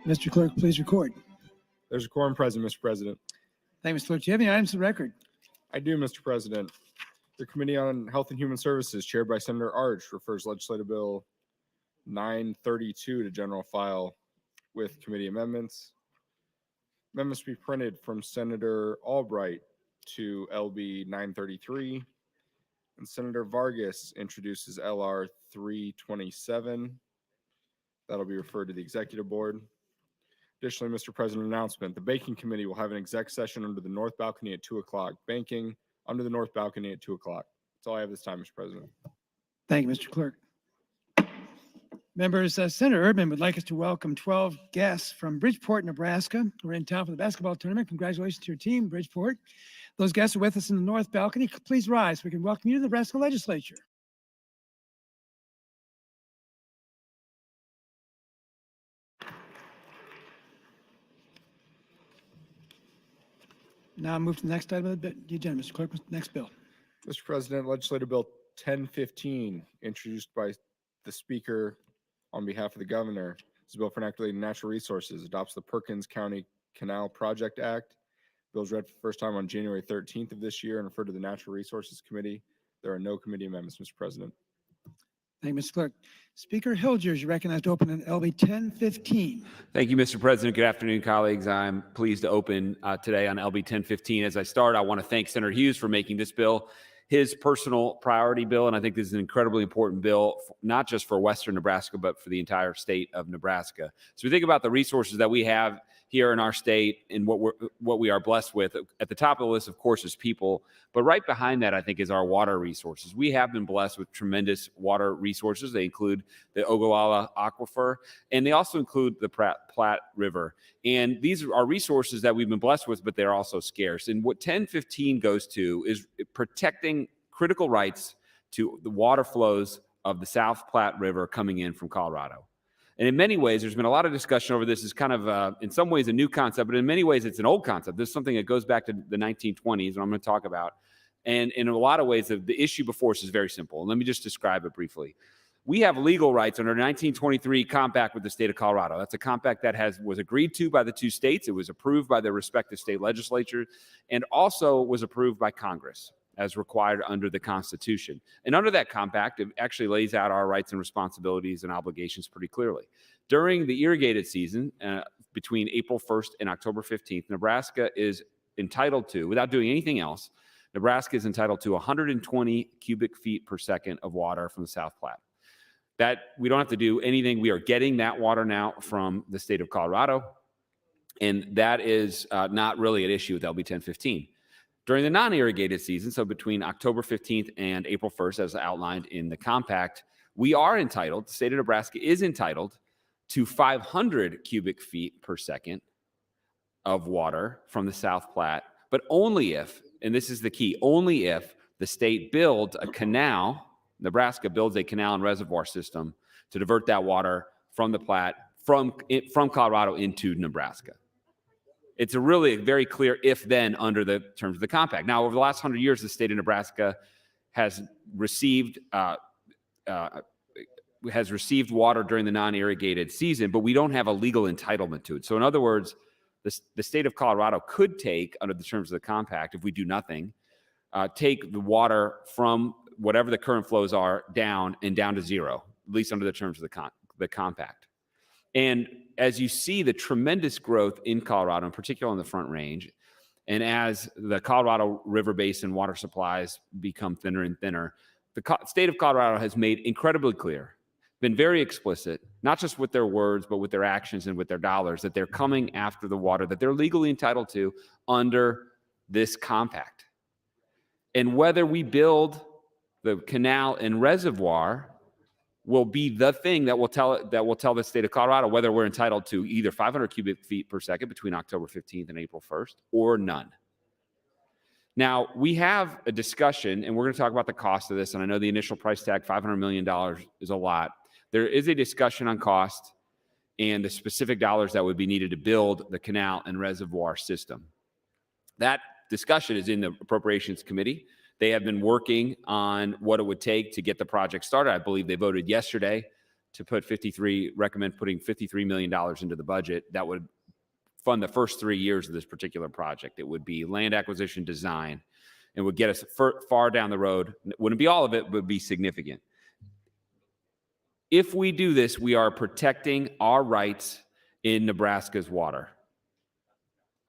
Mr. Clerk, please record. There's a quorum present, Mr. President. Thank you, Mr. Clerk. Do you have any items to the record? I do, Mr. President. The Committee on Health and Human Services, chaired by Senator Arch, refers Legislative Bill 932 to general file with committee amendments. Amendments to be printed from Senator Albright to LB 933. And Senator Vargas introduces LR 327. That'll be referred to the Executive Board. Additionally, Mr. President, announcement, the Banking Committee will have an exec session under the north balcony at 2 o'clock. Banking under the north balcony at 2 o'clock. That's all I have this time, Mr. President. Thank you, Mr. Clerk. Members, Senator Erdman would like us to welcome 12 guests from Bridgeport, Nebraska, who are in town for the basketball tournament. Congratulations to your team, Bridgeport. Those guests are with us in the north balcony. Please rise so we can welcome you to the Nebraska Legislature. Now move to the next item of the agenda, Mr. Clerk. Next bill. Mr. President, Legislative Bill 1015, introduced by the Speaker on behalf of the Governor. This is a bill for enacting natural resources, adopts the Perkins County Canal Project Act. Bill is read for the first time on January 13th of this year and referred to the Natural Resources Committee. There are no committee amendments, Mr. President. Thank you, Mr. Clerk. Speaker Hilgers, you're recognized to open an LB 1015. Thank you, Mr. President. Good afternoon, colleagues. I'm pleased to open today on LB 1015. As I start, I want to thank Senator Hughes for making this bill his personal priority bill, and I think this is an incredibly important bill, not just for Western Nebraska, but for the entire state of Nebraska. So we think about the resources that we have here in our state and what we are blessed with. At the top of the list, of course, is people, but right behind that, I think, is our water resources. We have been blessed with tremendous water resources. They include the Ogallala Aquifer, and they also include the Platte River. And these are resources that we've been blessed with, but they're also scarce. And what 1015 goes to is protecting critical rights to the water flows of the South Platte River coming in from Colorado. And in many ways, there's been a lot of discussion over this. It's kind of, in some ways, a new concept, but in many ways, it's an old concept. This is something that goes back to the 1920s, and I'm going to talk about. And in a lot of ways, the issue before us is very simple. And let me just describe it briefly. We have legal rights under the 1923 compact with the state of Colorado. That's a compact that was agreed to by the two states. It was approved by their respective state legislatures and also was approved by Congress as required under the Constitution. And under that compact, it actually lays out our rights and responsibilities and obligations pretty clearly. During the irrigated season, between April 1st and October 15th, Nebraska is entitled to, without doing anything else, Nebraska is entitled to 120 cubic feet per second of water from the South Platte. That we don't have to do anything. We are getting that water now from the state of Colorado, and that is not really an issue with LB 1015. During the non-irrigated season, so between October 15th and April 1st, as outlined in the compact, we are entitled, the state of Nebraska is entitled to 500 cubic feet per second of water from the South Platte, but only if, and this is the key, only if the state builds a canal, Nebraska builds a canal and reservoir system to divert that water from the Platte, from Colorado into Nebraska. It's a really very clear if-then under the terms of the compact. Now, over the last 100 years, the state of Nebraska has received water during the non-irrigated season, but we don't have a legal entitlement to it. So in other words, the state of Colorado could take, under the terms of the compact, if we do nothing, take the water from whatever the current flows are down to zero, at least under the terms of the compact. And as you see the tremendous growth in Colorado, in particular on the Front Range, and as the Colorado River Basin water supplies become thinner and thinner, the state of Colorado has made incredibly clear, been very explicit, not just with their words, but with their actions and with their dollars, that they're coming after the water that they're legally entitled to under this compact. And whether we build the canal and reservoir will be the thing that will tell the state of Colorado whether we're entitled to either 500 cubic feet per second between October 15th and April 1st or none. Now, we have a discussion, and we're going to talk about the cost of this, and I know the initial price tag, $500 million, is a lot. There is a discussion on cost and the specific dollars that would be needed to build the canal and reservoir system. That discussion is in the Appropriations Committee. They have been working on what it would take to get the project started. I believe they voted yesterday to recommend putting $53 million into the budget. That would fund the first 3 years of this particular project. It would be land acquisition, design, and would get us far down the road. It wouldn't be all of it, but would be significant. If we do this, we are protecting our rights in Nebraska's water.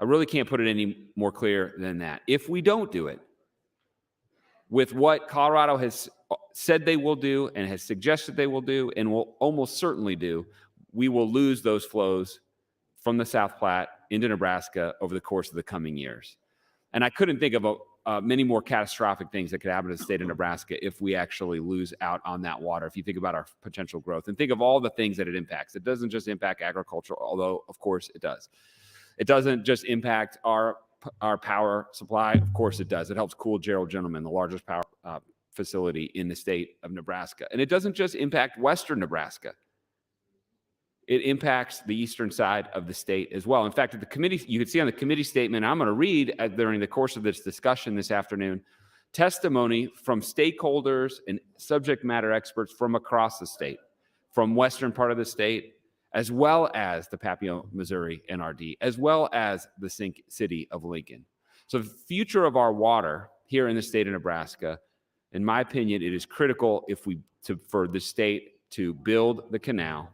I really can't put it any more clear than that. If we don't do it, with what Colorado has said they will do and has suggested they will do and will almost certainly do, we will lose those flows from the South Platte into Nebraska over the course of the coming years. And I couldn't think of many more catastrophic things that could happen to the state of Nebraska if we actually lose out on that water. If you think about our potential growth and think of all the things that it impacts, it doesn't just impact agriculture, although of course it does. It doesn't just impact our power supply. Of course it does. It helps cool Gerald Gentleman, the largest power facility in the state of Nebraska. And it doesn't just impact Western Nebraska. It impacts the eastern side of the state as well. In fact, at the committee, you can see on the committee statement, I'm going to read during the course of this discussion this afternoon, testimony from stakeholders and subject matter experts from across the state, from western part of the state, as well as the Papio, Missouri NRD, as well as the city of Lincoln. So the future of our water here in the state of Nebraska, in my opinion, it is critical for the state to build the canal,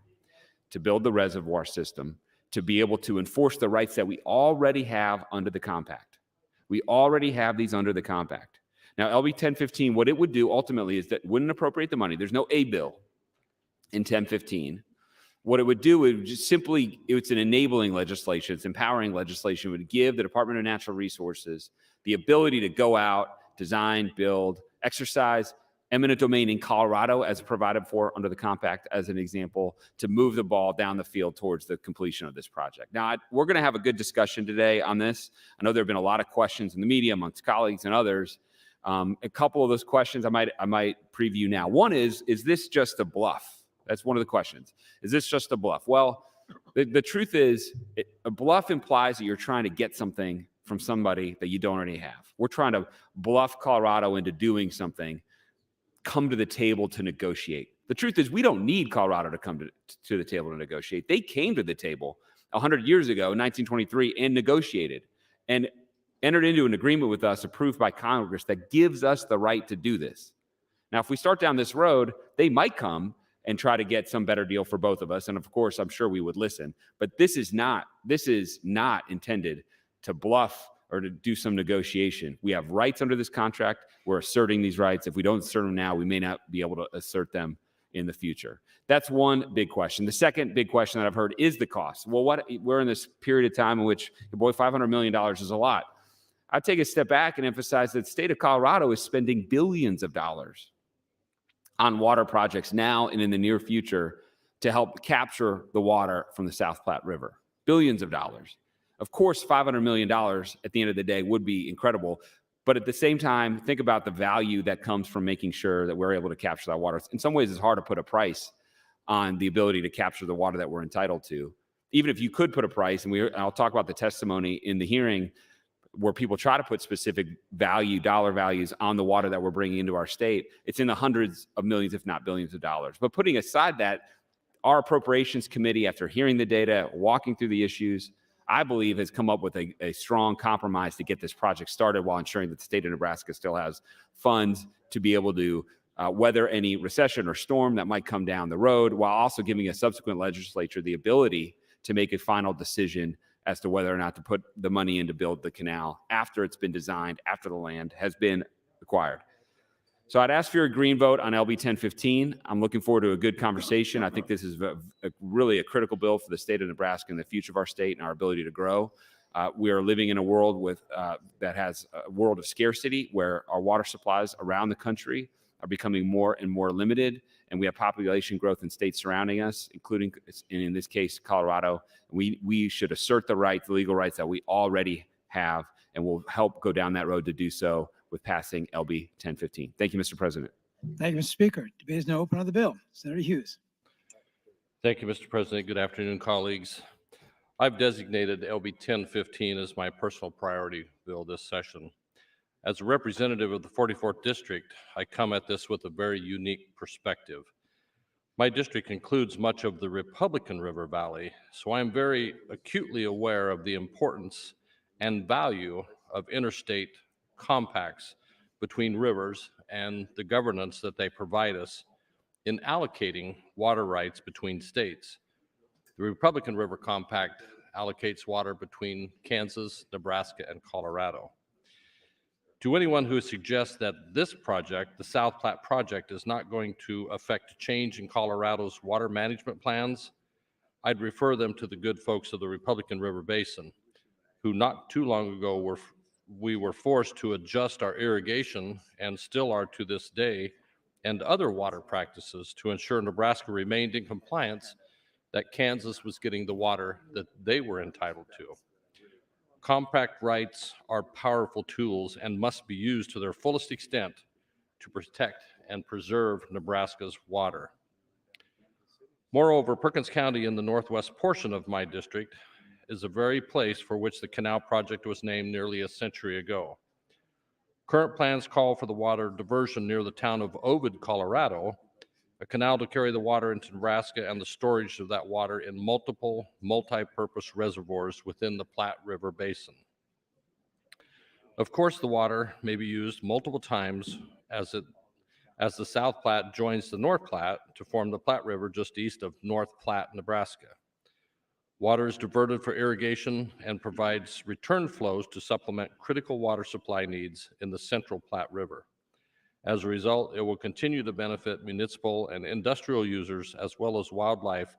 to build the reservoir system, to be able to enforce the rights that we already have under the compact. We already have these under the compact. Now, LB 1015, what it would do ultimately is that it wouldn't appropriate the money. There's no A bill in 1015. What it would do is just simply, it's an enabling legislation, it's empowering legislation. It would give the Department of Natural Resources the ability to go out, design, build, exercise eminent domain in Colorado as provided for under the compact as an example, to move the ball down the field towards the completion of this project. Now, we're going to have a good discussion today on this. I know there have been a lot of questions in the media amongst colleagues and others. A couple of those questions I might preview now. One is this just a bluff? That's one of the questions. Is this just a bluff? Well, the truth is, a bluff implies that you're trying to get something from somebody that you don't already have. We're trying to bluff Colorado into doing something, come to the table to negotiate. The truth is, we don't need Colorado to come to the table to negotiate. They came to the table 100 years ago, 1923, and negotiated and entered into an agreement with us approved by Congress that gives us the right to do this. Now, if we start down this road, they might come and try to get some better deal for both of us. And of course, I'm sure we would listen. But this is not intended to bluff or to do some negotiation. We have rights under this contract. We're asserting these rights. If we don't assert them now, we may not be able to assert them in the future. That's one big question. The second big question that I've heard is the cost. Well, we're in this period of time in which, boy, $500 million is a lot. I'd take a step back and emphasize that the state of Colorado is spending billions of dollars on water projects now and in the near future to help capture the water from the South Platte River. Billions of dollars. Of course, $500 million at the end of the day would be incredible. But at the same time, think about the value that comes from making sure that we're able to capture that water. In some ways, it's hard to put a price on the ability to capture the water that we're entitled to. Even if you could put a price, and I'll talk about the testimony in the hearing where people try to put specific dollar values on the water that we're bringing into our state, it's in the hundreds of millions, if not billions of dollars. But putting aside that, our Appropriations Committee, after hearing the data, walking through the issues, I believe has come up with a strong compromise to get this project started while ensuring that the state of Nebraska still has funds to be able to weather any recession or storm that might come down the road, while also giving a subsequent legislature the ability to make a final decision as to whether or not to put the money in to build the canal after it's been designed, after the land has been acquired. So I'd ask for your green vote on LB 1015. I'm looking forward to a good conversation. I think this is really a critical bill for the state of Nebraska and the future of our state and our ability to grow. We are living in a world that has a world of scarcity where our water supplies around the country are becoming more and more limited, and we have population growth in states surrounding us, including, in this case, Colorado. We should assert the legal rights that we already have, and we'll help go down that road to do so with passing LB 1015. Thank you, Mr. President. Thank you, Mr. Speaker. Debate is now open on the bill. Senator Hughes. Thank you, Mr. President. Good afternoon, colleagues. I've designated LB 1015 as my personal priority bill this session. As a representative of the 44th District, I come at this with a very unique perspective. My district includes much of the Republican River Valley, so I'm very acutely aware of the importance and value of interstate compacts between rivers and the governance that they provide us in allocating water rights between states. The Republican River Compact allocates water between Kansas, Nebraska, and Colorado. To anyone who suggests that this project, the South Platte project, is not going to affect change in Colorado's water management plans, I'd refer them to the good folks of the Republican River Basin, who not too long ago we were forced to adjust our irrigation, and still are to this day, and other water practices to ensure Nebraska remained in compliance that Kansas was getting the water that they were entitled to. Compact rights are powerful tools and must be used to their fullest extent to protect and preserve Nebraska's water. Moreover, Perkins County in the northwest portion of my district is the very place for which the canal project was named nearly a century ago. Current plans call for the water diversion near the town of Ovid, Colorado, a canal to carry the water into Nebraska, and the storage of that water in multiple multi-purpose reservoirs within the Platte River Basin. Of course, the water may be used multiple times as the South Platte joins the North Platte to form the Platte River just east of North Platte, Nebraska. Water is diverted for irrigation and provides return flows to supplement critical water supply needs in the central Platte River. As a result, it will continue to benefit municipal and industrial users as well as wildlife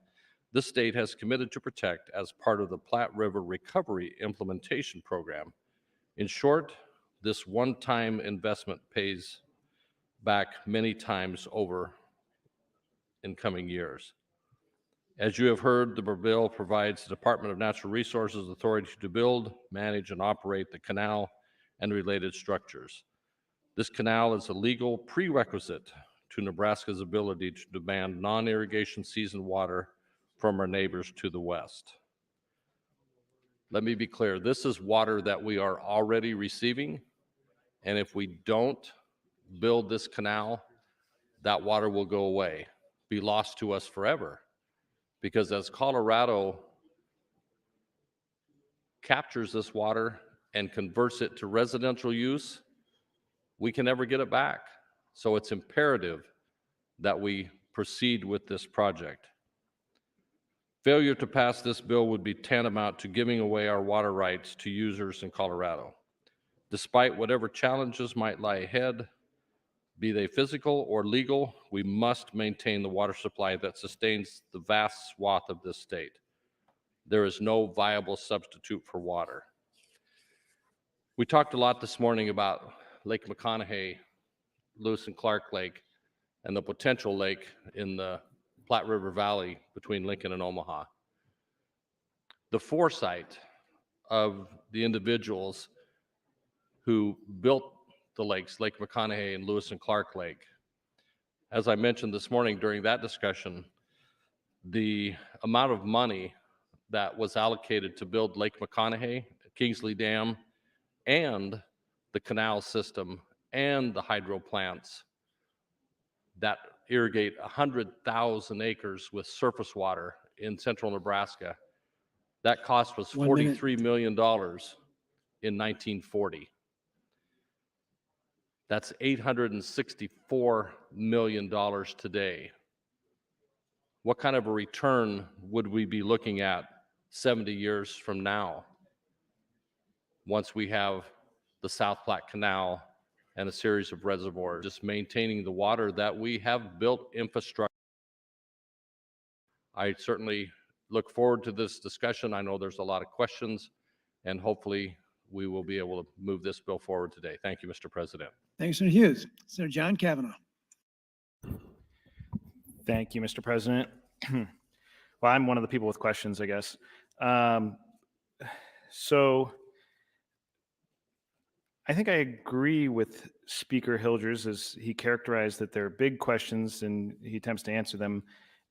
this state has committed to protect as part of the Platte River Recovery Implementation Program. In short, this one-time investment pays back many times over in coming years. As you have heard, the bill provides the Department of Natural Resources authority to build, manage, and operate the canal and related structures. This canal is a legal prerequisite to Nebraska's ability to demand non-irrigation season water from our neighbors to the west. Let me be clear, this is water that we are already receiving, and if we don't build this canal, that water will go away, be lost to us forever. Because as Colorado captures this water and converts it to residential use, we can never get it back. So it's imperative that we proceed with this project. Failure to pass this bill would be tantamount to giving away our water rights to users in Colorado. Despite whatever challenges might lie ahead, be they physical or legal, we must maintain the water supply that sustains the vast swath of this state. There is no viable substitute for water. We talked a lot this morning about Lake McConaughey, Lewis and Clark Lake, and the potential lake in the Platte River Valley between Lincoln and Omaha. The foresight of the individuals who built the lakes, Lake McConaughey and Lewis and Clark Lake. As I mentioned this morning during that discussion, the amount of money that was allocated to build Lake McConaughey, Kingsley Dam, and the canal system and the hydro plants that irrigate 100,000 acres with surface water in central Nebraska, that cost was $43 million in 1940. That's $864 million today. What kind of a return would we be looking at 70 years from now once we have the South Platte Canal and a series of reservoirs, just maintaining the water that we have built infrastructure? I certainly look forward to this discussion. I know there's a lot of questions, and hopefully we will be able to move this bill forward today. Thank you, Mr. President. Thanks, Senator Hughes. Senator John Kavanaugh. Thank you, Mr. President. Well, I'm one of the people with questions, I guess. So I think I agree with Speaker Hilgers as he characterized that there are big questions and he attempts to answer them.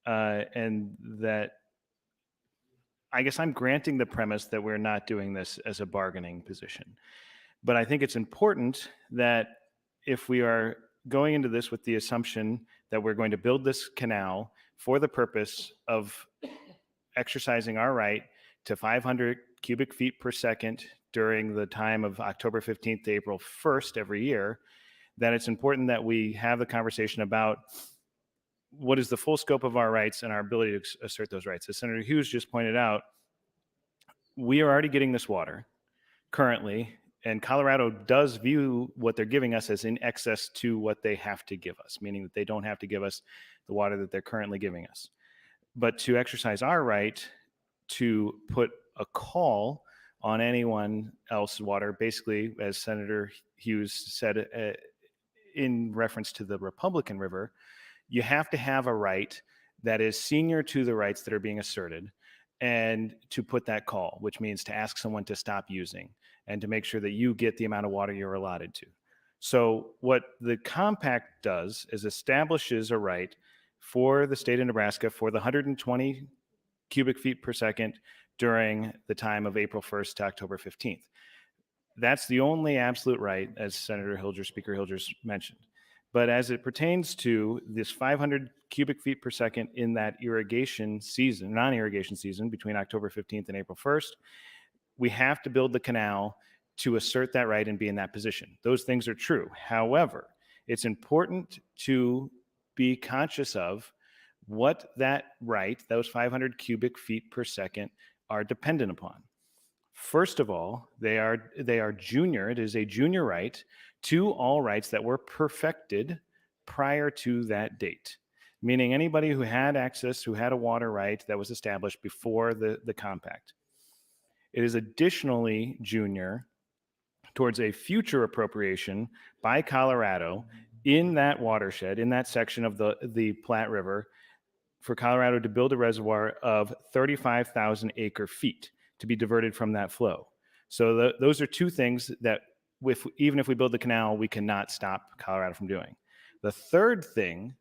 and that I guess I'm granting the premise that we're not doing this as a bargaining position. But I think it's important that if we are going into this with the assumption that we're going to build this canal for the purpose of exercising our right to 500 cubic feet per second during the time of October 15th to April 1st every year, that it's important that we have the conversation about what is the full scope of our rights and our ability to assert those rights. As Senator Hughes just pointed out, we are already getting this water currently, and Colorado does view what they're giving us as in excess to what they have to give us, meaning that they don't have to give us the water that they're currently giving us. But to exercise our right to put a call on anyone else's water, basically, as Senator Hughes said in reference to the Republican River, you have to have a right that is senior to the rights that are being asserted, and to put that call, which means to ask someone to stop using and to make sure that you get the amount of water you're allotted to. So what the compact does is establishes a right for the state of Nebraska for the 120 cubic feet per second during the time of April 1st to October 15th. That's the only absolute right, as Senator Hilger, Speaker Hilgers mentioned. But as it pertains to this 500 cubic feet per second in that irrigation season, non-irrigation season between October 15th and April 1st, we have to build the canal to assert that right and be in that position. Those things are true. However, it's important to be conscious of what that right, those 500 cubic feet per second, are dependent upon. First of all, they are junior. It is a junior right to all rights that were perfected prior to that date, meaning anybody who had access, who had a water right that was established before the compact. It is additionally junior towards a future appropriation by Colorado in that watershed, in that section of the Platte River, for Colorado to build a reservoir of 35,000 acre feet to be diverted from that flow. So those are two things that even if we build the canal, we cannot stop Colorado from doing. The third thing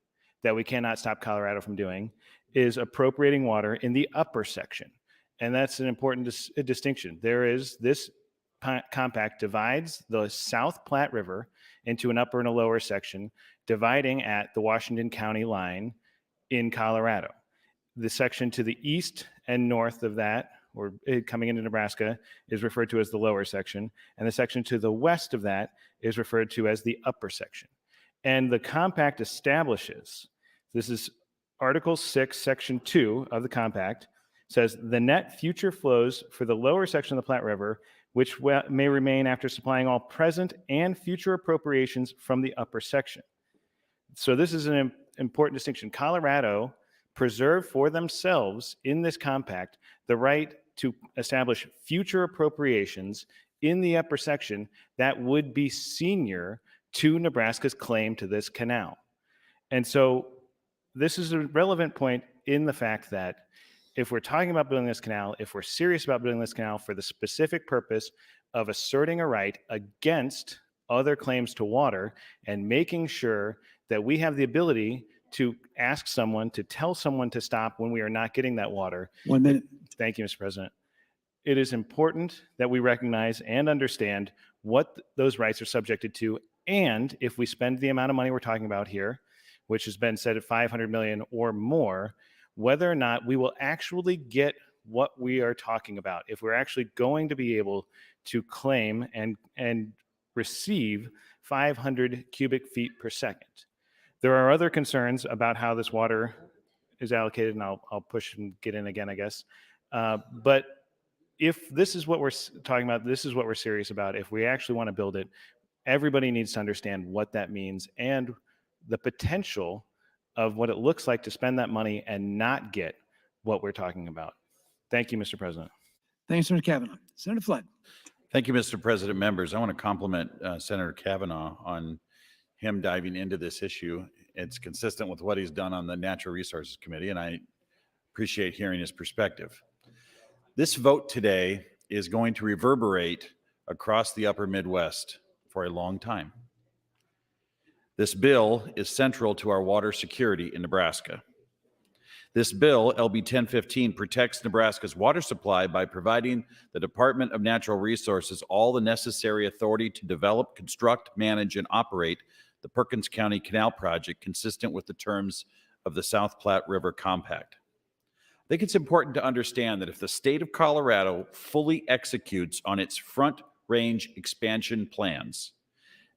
that we cannot stop Colorado from doing is appropriating water in the upper section. And that's an important distinction. This compact divides the South Platte River into an upper and a lower section, dividing at the Washington County line in Colorado. The section to the east and north of that, or coming into Nebraska, is referred to as the lower section, and the section to the west of that is referred to as the upper section. And the compact establishes, this is Article 6, Section 2 of the compact, says the net future flows for the lower section of the Platte River, which may remain after supplying all present and future appropriations from the upper section. So this is an important distinction. Colorado preserved for themselves in this compact the right to establish future appropriations in the upper section that would be senior to Nebraska's claim to this canal. And so this is a relevant point in the fact that if we're talking about building this canal, if we're serious about building this canal for the specific purpose of asserting a right against other claims to water and making sure that we have the ability to ask someone, to tell someone to stop when we are not getting that water. 1 minute. Thank you, Mr. President. It is important that we recognize and understand what those rights are subjected to. And if we spend the amount of money we're talking about here, which has been set at 500 million or more, whether or not we will actually get what we are talking about, if we're actually going to be able to claim and receive 500 cubic feet per second. There are other concerns about how this water is allocated, and I'll push and get in again, I guess. But if this is what we're talking about, this is what we're serious about, if we actually want to build it, everybody needs to understand what that means and the potential of what it looks like to spend that money and not get what we're talking about. Thank you, Mr. President. Thanks, Senator Kavanaugh. Senator Flood. Thank you, Mr. President. Members, I want to compliment Senator Kavanaugh on him diving into this issue. It's consistent with what he's done on the Natural Resources Committee, and I appreciate hearing his perspective. This vote today is going to reverberate across the upper Midwest for a long time. This bill is central to our water security in Nebraska. This bill, LB 1015, protects Nebraska's water supply by providing the Department of Natural Resources all the necessary authority to develop, construct, manage, and operate the Perkins County Canal Project consistent with the terms of the South Platte River Compact. I think it's important to understand that if the state of Colorado fully executes on its Front Range expansion plans,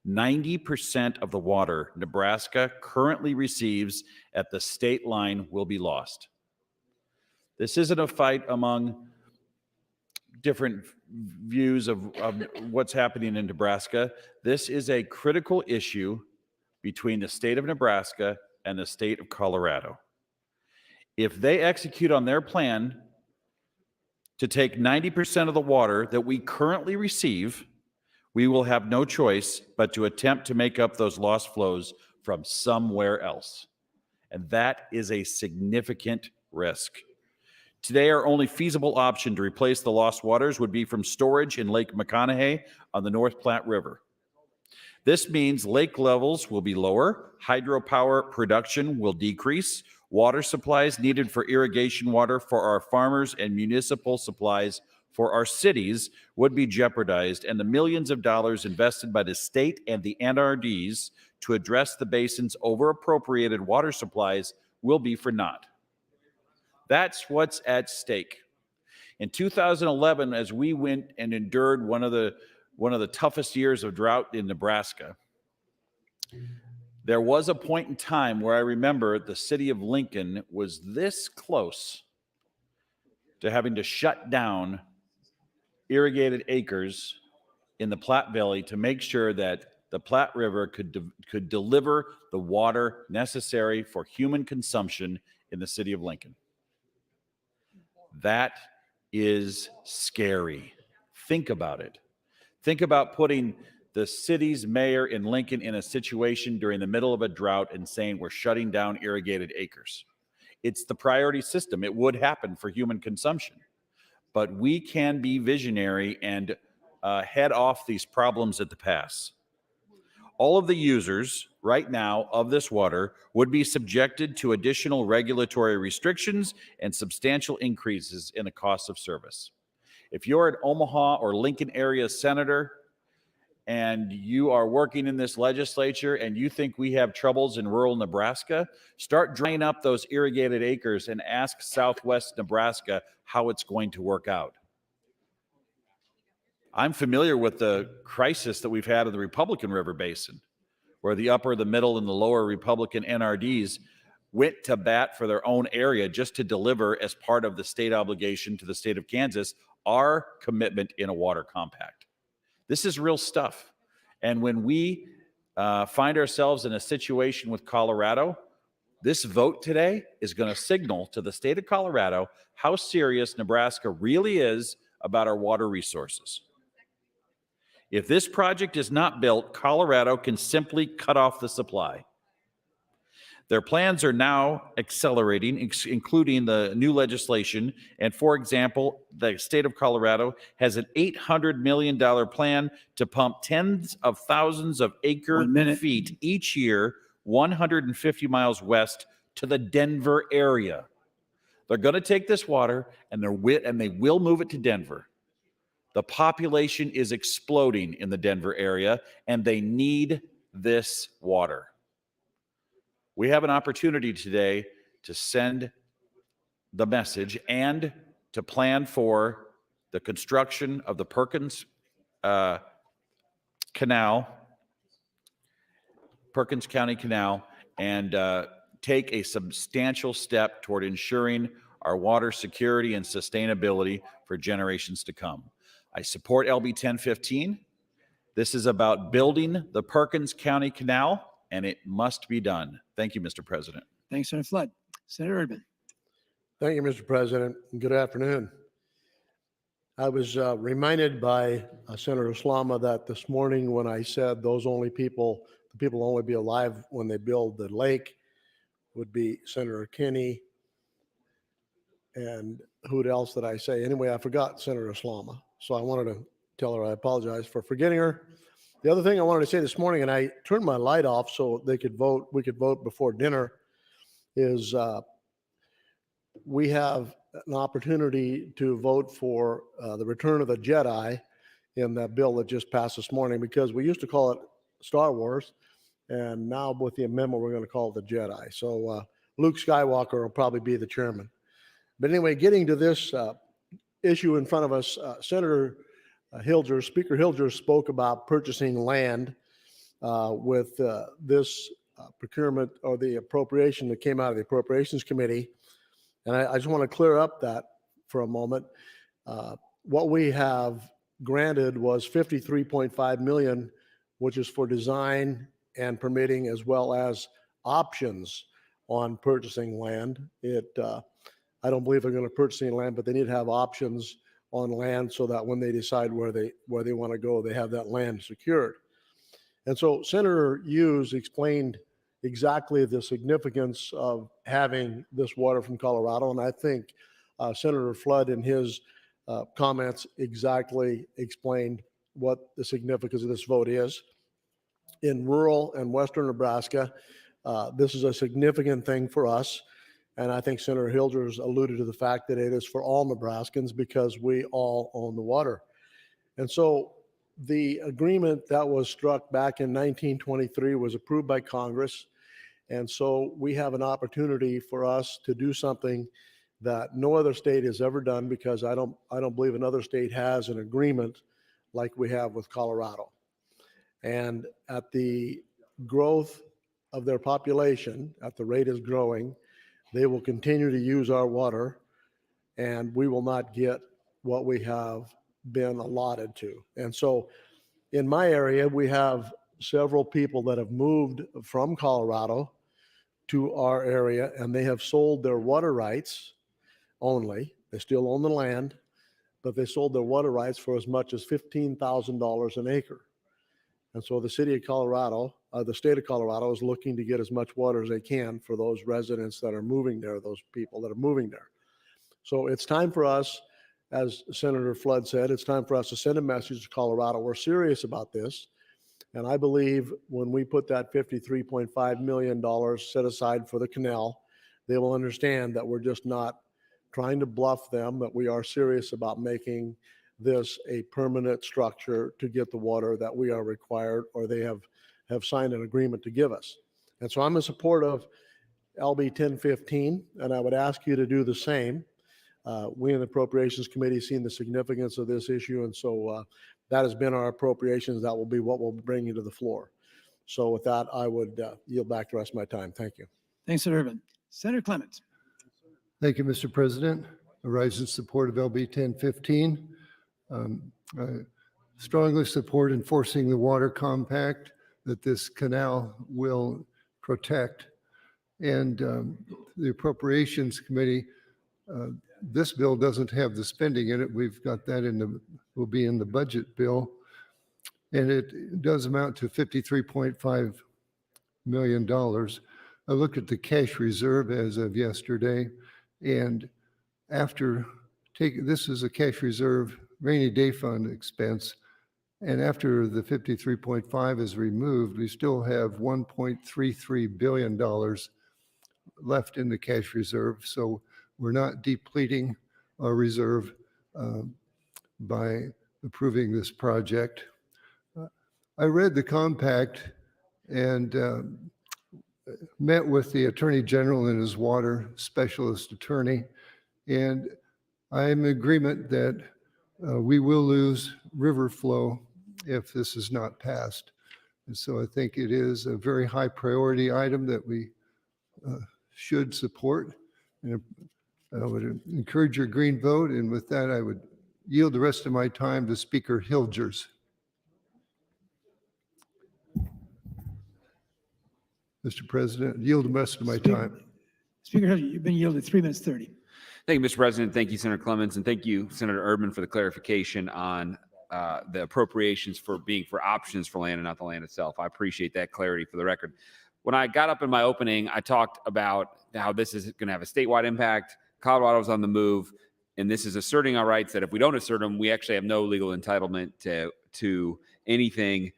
90% of the water Nebraska currently receives at the state line will be lost. This isn't a fight among different views of what's happening in Nebraska. This is a critical issue between the state of Nebraska and the state of Colorado. If they execute on their plan to take 90% of the water that we currently receive, we will have no choice but to attempt to make up those lost flows from somewhere else. And that is a significant risk. Today, our only feasible option to replace the lost waters would be from storage in Lake McConaughey on the North Platte River. This means lake levels will be lower, hydropower production will decrease, water supplies needed for irrigation water for our farmers and municipal supplies for our cities would be jeopardized, and the millions of dollars invested by the state and the NRDs to address the basin's over-appropriated water supplies will be for naught. That's what's at stake. In 2011, as we went and endured one of the toughest years of drought in Nebraska, there was a point in time where I remember the city of Lincoln was this close to having to shut down irrigated acres in the Platte Valley to make sure that the Platte River could deliver the water necessary for human consumption in the city of Lincoln. That is scary. Think about it. Think about putting the city's mayor in Lincoln in a situation during the middle of a drought and saying we're shutting down irrigated acres. It's the priority system. It would happen for human consumption. But we can be visionary and head off these problems at the pass. All of the users right now of this water would be subjected to additional regulatory restrictions and substantial increases in the cost of service. If you're an Omaha or Lincoln area senator and you are working in this legislature and you think we have troubles in rural Nebraska, start drying up those irrigated acres and ask Southwest Nebraska how it's going to work out. I'm familiar with the crisis that we've had in the Republican River Basin, where the upper, the middle, and the lower Republican NRDs went to bat for their own area just to deliver, as part of the state obligation to the state of Kansas, our commitment in a water compact. This is real stuff. And when we find ourselves in a situation with Colorado, this vote today is going to signal to the state of Colorado how serious Nebraska really is about our water resources. If this project is not built, Colorado can simply cut off the supply. Their plans are now accelerating, including the new legislation. And for example, the state of Colorado has an $800 million plan to pump tens of thousands of acre feet each year, 150 miles west to the Denver area. They're going to take this water and they will move it to Denver. The population is exploding in the Denver area, and they need this water. We have an opportunity today to send the message and to plan for the construction of the Perkins Canal, Perkins County Canal, and take a substantial step toward ensuring our water security and sustainability for generations to come. I support LB 1015. This is about building the Perkins County Canal, and it must be done. Thank you, Mr. President. Thanks, Senator Flood. Senator Erdman. Thank you, Mr. President. Good afternoon. I was reminded by Senator Slama that this morning when I said the people only be alive when they build the lake would be Senator Kinney. And who else did I say? Anyway, I forgot Senator Slama. So I wanted to tell her I apologize for forgetting her. The other thing I wanted to say this morning, and I turned my light off so we could vote before dinner, is we have an opportunity to vote for the return of the Jedi in that bill that just passed this morning, because we used to call it Star Wars, and now with the amendment, we're going to call it the Jedi. So Luke Skywalker will probably be the chairman. But anyway, getting to this issue in front of us, Speaker Hilger spoke about purchasing land with this procurement or the appropriation that came out of the Appropriations Committee. And I just want to clear up that for a moment. What we have granted was $53.5 million, which is for design and permitting, as well as options on purchasing land. I don't believe they're going to purchase any land, but they need to have options on land so that when they decide where they want to go, they have that land secured. And so Senator Hughes explained exactly the significance of having this water from Colorado. And I think Senator Flood in his comments exactly explained what the significance of this vote is. In rural and western Nebraska, this is a significant thing for us. And I think Senator Hilger's alluded to the fact that it is for all Nebraskans because we all own the water. And so the agreement that was struck back in 1923 was approved by Congress. And so we have an opportunity for us to do something that no other state has ever done, because I don't believe another state has an agreement like we have with Colorado. And at the growth of their population, at the rate is growing, they will continue to use our water, and we will not get what we have been allotted to. And so in my area, we have several people that have moved from Colorado to our area, and they have sold their water rights only. They still own the land, but they sold their water rights for as much as $15,000 an acre. And so the state of Colorado is looking to get as much water as they can for those residents that are moving there, those people that are moving there. So it's time for us, as Senator Flood said, it's time for us to send a message to Colorado. We're serious about this. And I believe when we put that $53.5 million set aside for the canal, they will understand that we're just not trying to bluff them, that we are serious about making this a permanent structure to get the water that we are required, or they have signed an agreement to give us. And so I'm in support of LB 1015, and I would ask you to do the same. We in the Appropriations Committee have seen the significance of this issue, and so that has been our appropriations. That will be what we'll bring you to the floor. So with that, I would yield back the rest of my time. Thank you. Thanks, Senator Urban. Senator Clements. Thank you, Mr. President. I rise in support of LB 1015. I strongly support enforcing the water compact that this canal will protect. And the Appropriations Committee, this bill doesn't have the spending in it. We've got that will be in the budget bill. And it does amount to $53.5 million. I looked at the cash reserve as of yesterday, and after this is a cash reserve rainy day fund expense, and after the 53.5 is removed, we still have $1.33 billion left in the cash reserve. So we're not depleting our reserve by approving this project. I read the compact and met with the Attorney General and his water specialist attorney, and I'm in agreement that we will lose river flow if this is not passed. And so I think it is a very high priority item that we should support. And I would encourage your green vote. And with that, I would yield the rest of my time to Speaker Hilgers. Mr. President, yield the rest of my time. Speaker Hilger, you've been yielded 3 minutes 30. Thank you, Mr. President. Thank you, Senator Clements, and thank you, Senator Urban, for the clarification on the appropriations for being for options for land and not the land itself. I appreciate that clarity for the record. When I got up in my opening, I talked about how this is going to have a statewide impact. Colorado's on the move, and this is asserting our rights that if we don't assert them, we actually have no legal entitlement to anything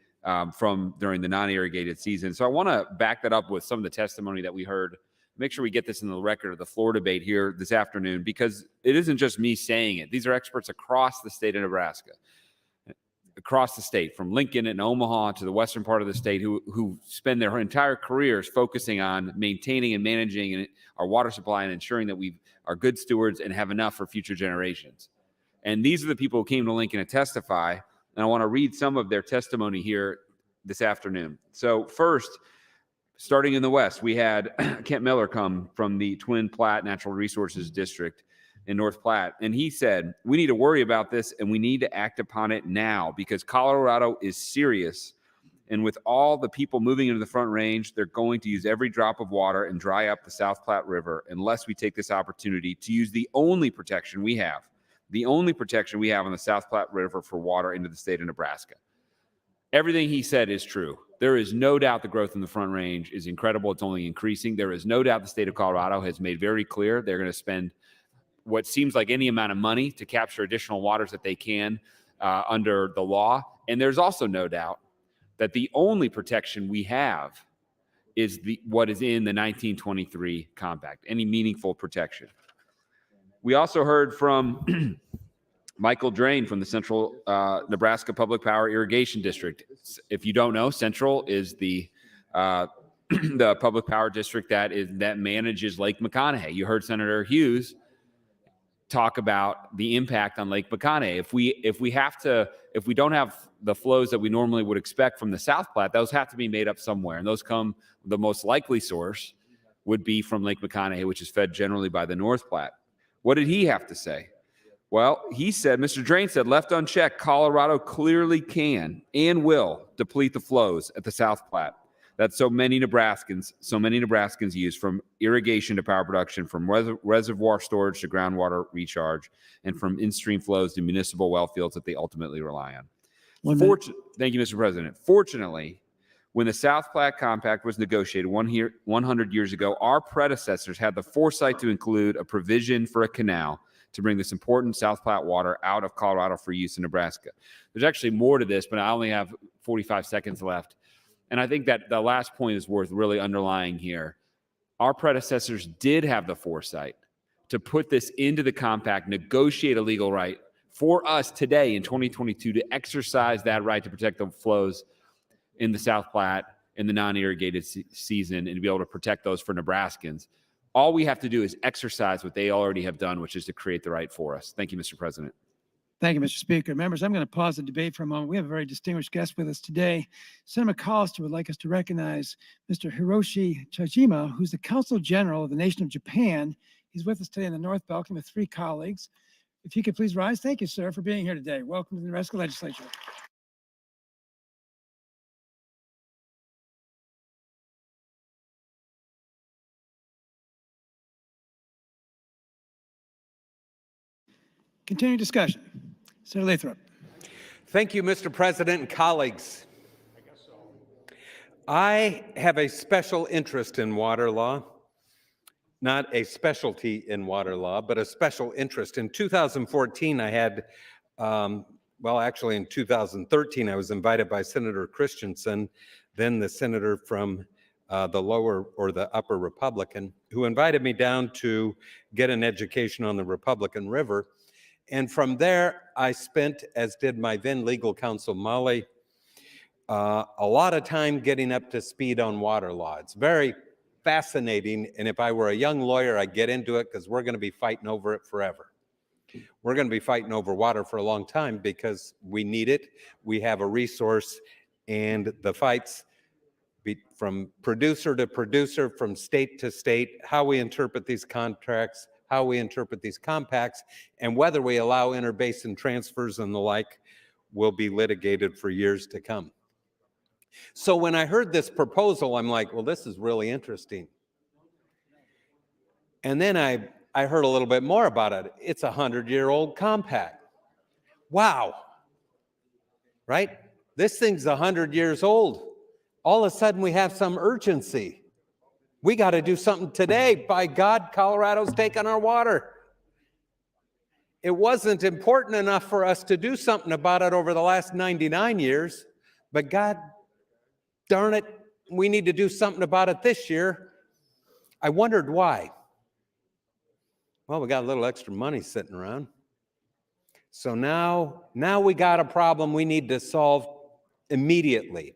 from during the non-irrigated season. So I want to back that up with some of the testimony that we heard make sure we get this in the record of the floor debate here this afternoon, because it isn't just me saying it. These are experts across the state of Nebraska, across the state, from Lincoln and Omaha to the western part of the state, who spend their entire careers focusing on maintaining and managing our water supply and ensuring that we are good stewards and have enough for future generations. And these are the people who came to Lincoln to testify. And I want to read some of their testimony here this afternoon. So first, starting in the West, we had Kent Miller come from the Twin Platte Natural Resources District in North Platte. And he said, we need to worry about this and we need to act upon it now because Colorado is serious. And with all the people moving into the Front Range, they're going to use every drop of water and dry up the South Platte River unless we take this opportunity to use the only protection we have on the South Platte River for water into the state of Nebraska. Everything he said is true. There is no doubt the growth in the Front Range is incredible. It's only increasing. There is no doubt the state of Colorado has made very clear they're going to spend what seems like any amount of money to capture additional waters that they can under the law. And there's also no doubt that the only protection we have is what is in the 1923 compact, any meaningful protection. We also heard from Michael Drain from the Central Nebraska Public Power Irrigation District. If you don't know, Central is the public power district that manages Lake McConaughey. You heard Senator Hughes talk about the impact on Lake McConaughey. If we don't have the flows that we normally would expect from the South Platte, those have to be made up somewhere. And those the most likely source would be from Lake McConaughey, which is fed generally by the North Platte. What did he have to say? Well, Mr. Drain said, left unchecked, Colorado clearly can and will deplete the flows at the South Platte that so many Nebraskans use, from irrigation to power production, from reservoir storage to groundwater recharge, and from in-stream flows to municipal well fields that they ultimately rely on. Thank you, Mr. President. Fortunately, when the South Platte Compact was negotiated 100 years ago, our predecessors had the foresight to include a provision for a canal to bring this important South Platte water out of Colorado for use in Nebraska. There's actually more to this, but I only have 45 seconds left. And I think that the last point is worth really underlying here. Our predecessors did have the foresight to put this into the compact, negotiate a legal right for us today in 2022 to exercise that right to protect the flows in the South Platte in the non-irrigated season and to be able to protect those for Nebraskans. All we have to do is exercise what they already have done, which is to create the right for us. Thank you, Mr. President. Thank you, Mr. Speaker. Members, I'm going to pause the debate for a moment. We have a very distinguished guest with us today. Senator McAllister would like us to recognize Mr. Hiroshi Chajima, who's the Consul General of the nation of Japan. He's with us today in the North Balcony with 3 colleagues. If you could please rise. Thank you, sir, for being here today. Welcome to the Nebraska Legislature. Continuing discussion. Senator Lathrop. Thank you, Mr. President and colleagues. I have a special interest in water law, not a specialty in water law, but a special interest. In 2014, I had, actually in 2013, I was invited by Senator Christensen, then the senator from the lower or the upper Republican, who invited me down to get an education on the Republican River. And from there, I spent, as did my then legal counsel, Molly, a lot of time getting up to speed on water law. It's very fascinating. And if I were a young lawyer, I'd get into it because we're going to be fighting over it forever. We're going to be fighting over water for a long time because we need it. We have a resource, and the fights from producer to producer, from state to state, how we interpret these contracts, how we interpret these compacts, and whether we allow interbasin transfers and the like will be litigated for years to come. So when I heard this proposal, I'm like, well, this is really interesting. And then I heard a little bit more about it. It's a 100-year-old compact. Wow. Right? This thing's 100 years old. All of a sudden we have some urgency. We got to do something today. By God, Colorado's taking our water. It wasn't important enough for us to do something about it over the last 99 years, but God darn it, we need to do something about it this year. I wondered why. Well, we got a little extra money sitting around. So now we got a problem we need to solve immediately.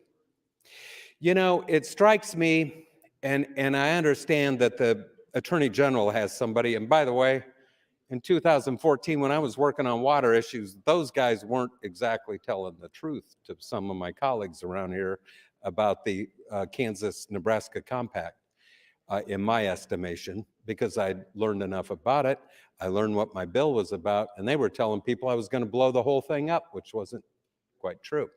You know, it strikes me, and I understand that the Attorney General has somebody, and by the way, in 2014, when I was working on water issues, those guys weren't exactly telling the truth to some of my colleagues around here about the Kansas-Nebraska Compact, in my estimation, because I learned enough about it. I learned what my bill was about, and they were telling people I was going to blow the whole thing up, which wasn't quite true.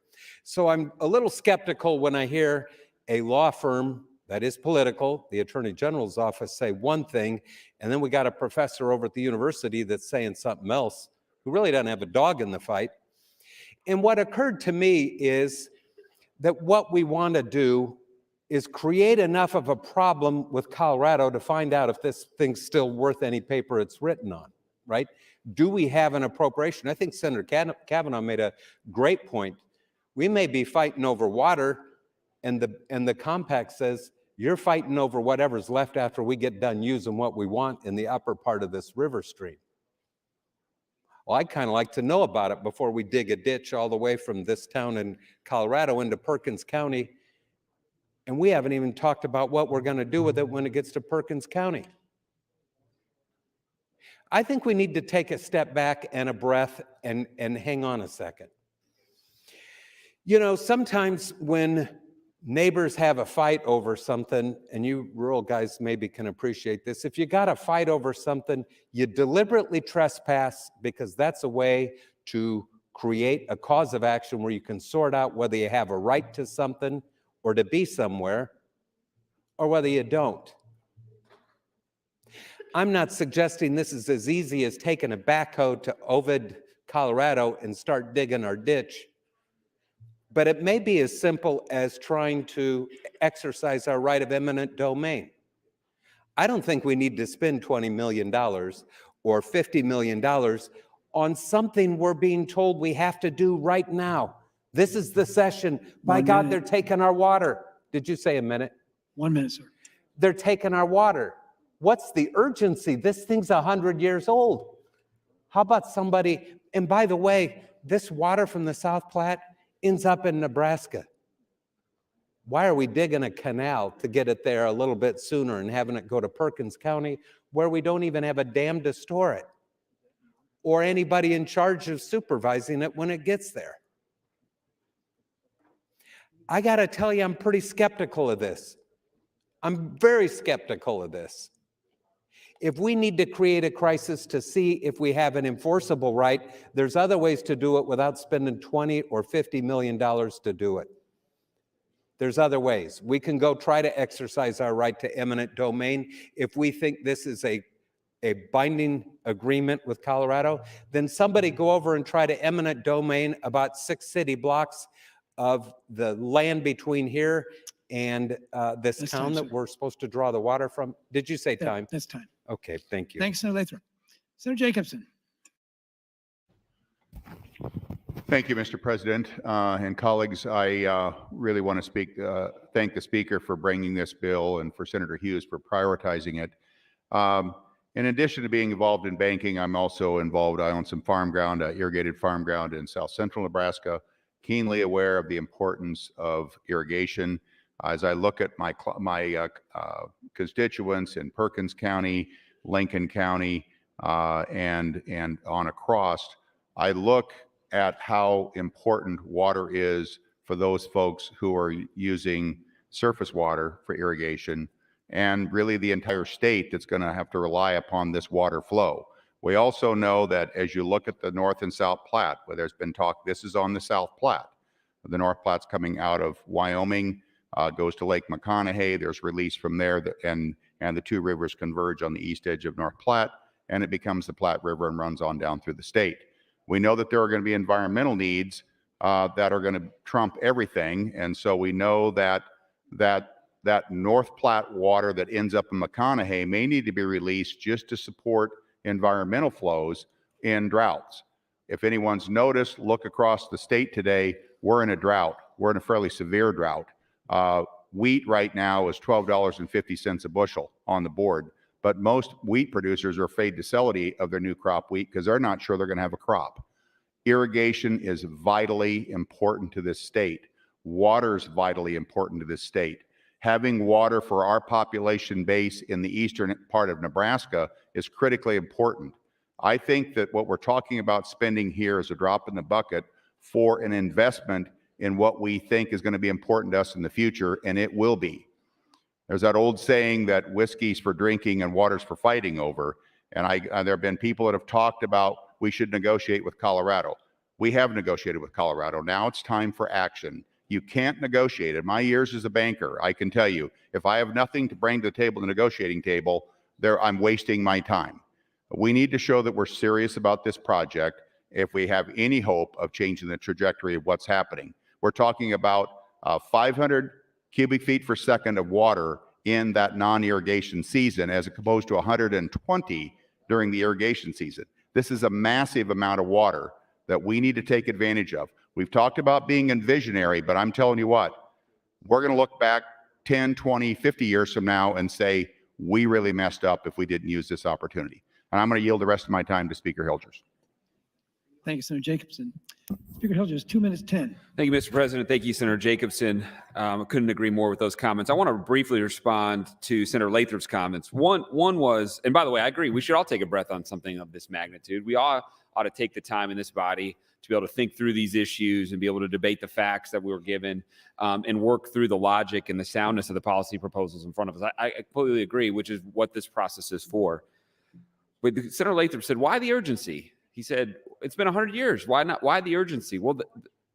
So I'm a little skeptical when I hear a law firm that is political, the Attorney General's office, say one thing, and then we got a professor over at the university that's saying something else, who really doesn't have a dog in the fight. And what occurred to me is that what we want to do is create enough of a problem with Colorado to find out if this thing's still worth any paper it's written on, right? Do we have an appropriation? I think Senator Kavanaugh made a great point. We may be fighting over water, and the compact says, you're fighting over whatever's left after we get done using what we want in the upper part of this river stream. Well, I'd kind of like to know about it before we dig a ditch all the way from this town in Colorado into Perkins County. And we haven't even talked about what we're going to do with it when it gets to Perkins County. I think we need to take a step back and a breath and hang on a second. You know, sometimes when neighbors have a fight over something, and you rural guys maybe can appreciate this, if you got a fight over something, you deliberately trespass because that's a way to create a cause of action where you can sort out whether you have a right to something or to be somewhere, or whether you don't. I'm not suggesting this is as easy as taking a backhoe to Ovid, Colorado, and start digging our ditch. But it may be as simple as trying to exercise our right of eminent domain. I don't think we need to spend $20 million or $50 million on something we're being told we have to do right now. This is the session. By God, they're taking our water. Did you say a minute? 1 minute, sir. They're taking our water. What's the urgency? This thing's 100 years old. How about somebody, and by the way, this water from the South Platte ends up in Nebraska. Why are we digging a canal to get it there a little bit sooner and having it go to Perkins County where we don't even have a dam to store it or anybody in charge of supervising it when it gets there? I got to tell you, I'm pretty skeptical of this. I'm very skeptical of this. If we need to create a crisis to see if we have an enforceable right, there's other ways to do it without spending $20 or $50 million to do it. There's other ways. We can go try to exercise our right to eminent domain. If we think this is a binding agreement with Colorado, then somebody go over and try to eminent domain about 6 city blocks of the land between here and this That's town time, that sir. we're supposed to draw the water from. Did you say Yeah, time? that's time. Okay, thank you. Thanks, Senator Lathrop. Senator Jacobson. Thank you, Mr. President and colleagues. I really want to thank the Speaker for bringing this bill and for Senator Hughes for prioritizing it. In addition to being involved in banking, I'm also involved. I own some farm ground, irrigated farm ground in south central Nebraska, keenly aware of the importance of irrigation. As I look at my constituents in Perkins County, Lincoln County, and on across, I look at how important water is for those folks who are using surface water for irrigation, and really the entire state that's going to have to rely upon this water flow. We also know that as you look at the North and South Platte, where there's been talk, this is on the South Platte. The North Platte's coming out of Wyoming, goes to Lake McConaughey. There's release from there, and the two rivers converge on the east edge of North Platte, and it becomes the Platte River and runs on down through the state. We know that there are going to be environmental needs that are going to trump everything, and so we know that North Platte water that ends up in McConaughey may need to be released just to support environmental flows in droughts. If anyone's noticed, look across the state today, we're in a drought. We're in a fairly severe drought. Wheat right now is $12.50 a bushel on the board, but most wheat producers are afraid to sell any of their new crop wheat because they're not sure they're going to have a crop. Irrigation is vitally important to this state. Water is vitally important to this state. Having water for our population base in the eastern part of Nebraska is critically important. I think that what we're talking about spending here is a drop in the bucket for an investment in what we think is going to be important to us in the future, and it will be. There's that old saying that whiskey's for drinking and water's for fighting over. And there have been people that have talked about we should negotiate with Colorado. We have negotiated with Colorado. Now it's time for action. You can't negotiate. In my years as a banker, I can tell you, if I have nothing to bring to the table, the negotiating table, I'm wasting my time. We need to show that we're serious about this project if we have any hope of changing the trajectory of what's happening. We're talking about 500 cubic feet per second of water in that non-irrigation season as opposed to 120 during the irrigation season. This is a massive amount of water that we need to take advantage of. We've talked about being visionary, but I'm telling you what, we're going to look back 10, 20, 50 years from now and say, we really messed up if we didn't use this opportunity. And I'm going to yield the rest of my time to Speaker Hilgers. Thank you, Senator Jacobson. Speaker Hilgers, 2 minutes 10. Thank you, Mr. President. Thank you, Senator Jacobson. I couldn't agree more with those comments. I want to briefly respond to Senator Lathrop's comments. One was, and by the way, I agree, we should all take a breath on something of this magnitude. We all ought to take the time in this body to be able to think through these issues and be able to debate the facts that we were given and work through the logic and the soundness of the policy proposals in front of us. I completely agree, which is what this process is for. But Senator Lathrop said, why the urgency? He said, it's been 100 years. Why not? Why the urgency? Well,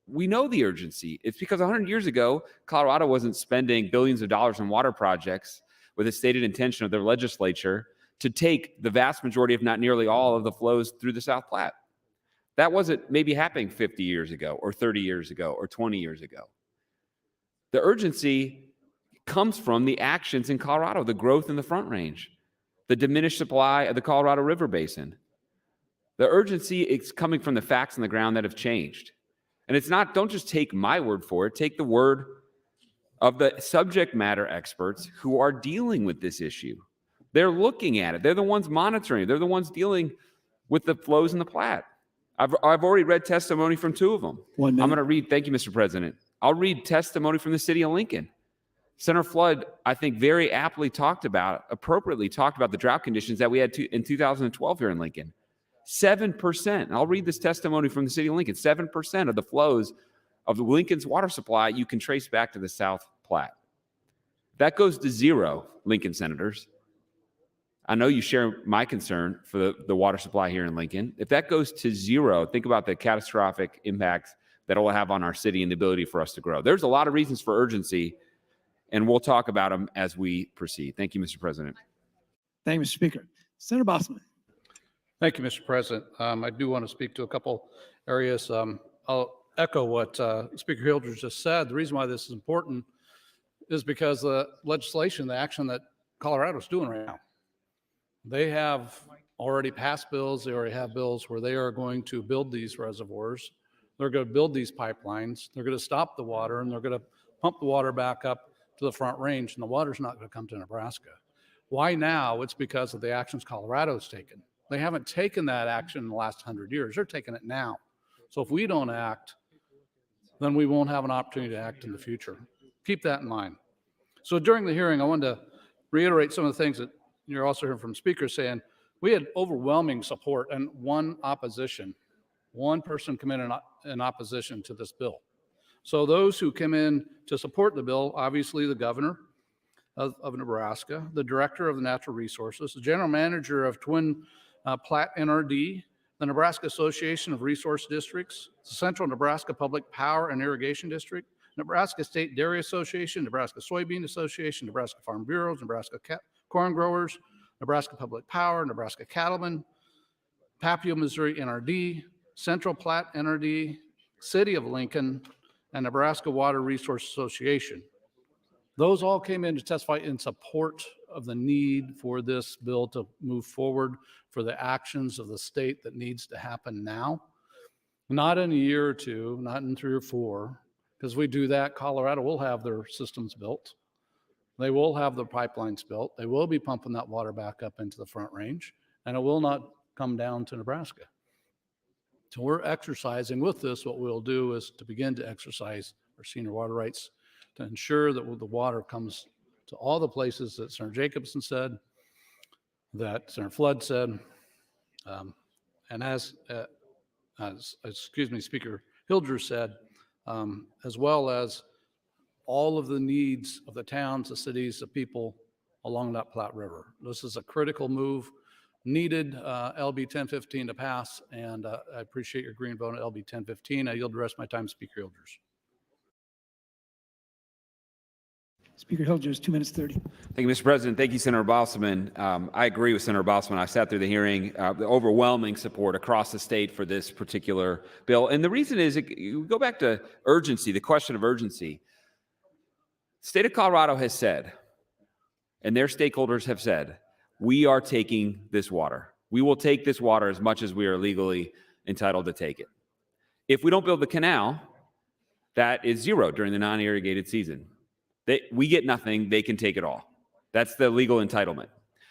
we know the urgency. It's because 100 years ago, Colorado wasn't spending billions of dollars on water projects with a stated intention of their legislature to take the vast majority, if not nearly all, of the flows through the South Platte. That wasn't maybe happening 50 years ago or 30 years ago or 20 years ago. The urgency comes from the actions in Colorado, the growth in the Front Range, the diminished supply of the Colorado River Basin. The urgency is coming from the facts on the ground that have changed. And it's not, don't just take my word for it, take the word of the subject matter experts who are dealing with this issue. They're looking at it. They're the ones monitoring. They're the ones dealing with the flows in the Platte. I've already read testimony from two of them. 1 minute. I'm going to read, thank you, Mr. President. I'll read testimony from the city of Lincoln. Senator Flood, I think, very aptly appropriately talked about the drought conditions that we had in 2012 here in Lincoln. 7%. I'll read this testimony from the city of Lincoln. 7% of the flows of Lincoln's water supply you can trace back to the South Platte. That goes to zero, Lincoln senators. I know you share my concern for the water supply here in Lincoln. If that goes to zero, think about the catastrophic impacts that it will have on our city and the ability for us to grow. There's a lot of reasons for urgency, and we'll talk about them as we proceed. Thank you, Mr. President. Thank you, Mr. Speaker. Senator Bosselman. Thank you, Mr. President. I do want to speak to a couple areas. I'll echo what Speaker Hilgers just said. The reason why this is important is because the legislation, the action that Colorado is doing right now, they have already passed bills. They already have bills where they are going to build these reservoirs. They're going to build these pipelines. They're going to stop the water, and they're going to pump the water back up to the Front Range, and the water's not going to come to Nebraska. Why now? It's because of the actions Colorado's taken. They haven't taken that action in the last 100 years. They're taking it now. So if we don't act, then we won't have an opportunity to act in the future. Keep that in mind. So during the hearing, I wanted to reiterate some of the things that you're also hearing from speakers saying. We had overwhelming support and one opposition. One person come in opposition to this bill. So those who came in to support the bill, obviously the governor of Nebraska, the director of the natural resources, the general manager of Twin Platte NRD, the Nebraska Association of Resource Districts, the Central Nebraska Public Power and Irrigation District, Nebraska State Dairy Association, Nebraska Soybean Association, Nebraska Farm Bureaus, Nebraska Corn Growers, Nebraska Public Power, Nebraska Cattlemen, Papio, Missouri NRD, Central Platte NRD, City of Lincoln, and Nebraska Water Resource Association. Those all came in to testify in support of the need for this bill to move forward, for the actions of the state that needs to happen now. Not in a year or two, not in 3 or 4, because we do that, Colorado will have their systems built. They will have the pipelines built. They will be pumping that water back up into the Front Range, and it will not come down to Nebraska. So we're exercising with this. What we'll do is to begin to exercise our senior water rights to ensure that the water comes to all the places that Senator Jacobson said, that Senator Flood said, and as Speaker Hilger said, as well as all of the needs of the towns, the cities, the people along that Platte River. This is a critical move, needed LB 1015 to pass, and I appreciate your green vote on LB 1015. I yield the rest of my time, Speaker Hilgers. Speaker Hilgers, 2 minutes 30. Thank you, Mr. President. Thank you, Senator Bosselman. I agree with Senator Bosselman. I sat through the hearing, the overwhelming support across the state for this particular bill. And the reason is, you go back to urgency, the question of urgency. The state of Colorado has said, and their stakeholders have said, we are taking this water. We will take this water as much as we are legally entitled to take it. If we don't build the canal, that is zero during the non-irrigated season. We get nothing, they can take it all. That's the legal entitlement.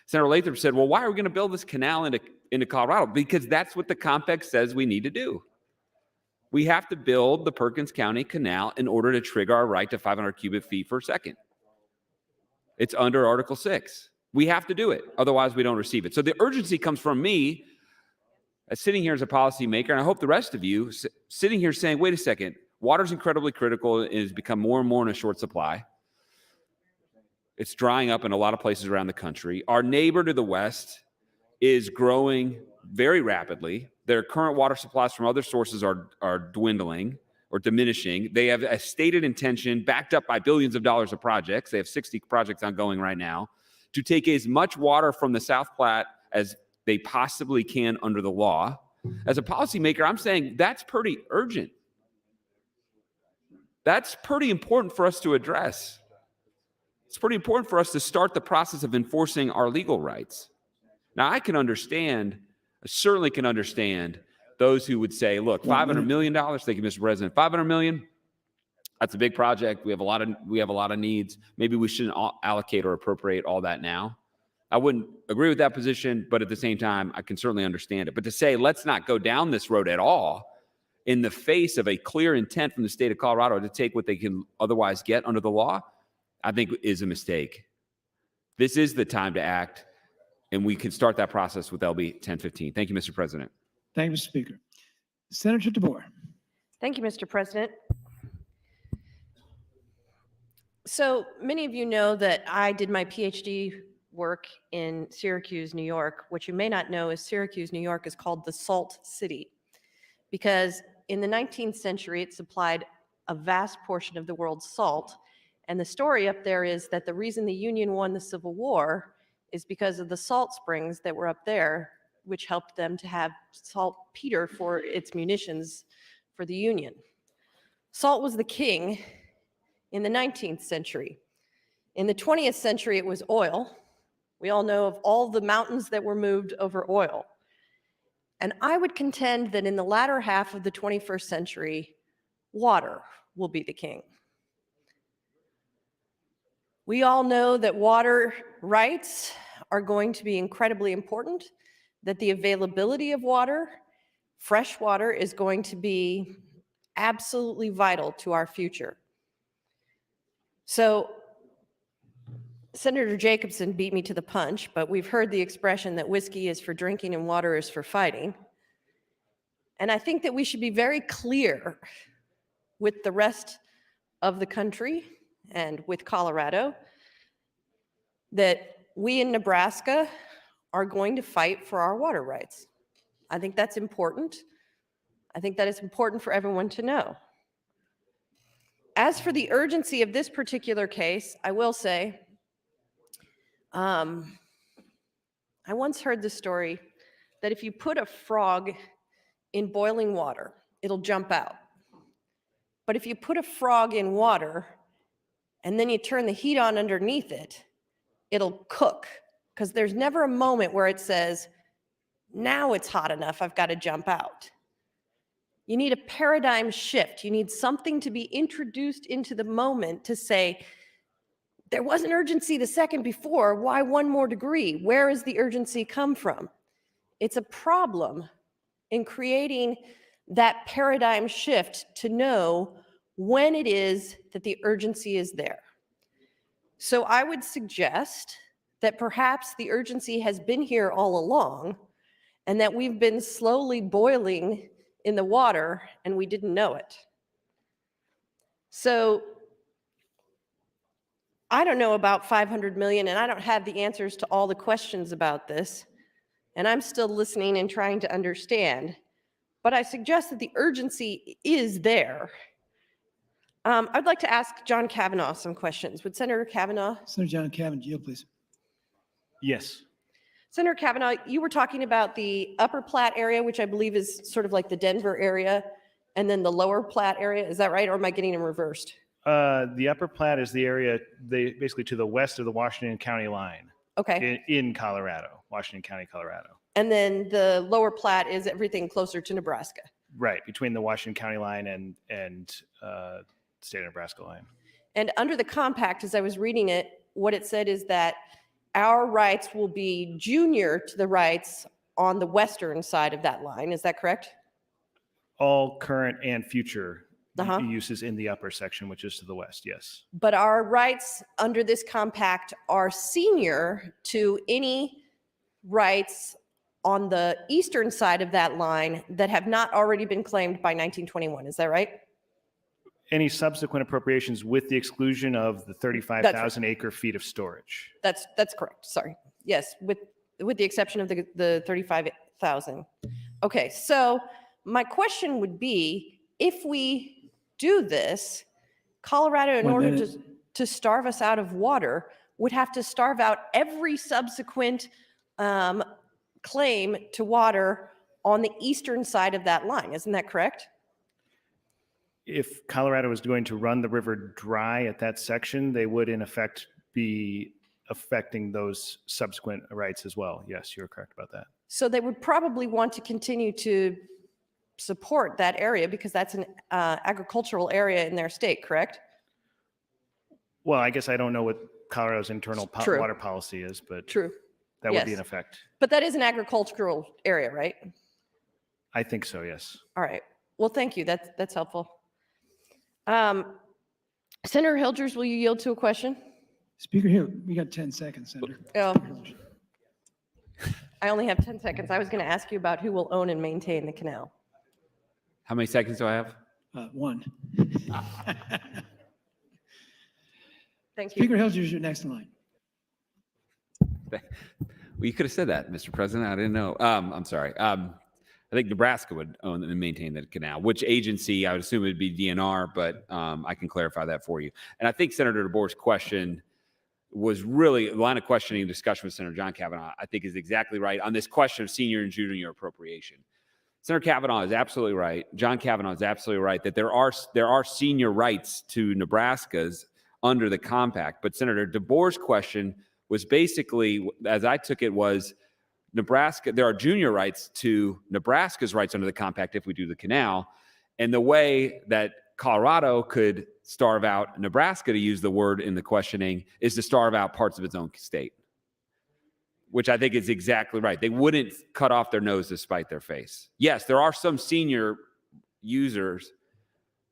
Senator Lathrop said, well, why are we going to build this canal into Colorado? Because that's what the compact says we need to do. We have to build the Perkins County Canal in order to trigger our right to 500 cubic feet per second. It's under Article 6. We have to do it, otherwise we don't receive it. So the urgency comes from me as sitting here as a policymaker, and I hope the rest of you sitting here saying, wait a second, water's incredibly critical. It has become more and more in a short supply. It's drying up in a lot of places around the country. Our neighbor to the west is growing very rapidly. Their current water supplies from other sources are dwindling or diminishing. They have a stated intention, backed up by billions of dollars of projects. They have 60 projects ongoing right now, to take as much water from the South Platte as they possibly can under the law. As a policymaker, I'm saying that's pretty urgent. That's pretty important for us to address. It's pretty important for us to start the process of enforcing our legal rights. Now, I certainly can understand those who would say, look, $500 million, thank you, Mr. President, $500 million, that's a big project. We have a lot of needs. Maybe we shouldn't allocate or appropriate all that now. I wouldn't agree with that position, but at the same time, I can certainly understand it. But to say, let's not go down this road at all in the face of a clear intent from the state of Colorado to take what they can otherwise get under the law, I think is a mistake. This is the time to act, and we can start that process with LB 1015. Thank you, Mr. President. Thank you, Mr. Speaker. Senator DeBoer. Thank you, Mr. President. So many of you know that I did my PhD work in Syracuse, New York. What you may not know is Syracuse, New York is called the Salt City because in the 19th century, it supplied a vast portion of the world's salt. And the story up there is that the reason the Union won the Civil War is because of the salt springs that were up there, which helped them to have saltpeter for its munitions for the Union. Salt was the king in the 19th century. In the 20th century, it was oil. We all know of all the mountains that were moved over oil. And I would contend that in the latter half of the 21st century, water will be the king. We all know that water rights are going to be incredibly important, that the availability of water, fresh water, is going to be absolutely vital to our future. So Senator Jacobson beat me to the punch, but we've heard the expression that whiskey is for drinking and water is for fighting. And I think that we should be very clear with the rest of the country and with Colorado that we in Nebraska are going to fight for our water rights. I think that's important. I think that it's important for everyone to know. As for the urgency of this particular case, I will say, I once heard the story that if you put a frog in boiling water, it'll jump out. But if you put a frog in water and then you turn the heat on underneath it, it'll cook, because there's never a moment where it says, now it's hot enough, I've got to jump out. You need a paradigm shift. You need something to be introduced into the moment to say, there was an urgency the second before. Why one more degree? Where is the urgency come from? It's a problem in creating that paradigm shift to know when it is that the urgency is there. So I would suggest that perhaps the urgency has been here all along and that we've been slowly boiling in the water and we didn't know it. So I don't know about 500 million, and I don't have the answers to all the questions about this, and I'm still listening and trying to understand, but I suggest that the urgency is there. I'd like to ask John Kavanaugh some questions. Would Senator Kavanaugh? Senator John Kavanaugh, yield, please. Yes. Senator Kavanaugh, you were talking about the Upper Platte area, which I believe is sort of like the Denver area, and then the Lower Platte area. Is that right, or am I getting them reversed? The Upper Platte is the area basically to the west of the Washington County line. Okay. In Colorado, Washington County, Colorado. And then the Lower Platte is everything closer to Nebraska. Right, between the Washington County line and state of Nebraska line. And under the compact, as I was reading it, what it said is that our rights will be junior to the rights on the western side of that line. Is that correct? All current and future uses in the upper section, which is to the west, yes. But our rights under this compact are senior to any rights on the eastern side of that line that have not already been claimed by 1921. Is that right? Any subsequent appropriations with the exclusion of the 35,000 acre feet of storage. That's correct. Sorry. Yes, with the exception of the 35,000. Okay, so my question would be, if we do this, Colorado, in order to starve us out of water, would have to starve out every subsequent claim to water on the eastern side of that line. Isn't that correct? If Colorado was going to run the river dry at that section, they would in effect be affecting those subsequent rights as well. Yes, you're correct about that. So they would probably want to continue to support that area because that's an agricultural area in their state, correct? Well, I guess I don't know what Colorado's internal water policy is, but True. That would be in effect. But that is an agricultural area, right? I think so, yes. All right. Well, thank you. That's helpful. Senator Hilders, will you yield to a question? Speaker Hill, we got 10 seconds, Senator. I only have 10 seconds. I was going to ask you about who will own and maintain the canal. How many seconds do I have? 1. Thank you. Speaker Hilders, you're next in line. Well, you could have said that, Mr. President. I didn't know. I'm sorry. I think Nebraska would own and maintain the canal. Which agency? I would assume it would be DNR, but I can clarify that for you. And I think Senator DeBoer's question was really a line of questioning and discussion with Senator John Kavanaugh, I think is exactly right on this question of senior and junior appropriation. Senator Kavanaugh is absolutely right. John Kavanaugh is absolutely right that there are senior rights to Nebraska's under the compact. But Senator DeBoer's question was basically, as I took it, was Nebraska, there are junior rights to Nebraska's rights under the compact if we do the canal. And the way that Colorado could starve out Nebraska, to use the word in the questioning, is to starve out parts of its own state, which I think is exactly right. They wouldn't cut off their nose to spite their face. Yes, there are some senior users.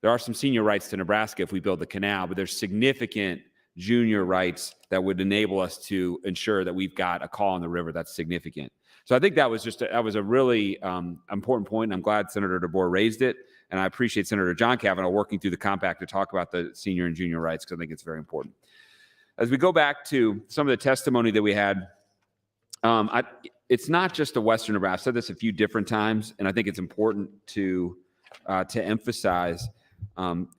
There are some senior rights to Nebraska if we build the canal, but there's significant junior rights that would enable us to ensure that we've got a call on the river that's significant. So I think that was a really important point. And I'm glad Senator DeBoer raised it. And I appreciate Senator John Kavanaugh working through the compact to talk about the senior and junior rights, because I think it's very important. As we go back to some of the testimony that we had, it's not just a Western Nebraska. I've said this a few different times, and I think it's important to emphasize,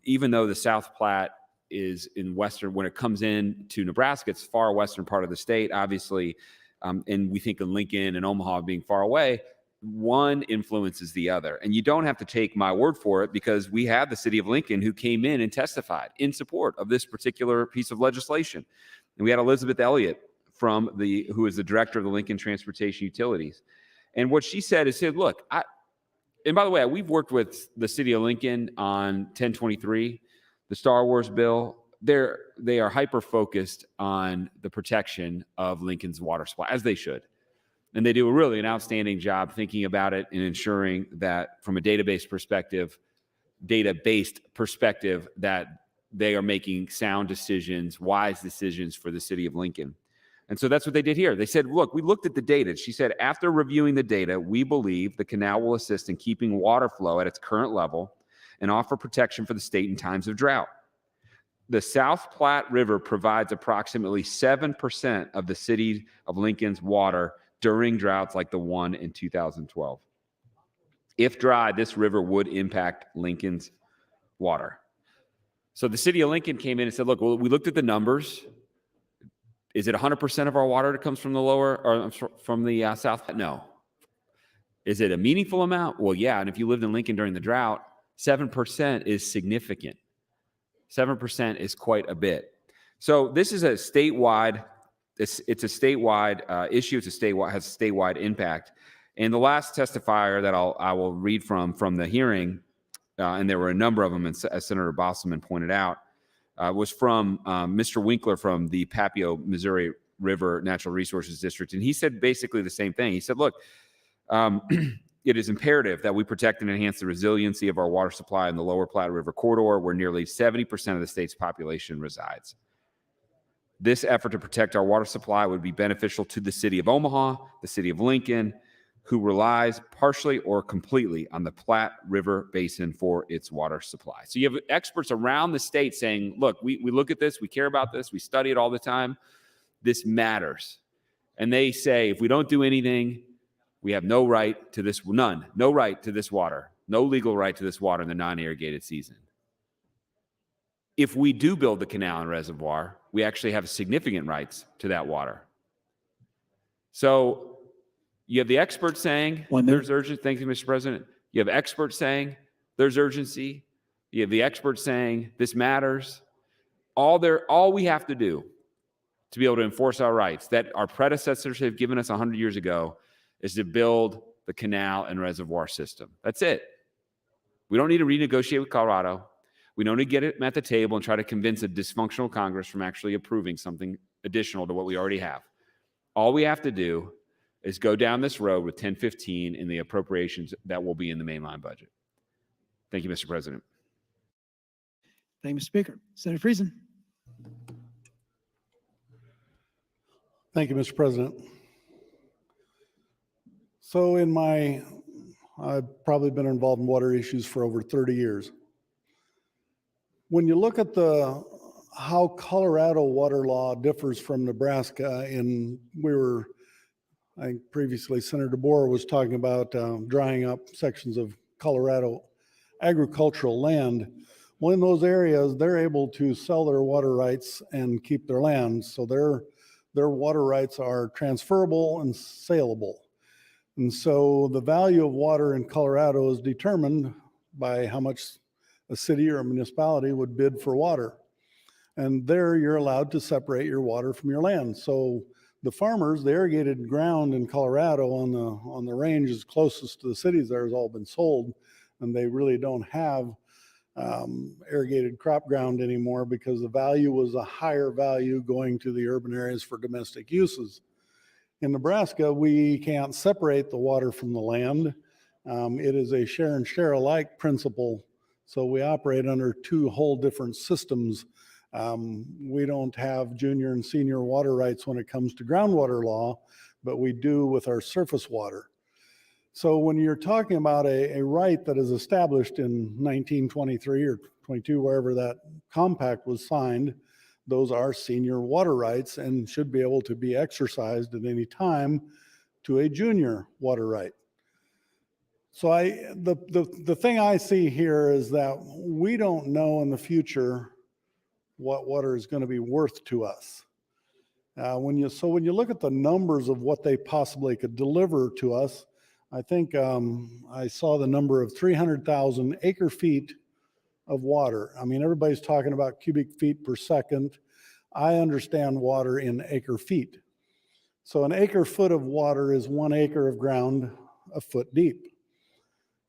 even though the South Platte is in Western, when it comes in to Nebraska, it's far Western part of the state, obviously, and we think of Lincoln and Omaha being far away, one influences the other. And you don't have to take my word for it, because we have the city of Lincoln who came in and testified in support of this particular piece of legislation. And we had Elizabeth Elliott who is the director of the Lincoln Transportation Utilities. And what she said is, look, and by the way, we've worked with the city of Lincoln on 1023, the Star Wars bill, they are hyper focused on the protection of Lincoln's water supply, as they should. And they do an outstanding job thinking about it and ensuring that from a database perspective, that they are making sound decisions, wise decisions for the city of Lincoln. And so that's what they did here. They said, look, we looked at the data. She said, after reviewing the data, we believe the canal will assist in keeping water flow at its current level and offer protection for the state in times of drought. The South Platte River provides approximately 7% of the city of Lincoln's water during droughts like the one in 2012. If dry, this river would impact Lincoln's water. So the city of Lincoln came in and said, look, well, we looked at the numbers. Is it 100% of our water that comes from the from the South? No. Is it a meaningful amount? Well, yeah. And if you lived in Lincoln during the drought, 7% is significant. 7% is quite a bit. So this is a statewide, it's a statewide issue. Has a statewide impact. And the last testifier that I will read from the hearing, and there were a number of them, as Senator Bosselman pointed out, was from Mr. Winkler from the Papio, Missouri River Natural Resources District. And he said basically the same thing. He said, look, it is imperative that we protect and enhance the resiliency of our water supply in the lower Platte River corridor, where nearly 70% of the state's population resides. This effort to protect our water supply would be beneficial to the city of Omaha, the city of Lincoln, who relies partially or completely on the Platte River Basin for its water supply. So you have experts around the state saying, look, we look at this, we care about this, we study it all the time. This matters. And they say, if we don't do anything, we have no right to this, no right to this water, no legal right to this water in the non-irrigated season. If we do build the canal and reservoir, we actually have significant rights to that water. So you have the experts saying there's urgency. Thank you, Mr. President. You have experts saying there's urgency. You have the experts saying this matters. All we have to do to be able to enforce our rights that our predecessors have given us 100 years ago is to build the canal and reservoir system. That's it. We don't need to renegotiate with Colorado. We don't need to get it at the table and try to convince a dysfunctional Congress from actually approving something additional to what we already have. All we have to do is go down this road with 1015 in the appropriations that will be in the mainline budget. Thank you, Mr. President. Thank you, Mr. Speaker. Senator Friesen. Thank you, Mr. President. So I've probably been involved in water issues for over 30 years. When you look at how Colorado water law differs from Nebraska, I think previously Senator DeBoer was talking about drying up sections of Colorado agricultural land. Well, in those areas, they're able to sell their water rights and keep their land. So their water rights are transferable and saleable. And so the value of water in Colorado is determined by how much a city or a municipality would bid for water. And there you're allowed to separate your water from your land. So the farmers, the irrigated ground in Colorado on the ranges closest to the cities there has all been sold, and they really don't have irrigated crop ground anymore because the value was a higher value going to the urban areas for domestic uses. In Nebraska, we can't separate the water from the land. It is a share and share alike principle. So we operate under two whole different systems. We don't have junior and senior water rights when it comes to groundwater law, but we do with our surface water. So when you're talking about a right that is established in 1923 or 22, wherever that compact was signed, those are senior water rights and should be able to be exercised at any time to a junior water right. So the thing I see here is that we don't know in the future what water is going to be worth to us. When you look at the numbers of what they possibly could deliver to us, I think I saw the number of 300,000 acre feet of water. I mean, everybody's talking about cubic feet per second. I understand water in acre feet. So an acre foot of water is 1 acre of ground a foot deep.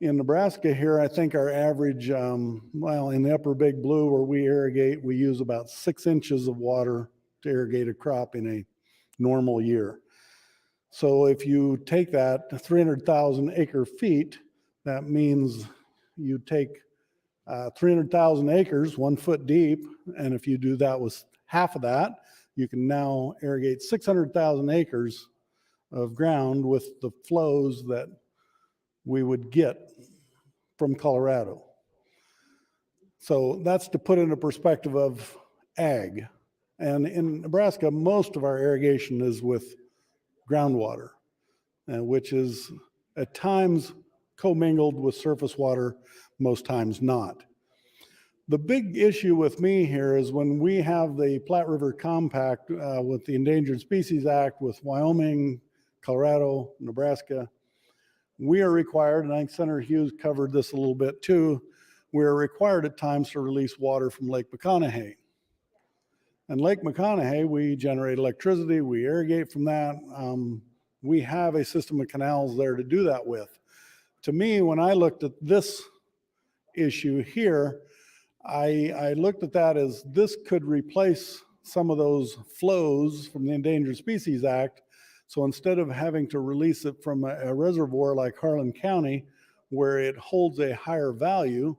In Nebraska here, I think our average, well, in the upper Big Blue where we irrigate, we use about 6 inches of water to irrigate a crop in a normal year. So if you take that 300,000 acre feet, that means you take 300,000 acres, 1 foot deep. And if you do that with half of that, you can now irrigate 600,000 acres of ground with the flows that we would get from Colorado. So that's to put into perspective of ag. And in Nebraska, most of our irrigation is with groundwater, which is at times commingled with surface water, most times not. The big issue with me here is when we have the Platte River Compact with the Endangered Species Act with Wyoming, Colorado, Nebraska, we are required, and I think Senator Hughes covered this a little bit too, we are required at times to release water from Lake McConaughey. And Lake McConaughey, we generate electricity, we irrigate from that. We have a system of canals there to do that with. To me, when I looked at this issue here, I looked at that as this could replace some of those flows from the Endangered Species Act. So instead of having to release it from a reservoir like Harlan County, where it holds a higher value,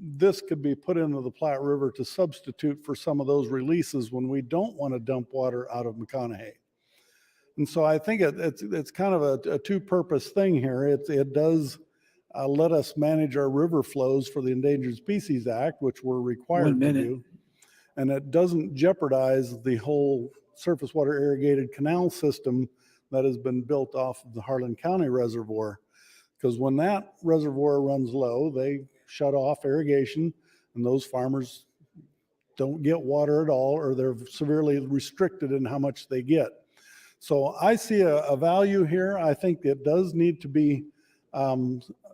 this could be put into the Platte River to substitute for some of those releases when we don't want to dump water out of McConaughey. And so I think it's kind of a two-purpose thing here. It does let us manage our river flows for the Endangered Species Act, which we're required to do. And it doesn't jeopardize the whole surface water irrigated canal system that has been built off of the Harlan County Reservoir. Because when that reservoir runs low, they shut off irrigation and those farmers don't get water at all, or they're severely restricted in how much they get. So I see a value here. I think it does need to be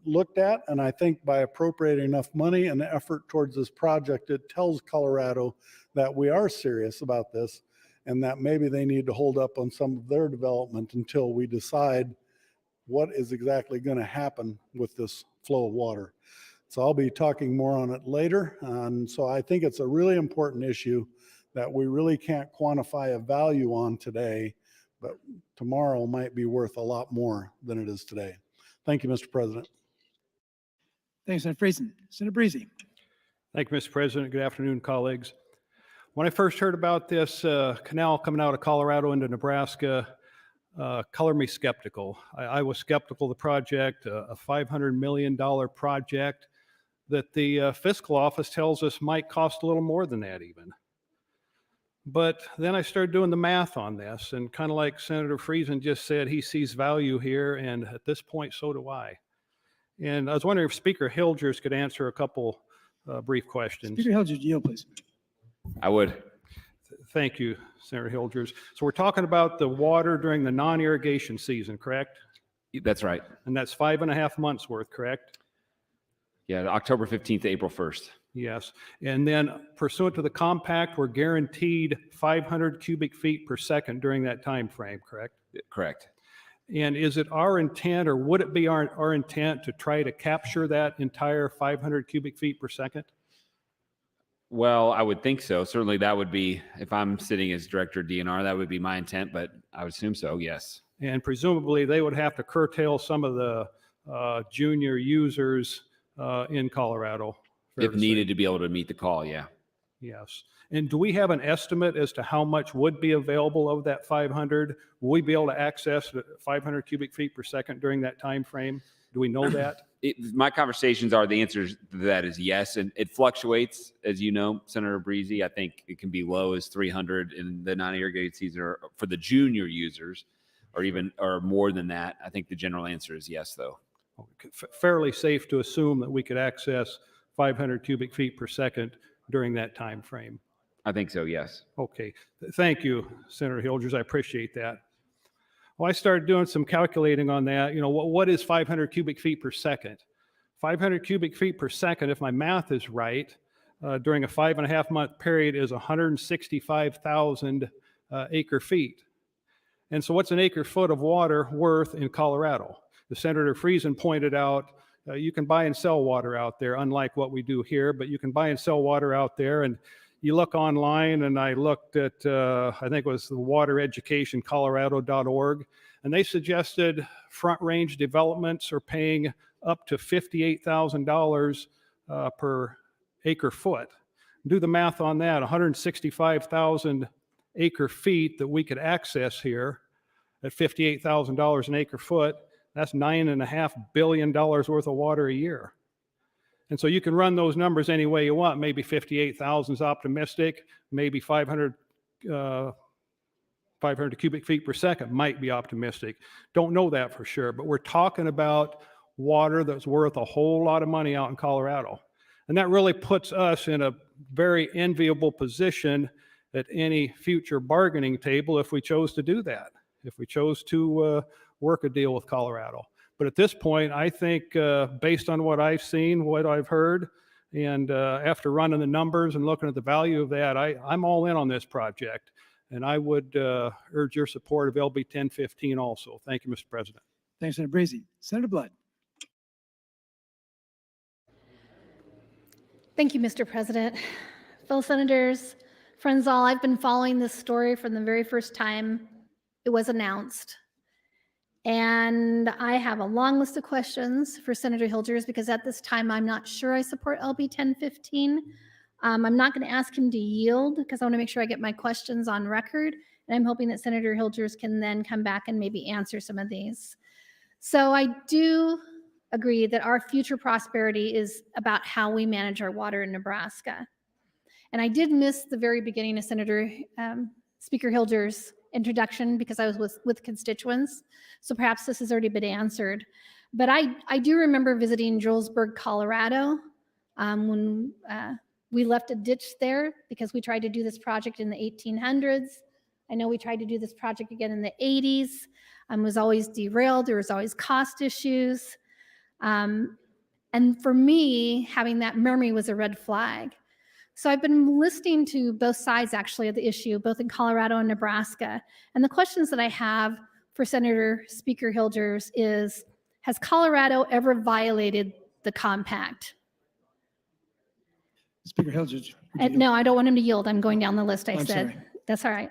looked at. And I think by appropriating enough money and effort towards this project, it tells Colorado that we are serious about this and that maybe they need to hold up on some of their development until we decide what is exactly going to happen with this flow of water. So I'll be talking more on it later. And so I think it's a really important issue that we really can't quantify a value on today, but tomorrow might be worth a lot more than it is today. Thank you, Mr. President. Thanks, Senator Friesen. Senator Breezy. Thank you, Mr. President. Good afternoon, colleagues. When I first heard about this canal coming out of Colorado into Nebraska, color me skeptical. I was skeptical of the project, a $500 million project that the fiscal office tells us might cost a little more than that even. But then I started doing the math on this, and kind of like Senator Friesen just said, he sees value here, and at this point, so do I. And I was wondering if Speaker Hilgers could answer a couple brief questions. Speaker Hilgers, yield, please. I would. Thank you, Senator Hilgers. So we're talking about the water during the non-irrigation season, correct? That's right. And that's 5.5 months worth, correct? Yeah, October 15th to April 1st. Yes. And then pursuant to the compact, we're guaranteed 500 cubic feet per second during that time frame, correct? Correct. And is it our intent, or would it be our intent to try to capture that entire 500 cubic feet per second? Well, I would think so. Certainly that would be, if I'm sitting as director of DNR, that would be my intent, but I would assume so, yes. And presumably they would have to curtail some of the junior users in Colorado. If needed to be able to meet the call, yeah. Yes. And do we have an estimate as to how much would be available of that 500? Will we be able to access 500 cubic feet per second during that time frame? Do we know that? My conversations are, the answer to that is yes, and it fluctuates, as you know, Senator Breezy. I think it can be low as 300 in the non-irrigated season or for the junior users, or more than that. I think the general answer is yes, though. Fairly safe to assume that we could access 500 cubic feet per second during that time frame. I think so, yes. Okay. Thank you, Senator Hilgers. I appreciate that. Well, I started doing some calculating on that. You know, what is 500 cubic feet per second? 500 cubic feet per second, if my math is right, during a 5.5 month period is 165,000 acre feet. And so what's an acre foot of water worth in Colorado? The Senator Friesen pointed out, You can buy and sell water out there, unlike what we do here, but you can buy and sell water out there. And you look online, and I looked at, I think it was the watereducationcolorado.org, and they suggested Front Range developments are paying up to $58,000 per acre foot. Do the math on that, 165,000 acre feet that we could access here at $58,000 an acre foot. That's $9.5 billion worth of water a year. And so you can run those numbers any way you want. Maybe 58,000 is optimistic. Maybe 500 cubic feet per second might be optimistic. Don't know that for sure, but we're talking about water that's worth a whole lot of money out in Colorado. And that really puts us in a very enviable position at any future bargaining table if we chose to do that, if we chose to work a deal with Colorado. But at this point, I think based on what I've seen, what I've heard, and after running the numbers and looking at the value of that, I'm all in on this project. And I would urge your support of LB 1015 also. Thank you, Mr. President. Thanks, Senator Breezy. Senator Blood. Thank you, Mr. President. Fellow senators, friends all, I've been following this story from the very first time it was announced. And I have a long list of questions for Senator Hilgers because at this time, I'm not sure I support LB 1015. I'm not going to ask him to yield because I want to make sure I get my questions on record. And I'm hoping that Senator Hilgers can then come back and maybe answer some of these. So I do agree that our future prosperity is about how we manage our water in Nebraska. And I did miss the very beginning of Senator Speaker Hilgers' introduction because I was with constituents. So perhaps this has already been answered. But I do remember visiting Julesburg, Colorado, when we left a ditch there because we tried to do this project in the 1800s. I know we tried to do this project again in the 80s. Was always derailed. There was always cost issues. And for me, having that memory was a red flag. So I've been listening to both sides actually of the issue, both in Colorado and Nebraska. And the questions that I have for Senator Speaker Hilgers is, has Colorado ever violated the compact? Speaker Hilgers. No, I don't want him to yield. I'm going down the list, I'm said. sorry. That's all right.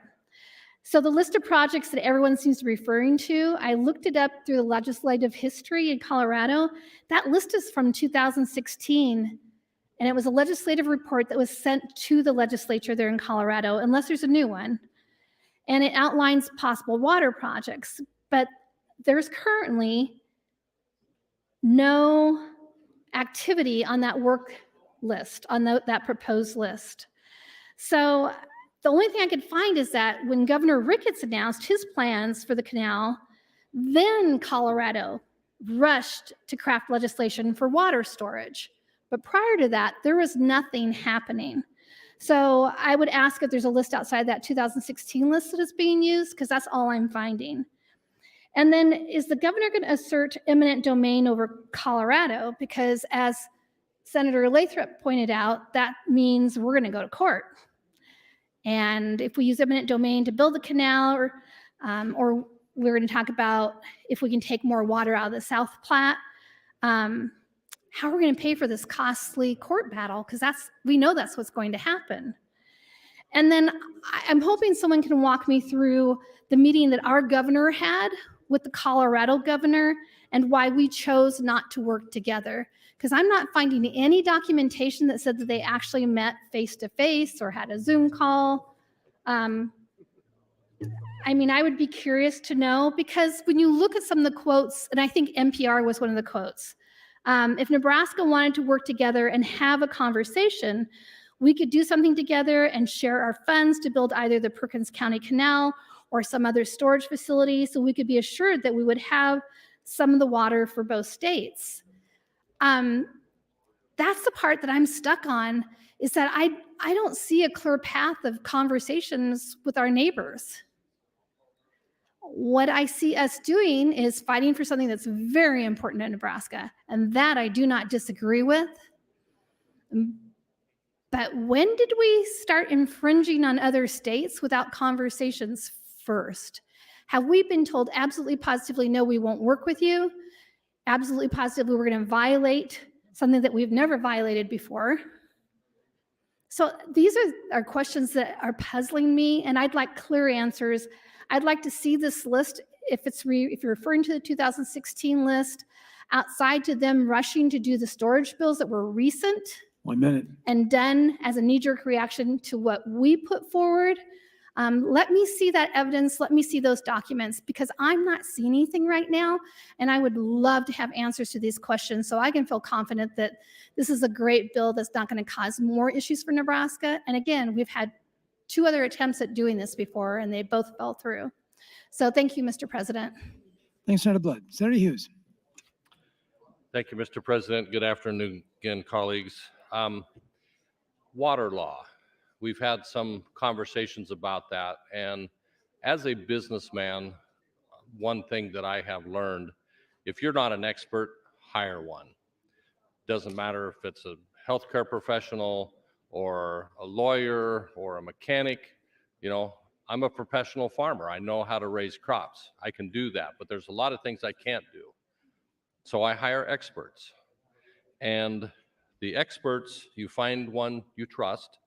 So the list of projects that everyone seems to be referring to, I looked it up through the legislative history in Colorado. That list is from 2016, and it was a legislative report that was sent to the legislature there in Colorado, unless there's a new one. And it outlines possible water projects, but there's currently no activity on that work list, on that proposed list. So the only thing I could find is that when Governor Ricketts announced his plans for the canal, then Colorado rushed to craft legislation for water storage. But prior to that, there was nothing happening. So I would ask if there's a list outside that 2016 list that is being used, because that's all I'm finding. And then is the governor going to assert eminent domain over Colorado? Because as Senator Lathrop pointed out, that means we're going to go to court. And if we use eminent domain to build the canal, or we're going to talk about if we can take more water out of the South Platte, how are we going to pay for this costly court battle? Because we know that's what's going to happen. And then I'm hoping someone can walk me through the meeting that our governor had with the Colorado governor and why we chose not to work together. Because I'm not finding any documentation that said that they actually met face-to-face or had a Zoom call. I mean, I would be curious to know, because when you look at some of the quotes, and I think NPR was one of the quotes, if Nebraska wanted to work together and have a conversation, we could do something together and share our funds to build either the Perkins County Canal or some other storage facility, so we could be assured that we would have some of the water for both states. That's the part that I'm stuck on, is that I don't see a clear path of conversations with our neighbors. What I see us doing is fighting for something that's very important in Nebraska, and that I do not disagree with. But when did we start infringing on other states without conversations first? Have we been told absolutely positively, no, we won't work with you? absolutely positively we're going to violate something that we've never violated before. So these are questions that are puzzling me, and I'd like clear answers. I'd like to see this list, if you're referring to the 2016 list, outside to them rushing to do the storage bills that were recent 1 minute. and done as a knee-jerk reaction to what we put forward. Let me see that evidence. Let me see those documents, because I'm not seeing anything right now. And I would love to have answers to these questions so I can feel confident that this is a great bill that's not going to cause more issues for Nebraska. And again, we've had 2 other attempts at doing this before, and they both fell through. So thank you, Mr. President. Thanks, Senator Blood. Senator Hughes. Thank you, Mr. President. Good afternoon again, colleagues. Water law. We've had some conversations about that. And as a businessman, one thing that I have learned, if you're not an expert, hire one. Doesn't matter if it's a healthcare professional or a lawyer or a mechanic. You know, I'm a professional farmer. I know how to raise crops. I can do that, but there's a lot of things I can't do. So I hire experts. And the experts, you find one you trust,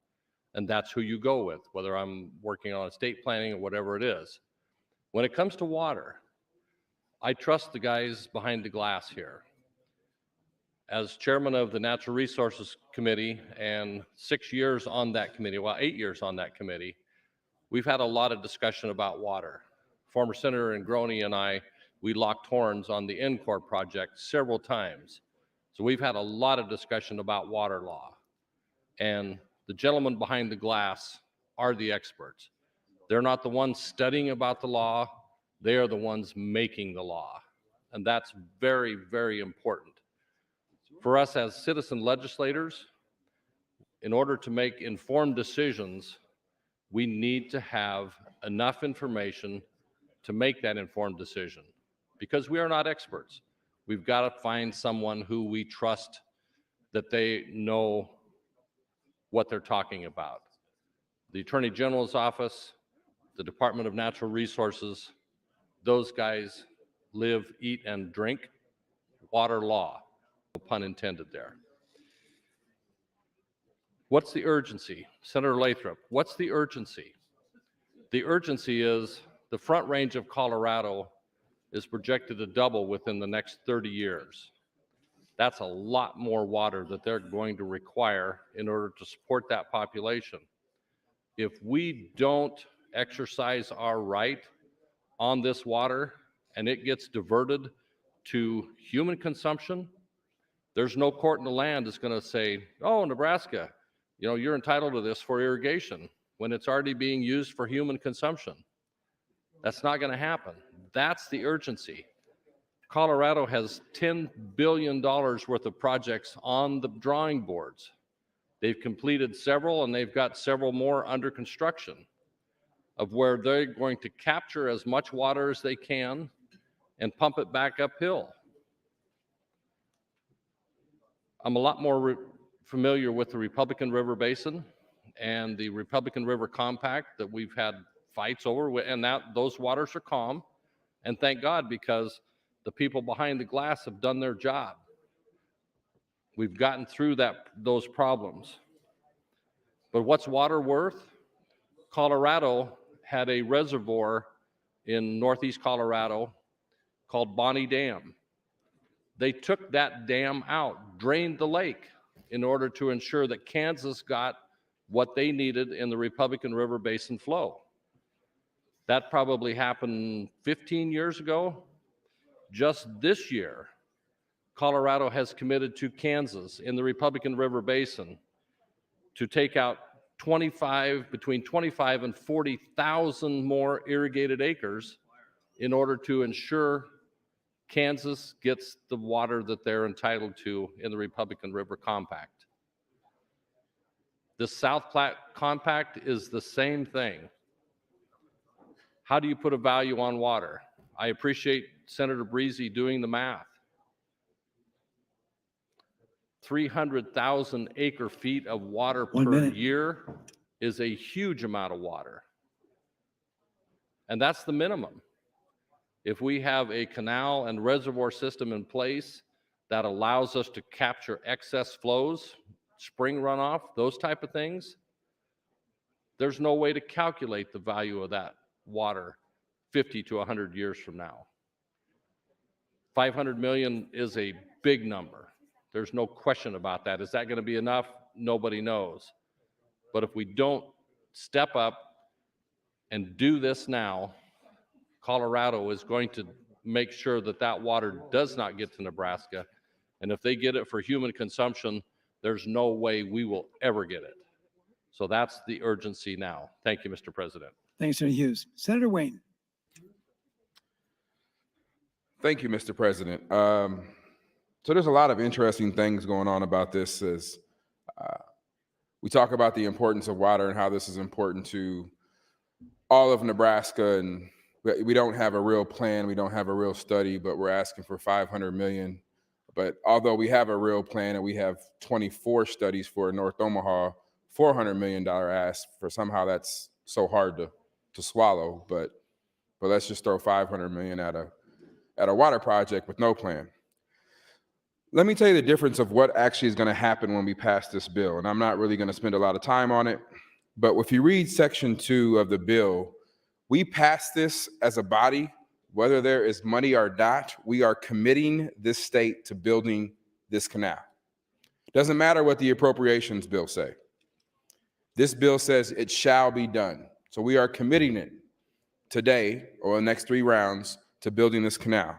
and that's who you go with, whether I'm working on estate planning or whatever it is. When it comes to water, I trust the guys behind the glass here. As chairman of the Natural Resources Committee and 6 years on that committee, well, 8 years on that committee, we've had a lot of discussion about water. Former Senator Ingroni and I, we locked horns on the NCOR project several times. So we've had a lot of discussion about water law. And the gentlemen behind the glass are the experts. They're not the ones studying about the law. They are the ones making the law. And that's very, very important. For us as citizen legislators, in order to make informed decisions, we need to have enough information to make that informed decision, because we are not experts. We've got to find someone who we trust, that they know what they're talking about. The Attorney General's office, the Department of Natural Resources, those guys live, eat, and drink water law, no pun intended there. What's the urgency? Senator Lathrop, what's the urgency? The urgency is the Front Range of Colorado is projected to double within the next 30 years. That's a lot more water that they're going to require in order to support that population. If we don't exercise our right on this water and it gets diverted to human consumption, there's no court in the land that's going to say, oh, Nebraska, you know, you're entitled to this for irrigation when it's already being used for human consumption. That's not going to happen. That's the urgency. Colorado has $10 billion worth of projects on the drawing boards. They've completed several, and they've got several more under construction, of where they're going to capture as much water as they can and pump it back uphill. I'm a lot more familiar with the Republican River Basin and the Republican River Compact that we've had fights over, and those waters are calm. And thank God, because the people behind the glass have done their job. We've gotten through those problems. But what's water worth? Colorado had a reservoir in northeast Colorado called Bonnie Dam. They took that dam out, drained the lake in order to ensure that Kansas got what they needed in the Republican River Basin flow. That probably happened 15 years ago. Just this year, Colorado has committed to Kansas in the Republican River Basin to take out between 25 and 40,000 more irrigated acres in order to ensure Kansas gets the water that they're entitled to in the Republican River Compact. The South Platte Compact is the same thing. How do you put a value on water? I appreciate Senator Breezy doing the math. 300,000 acre feet of water per year is a huge amount of water. And that's the minimum. If we have a canal and reservoir system in place that allows us to capture excess flows, spring runoff, those type of things, there's no way to calculate the value of that water 50 to 100 years from now. 500 million is a big number. There's no question about that. Is that going to be enough? Nobody knows. But if we don't step up and do this now, Colorado is going to make sure that that water does not get to Nebraska. And if they get it for human consumption, there's no way we will ever get it. So that's the urgency now. Thank you, Mr. President. Thanks, Senator Hughes. Senator Wayne. Thank you, Mr. President. So there's a lot of interesting things going on about this as we talk about the importance of water and how this is important to all of Nebraska. And we don't have a real plan. We don't have a real study, but we're asking for 500 million. But although we have a real plan and we have 24 studies for North Omaha, $400 million ask for, somehow that's so hard to swallow. But let's just throw 500 million at a water project with no plan. Let me tell you the difference of what actually is going to happen when we pass this bill. And I'm not really going to spend a lot of time on it, but if you read section 2 of the bill, we pass this as a body, whether there is money or not, we are committing this state to building this canal. Doesn't matter what the appropriations bill say. This bill says it shall be done. So we are committing it today or the next 3 rounds to building this canal,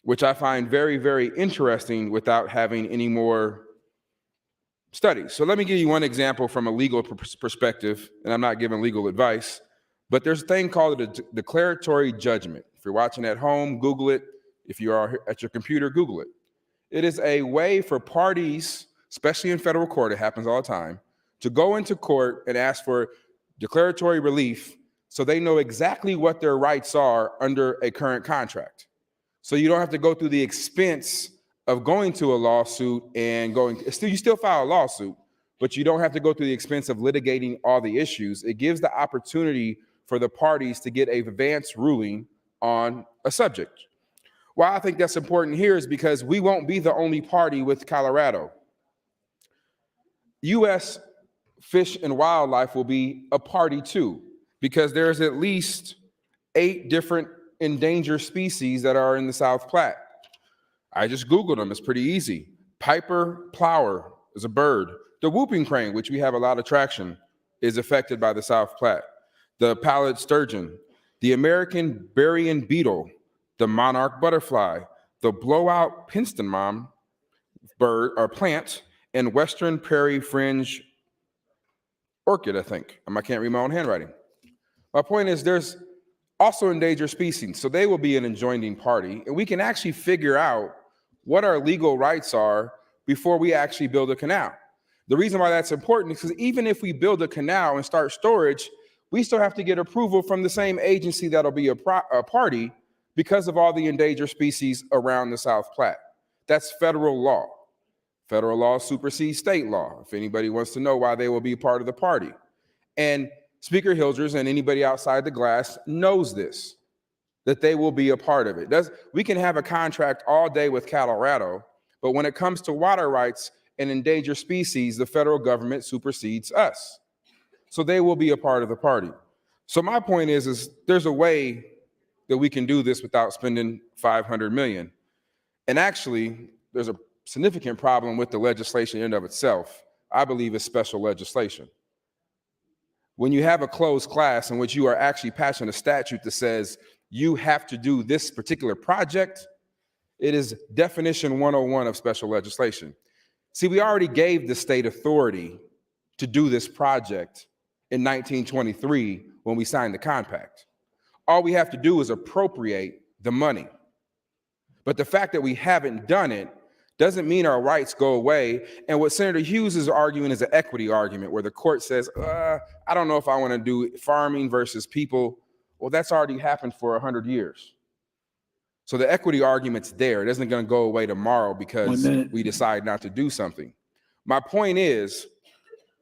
which I find very, very interesting without having any more studies. So let me give you one example from a legal perspective, and I'm not giving legal advice, but there's a thing called a declaratory judgment. If you're watching at home, Google it. If you are at your computer, Google it. It is a way for parties, especially in federal court, it happens all the time, to go into court and ask for declaratory relief so they know exactly what their rights are under a current contract. So you don't have to go through the expense of going to a lawsuit and you still file a lawsuit, but you don't have to go through the expense of litigating all the issues. It gives the opportunity for the parties to get an advanced ruling on a subject. Why I think that's important here is because we won't be the only party with Colorado. U.S. Fish and Wildlife will be a party too, because there's at least 8 different endangered species that are in the South Platte. I just Googled them. It's pretty easy. Piper plower is a bird. The whooping crane, which we have a lot of traction, is affected by the South Platte. The pallid sturgeon, the American burying beetle, the monarch butterfly, the blowout Pinston bird or plant, and western prairie fringe orchid, I think. I can't read my own handwriting. My point is there's also endangered species, so they will be an adjoining party, and we can actually figure out what our legal rights are before we actually build a canal. The reason why that's important is because even if we build a canal and start storage, we still have to get approval from the same agency that'll be a party because of all the endangered species around the South Platte. That's federal law. Federal law supersedes state law, if anybody wants to know why they will be part of the party. And Speaker Hildreth and anybody outside the glass knows this, that they will be a part of it. We can have a contract all day with Colorado, but when it comes to water rights and endangered species, the federal government supersedes us. So they will be a part of the party. So my point is there's a way that we can do this without spending 500 million. And actually, there's a significant problem with the legislation in and of itself. I believe it's special legislation. When you have a closed class in which you are actually passing a statute that says you have to do this particular project, it is definition 101 of special legislation. See, we already gave the state authority to do this project in 1923 when we signed the compact. All we have to do is appropriate the money. But the fact that we haven't done it doesn't mean our rights go away. And what Senator Hughes is arguing is an equity argument where the court says, I don't know if I want to do farming versus people. Well, that's already happened for 100 years. So the equity argument's there. It isn't going to go away tomorrow because we decide not to do something. My point is,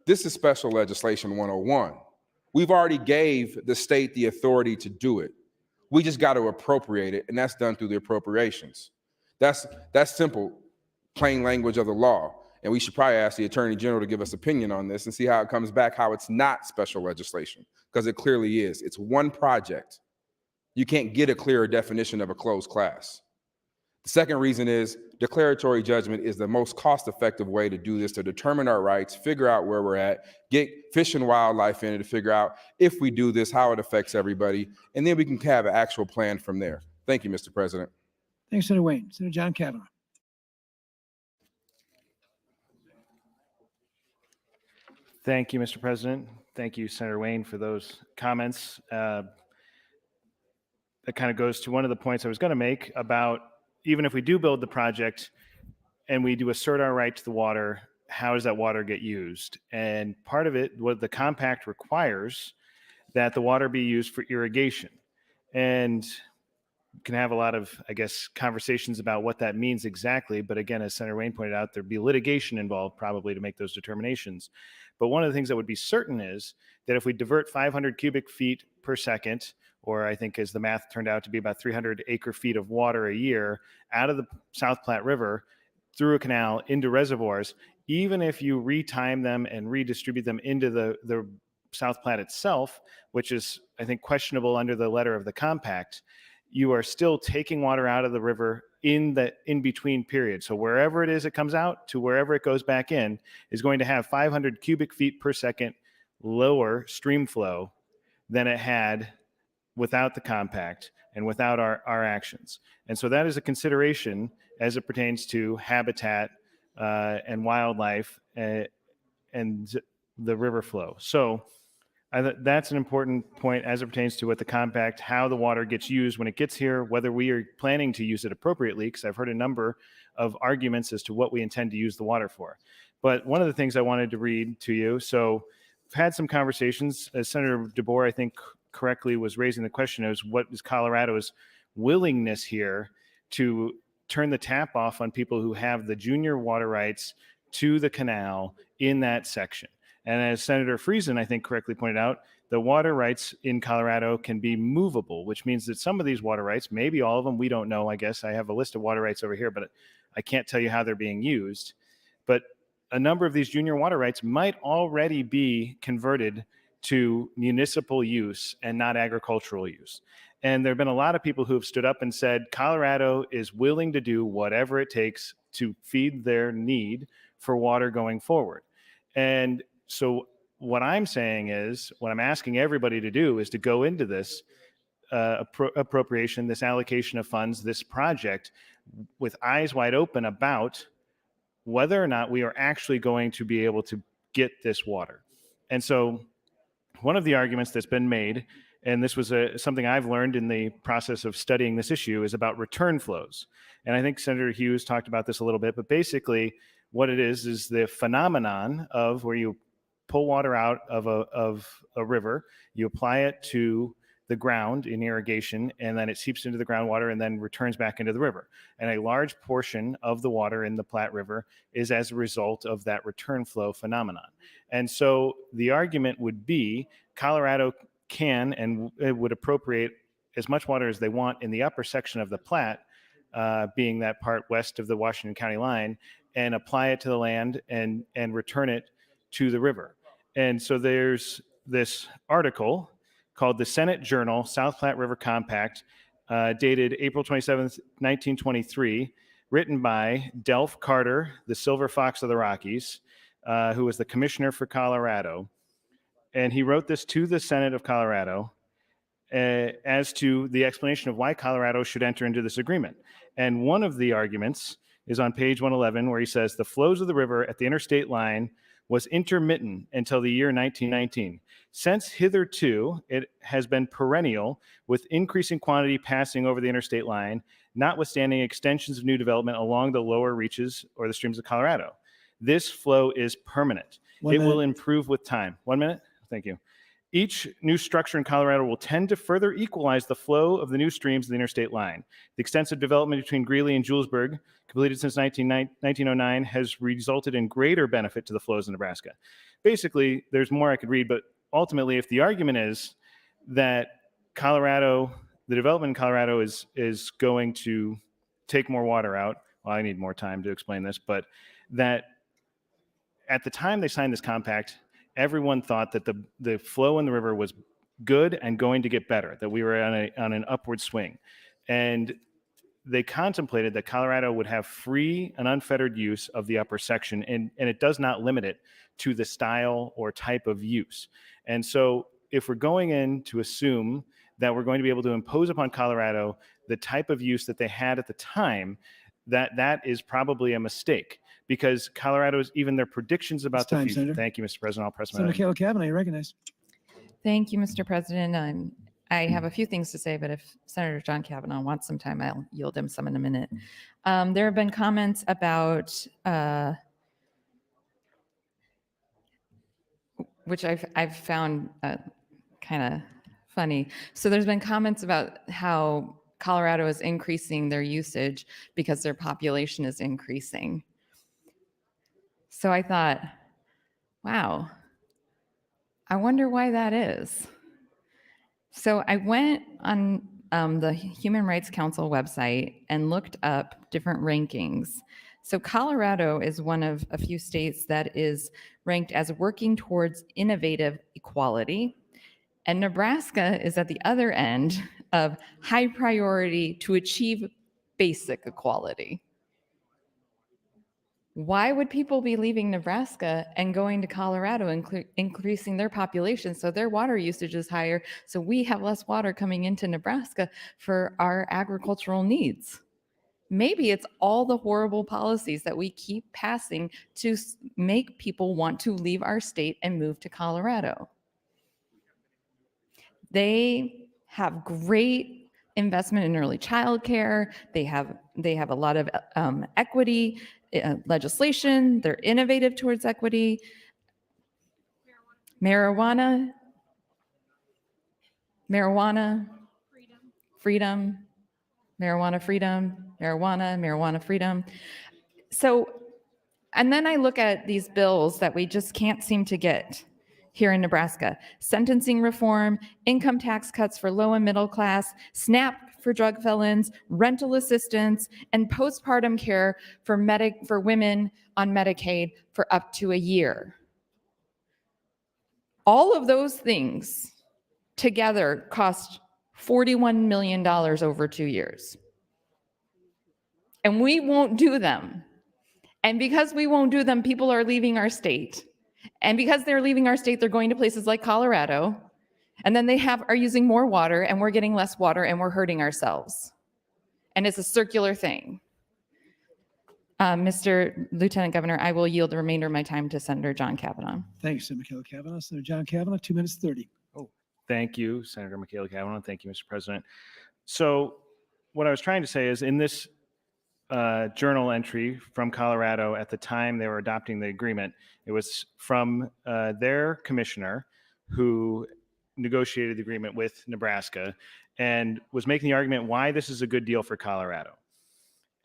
this is special legislation 101. We've already gave the state the authority to do it. We just got to appropriate it, and that's done through the appropriations. That's simple, plain language of the law. And we should probably ask the Attorney General to give us opinion on this and see how it comes back, how it's not special legislation, because it clearly is. It's one project. You can't get a clearer definition of a closed class. The second reason is declaratory judgment is the most cost-effective way to do this, to determine our rights, figure out where we're at, get fish and wildlife in it to figure out if we do this, how it affects everybody, and then we can have an actual plan from there. Thank you, Mr. President. Thanks, Senator Wayne. Senator John Kavanaugh. Thank you, Mr. President. Thank you, Senator Wayne, for those comments. That kind of goes to one of the points I was going to make about even if we do build the project and we do assert our right to the water, how does that water get used? And part of it, what the compact requires, that the water be used for irrigation. And can have a lot of, I guess, conversations about what that means exactly. But again, as Senator Wayne pointed out, there'd be litigation involved probably to make those determinations. But one of the things that would be certain is that if we divert 500 cubic feet per second, or I think as the math turned out to be about 300 acre feet of water a year out of the South Platte River through a canal into reservoirs, even if you retime them and redistribute them into the South Platte itself, which is, I think, questionable under the letter of the compact, you are still taking water out of the river in the in-between period. So wherever it is it comes out to wherever it goes back in is going to have 500 cubic feet per second lower stream flow than it had without the compact and without our actions. And so that is a consideration as it pertains to habitat and wildlife and the river flow. So that's an important point as it pertains to what the compact, how the water gets used when it gets here, whether we are planning to use it appropriately, because I've heard a number of arguments as to what we intend to use the water for. But one of the things I wanted to read to you, so I've had some conversations, as Senator DeBoer, I think, correctly was raising the question is what is Colorado's willingness here to turn the tap off on people who have the junior water rights to the canal in that section. And as Senator Friesen, I think, correctly pointed out, the water rights in Colorado can be movable, which means that some of these water rights, maybe all of them, we don't know, I guess. I have a list of water rights over here, but I can't tell you how they're being used. But a number of these junior water rights might already be converted to municipal use and not agricultural use. And there have been a lot of people who have stood up and said, Colorado is willing to do whatever it takes to feed their need for water going forward. And so what I'm saying is, what I'm asking everybody to do is to go into this appropriation, this allocation of funds, this project with eyes wide open about whether or not we are actually going to be able to get this water. And so one of the arguments that's been made, and this was something I've learned in the process of studying this issue, is about return flows. And I think Senator Hughes talked about this a little bit, but basically what it is the phenomenon of where you pull water out of a river, you apply it to the ground in irrigation, and then it seeps into the groundwater and then returns back into the river. And a large portion of the water in the Platte River is as a result of that return flow phenomenon. And so the argument would be Colorado can and it would appropriate as much water as they want in the upper section of the Platte, being that part west of the Washington County line, and apply it to the land and return it to the river. And so there's this article called the Senate Journal, South Platte River Compact, dated April 27th, 1923, written by Delph Carter, the Silver Fox of the Rockies, who was the commissioner for Colorado. And he wrote this to the Senate of Colorado as to the explanation of why Colorado should enter into this agreement. And one of the arguments is on page 111, where he says, the flows of the river at the interstate line was intermittent until the year 1919. Since hitherto, it has been perennial, with increasing quantity passing over the interstate line, notwithstanding extensions of new development along the lower reaches or the streams of Colorado. This flow is permanent. It will improve with time. 1 minute? Thank you. Each new structure in Colorado will tend to further equalize the flow of the new streams of the interstate line. The extensive development between Greeley and Julesburg, completed since 1909, has resulted in greater benefit to the flows in Nebraska. Basically, there's more I could read, but ultimately, if the argument is that Colorado the development in Colorado is going to take more water out. Well, I need more time to explain this, but that at the time they signed this compact, everyone thought that the flow in the river was good and going to get better, that we were on an upward swing. And they contemplated that Colorado would have free and unfettered use of the upper section, and it does not limit it to the style or type of use. And so if we're going in to assume that we're going to be able to impose upon Colorado the type of use that they had at the time, that is probably a mistake, because Colorado's, even their predictions about the future. Senator. Thank you, Mr. President. I'll press my Senator button. Michaela Cavanaugh, you're recognized. Thank you, Mr. President. I have a few things to say, but if Senator John Kavanaugh wants some time, I'll yield him some in a minute. There have been comments about, which I've found kind of funny. So there's been comments about how Colorado is increasing their usage because their population is increasing. So I thought, wow, I wonder why that is. So I went on the Human Rights Council website and looked up different rankings. So Colorado is one of a few states that is ranked as working towards innovative equality. And Nebraska is at the other end of high priority to achieve basic equality. Why would people be leaving Nebraska and going to Colorado, increasing their population so their water usage is higher, so we have less water coming into Nebraska for our agricultural needs? Maybe it's all the horrible policies that we keep passing to make people want to leave our state and move to Colorado. They have great investment in early childcare. They have a lot of equity legislation. They're innovative towards equity. Marijuana, freedom, marijuana freedom. So, and then I look at these bills that we just can't seem to get here in Nebraska: sentencing reform, income tax cuts for low and middle class, SNAP for drug felons, rental assistance, and postpartum care for women on Medicaid for up to a year. All of those things together cost $41 million over 2 years. And we won't do them. And because we won't do them, people are leaving our state. And because they're leaving our state, they're going to places like Colorado. And then they are using more water, and we're getting less water, and we're hurting ourselves. And it's a circular thing. Mr. Lieutenant Governor, I will yield the remainder of my time to Senator John Kavanaugh. Thanks, Senator Michaela Cavanaugh. Senator John Kavanaugh, 2 minutes 30. Thank you, Senator Michaela Cavanaugh. Thank you, Mr. President. So what I was trying to say is, in this journal entry from Colorado at the time they were adopting the agreement, it was from their commissioner who negotiated the agreement with Nebraska and was making the argument why this is a good deal for Colorado.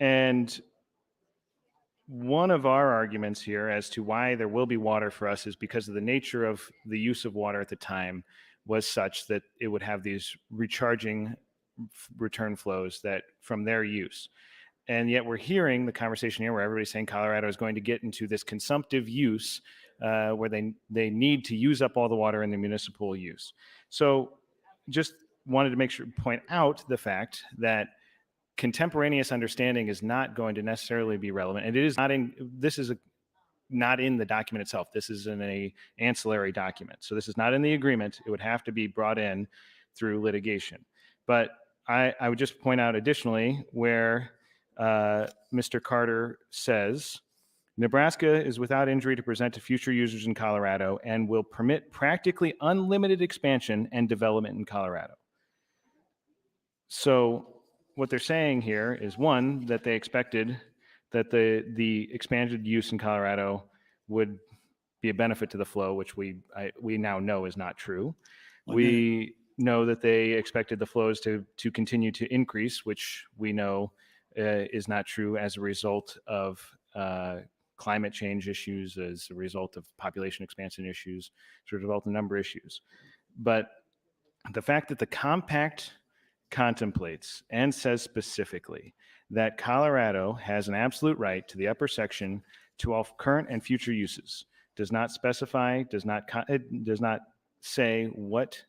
And one of our arguments here as to why there will be water for us is because of the nature of the use of water at the time was such that it would have these recharging return flows that from their use. And yet we're hearing the conversation here where everybody's saying Colorado is going to get into this consumptive use where they need to use up all the water in the municipal use. So just wanted to point out the fact that contemporaneous understanding is not going to necessarily be relevant. And it is not not in the document itself. This is in an ancillary document. So this is not in the agreement. It would have to be brought in through litigation. But I would just point out additionally where Mr. Carter says, Nebraska is without injury to present to future users in Colorado and will permit practically unlimited expansion and development in Colorado. So what they're saying here is, one, that they expected that the expanded use in Colorado would be a benefit to the flow, which we now know is not true. We know that they expected the flows to continue to increase, which we know is not true as a result of climate change issues, as a result of population expansion issues, as a result of a number of issues. But the fact that the compact contemplates and says specifically that Colorado has an absolute right to the upper section to all current and future uses. Does not specify, does not say what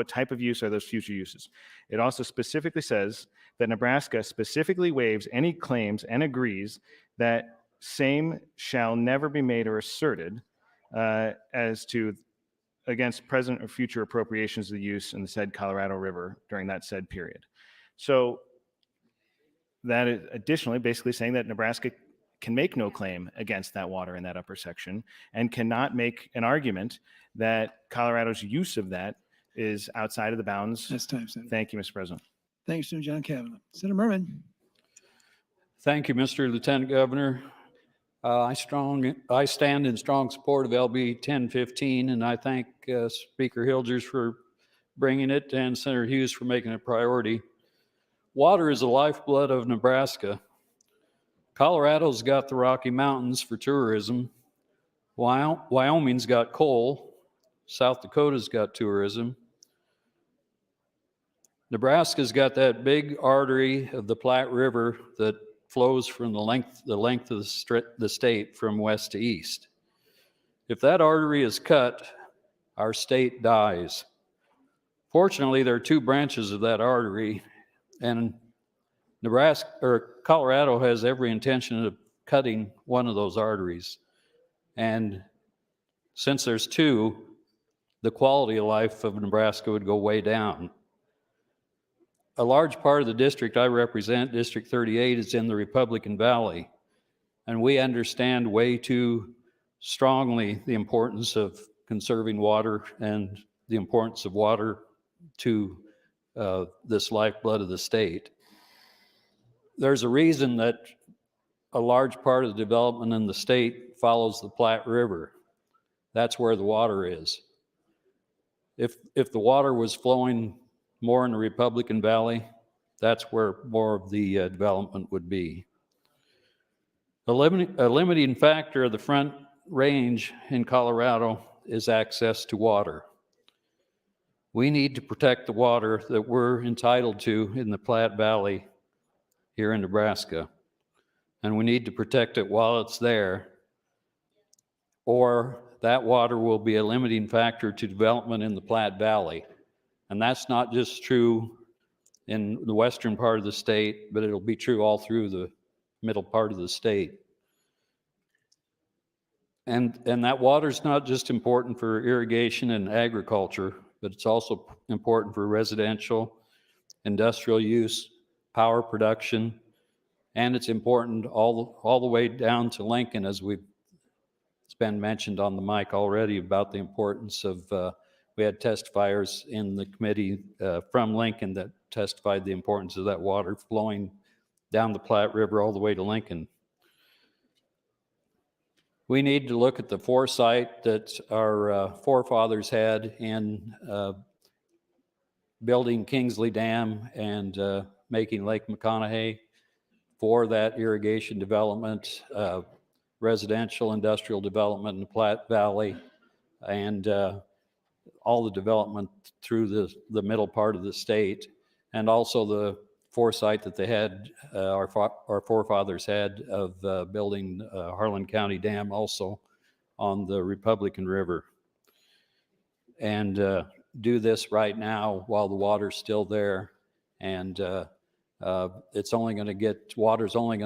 type of use are those future uses. It also specifically says that Nebraska specifically waives any claims and agrees that same shall never be made or asserted as to against present or future appropriations of the use in the said Colorado River during that said period. So that is additionally basically saying that Nebraska can make no claim against that water in that upper section and cannot make an argument that Colorado's use of that is outside of the bounds. That's time, Senator. Thank you, Mr. President. Thanks, Senator John Kavanaugh. Senator Merman. Thank you, Mr. Lieutenant Governor. I stand in strong support of LB 1015, and I thank Speaker Hilgers for bringing it and Senator Hughes for making it a priority. Water is the lifeblood of Nebraska. Colorado's got the Rocky Mountains for tourism. Wyoming's got coal. South Dakota's got tourism. Nebraska's got that big artery of the Platte River that flows from the length of the state from west to east. If that artery is cut, our state dies. Fortunately, there are two branches of that artery, and Colorado has every intention of cutting one of those arteries. And since there's two, the quality of life of Nebraska would go way down. A large part of the district I represent, District 38, is in the Republican Valley, and we understand way too strongly the importance of conserving water and the importance of water to this lifeblood of the state. There's a reason that a large part of the development in the state follows the Platte River. That's where the water is. If the water was flowing more in the Republican Valley, that's where more of the development would be. A limiting factor of the Front Range in Colorado is access to water. We need to protect the water that we're entitled to in the Platte Valley here in Nebraska, and we need to protect it while it's there, or that water will be a limiting factor to development in the Platte Valley. And that's not just true in the western part of the state, but it'll be true all through the middle part of the state. And that water's not just important for irrigation and agriculture, but it's also important for residential, industrial use, power production, and it's important all the way down to Lincoln, as it's been mentioned on the mic already about the importance of we had testifiers in the committee from Lincoln that testified the importance of that water flowing down the Platte River all the way to Lincoln. We need to look at the foresight that our forefathers had in building Kingsley Dam and making Lake McConaughey for that irrigation development, residential industrial development in the Platte Valley, and all the development through the middle part of the state, and also the foresight that they had, our forefathers had of building Harlan County Dam also on the Republican River. And do this right now while the water's still there, and water's only going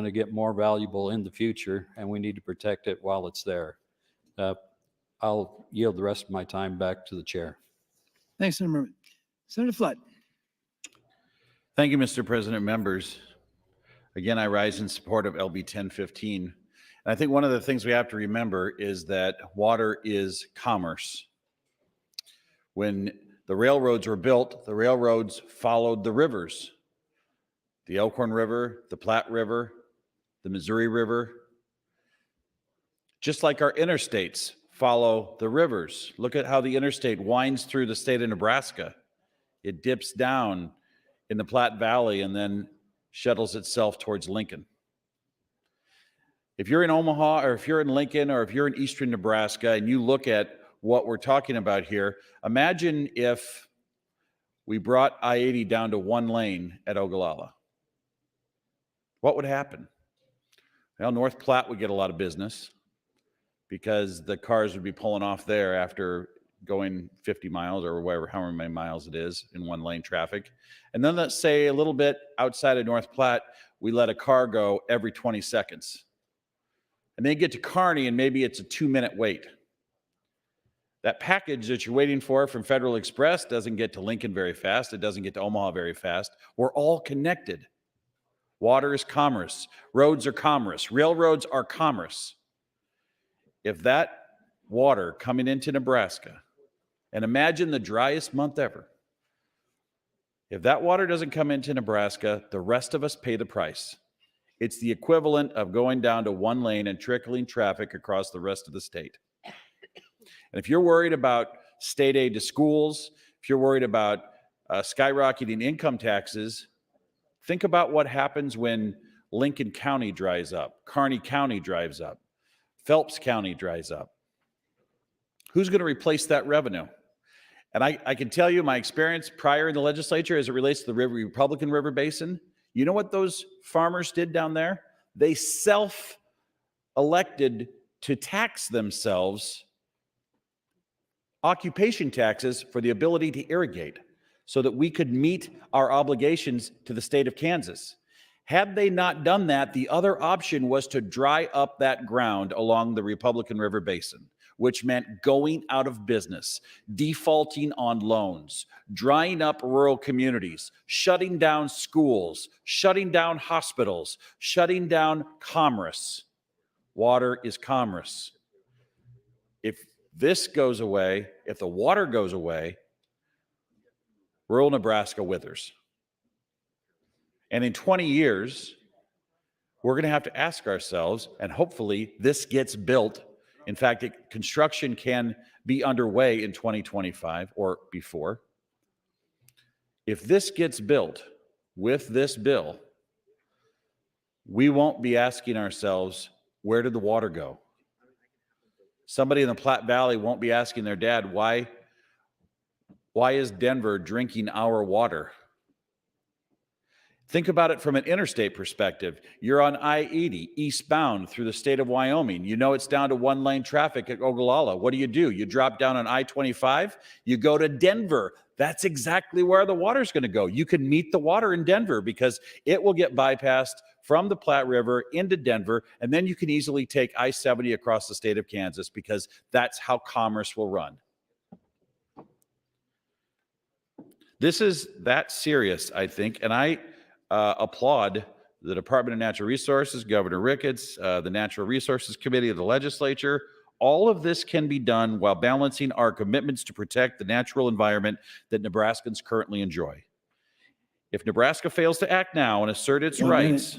to get more valuable in the future, and we need to protect it while it's there. I'll yield the rest of my time back to the chair. Thanks, Senator Merman. Senator Flood. Thank you, Mr. President. Members, again, I rise in support of LB 1015. And I think one of the things we have to remember is that water is commerce. When the railroads were built, the railroads followed the rivers. The Elkhorn River, the Platte River, the Missouri River. Just like our interstates follow the rivers. Look at how the interstate winds through the state of Nebraska. It dips down in the Platte Valley and then shuttles itself towards Lincoln. If you're in Omaha, or if you're in Lincoln, or if you're in eastern Nebraska and you look at what we're talking about here, imagine if we brought I-80 down to one lane at Ogallala, what would happen? Well, North Platte would get a lot of business because the cars would be pulling off there after going 50 miles or whatever, however many miles it is in one lane traffic. And then let's say a little bit outside of North Platte, we let a car go every 20 seconds. And then you get to Kearney and maybe it's a 2-minute wait. That package that you're waiting for from Federal Express doesn't get to Lincoln very fast. It doesn't get to Omaha very fast. We're all connected. Water is commerce. Roads are commerce. Railroads are commerce. If that water coming into Nebraska, and imagine the driest month ever, if that water doesn't come into Nebraska, the rest of us pay the price. It's the equivalent of going down to one lane and trickling traffic across the rest of the state. And if you're worried about state aid to schools, if you're worried about skyrocketing income taxes, think about what happens when Lincoln County dries up, Kearney County dries up, Phelps County dries up. Who's going to replace that revenue? And I can tell you my experience prior in the legislature as it relates to the Republican River Basin. You know what those farmers did down there? They self-elected to tax themselves occupation taxes for the ability to irrigate so that we could meet our obligations to the state of Kansas. Had they not done that, the other option was to dry up that ground along the Republican River Basin, which meant going out of business, defaulting on loans, drying up rural communities, shutting down schools, shutting down hospitals, shutting down commerce. Water is commerce. If this goes away, if the water goes away, rural Nebraska withers. And in 20 years, we're going to have to ask ourselves, and hopefully this gets built. In fact, construction can be underway in 2025 or before. If this gets built with this bill, we won't be asking ourselves, where did the water go? Somebody in the Platte Valley won't be asking their dad, why is Denver drinking our water? Think about it from an interstate perspective. You're on I-80 eastbound through the state of Wyoming. You know it's down to one lane traffic at Ogallala. What do? You drop down on I-25, you go to Denver. That's exactly where the water's going to go. You can meet the water in Denver because it will get bypassed from the Platte River into Denver, and then you can easily take I-70 across the state of Kansas because that's how commerce will run. This is that serious, I think, and I applaud the Department of Natural Resources, Governor Ricketts, the Natural Resources Committee of the Legislature. All of this can be done while balancing our commitments to protect the natural environment that Nebraskans currently enjoy. If Nebraska fails to act now and assert its rights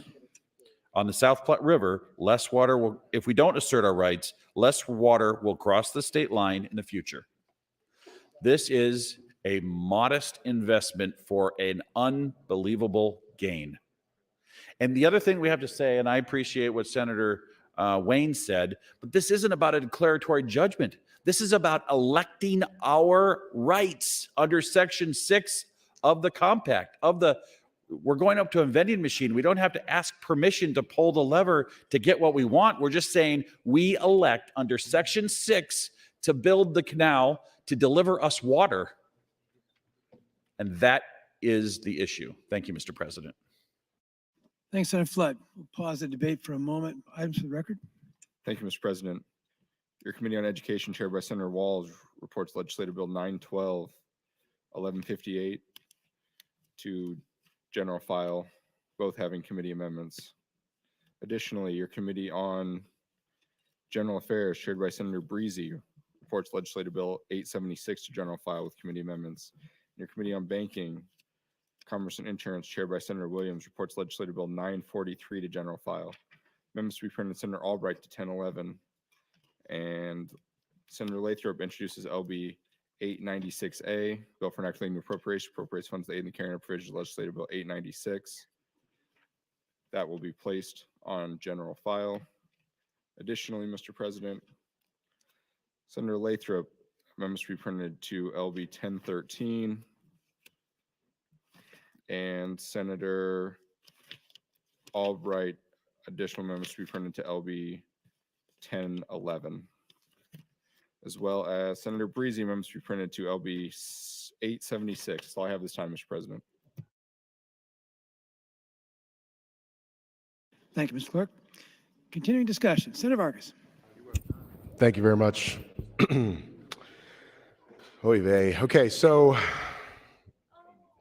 on the South Platte River, less water will, if we don't assert our rights, less water will cross the state line in the future. This is a modest investment for an unbelievable gain. And the other thing we have to say, and I appreciate what Senator Wayne said, but this isn't about a declaratory judgment. This is about electing our rights under Section 6 of the compact, we're going up to a vending machine. We don't have to ask permission to pull the lever to get what we want. We're just saying we elect under Section 6 to build the canal to deliver us water. And that is the issue. Thank you, Mr. President. Thanks, Senator Flood. We'll pause the debate for a moment. Items for the record. Thank you, Mr. President. Your Committee on Education, chaired by Senator Walls, reports Legislative Bill 912, 1158 to general file, both having committee amendments. Additionally, your Committee on General Affairs, chaired by Senator Breezy, reports Legislative Bill 876 to general file with committee amendments. Your Committee on Banking, Commerce and Insurance, chaired by Senator Williams, reports Legislative Bill 943 to general file. Amendments to be printed Senator Albright to 1011. And Senator Lathrop introduces LB 896A, Bill for enacting appropriation, appropriates funds to aid in the carrying out provisions of Legislative Bill 896. That will be placed on general file. Additionally, Mr. President, Senator Lathrop, amendments to be printed to LB 1013, and Senator Albright, additional amendments to be printed to LB 1011, as well as Senator Breezy amendments to be printed to LB 876. That's all I have this time, Mr. President. Thank you, Mr. Clerk. Continuing discussion. Senator Vargas. Thank you very much. Oy vey. Okay, so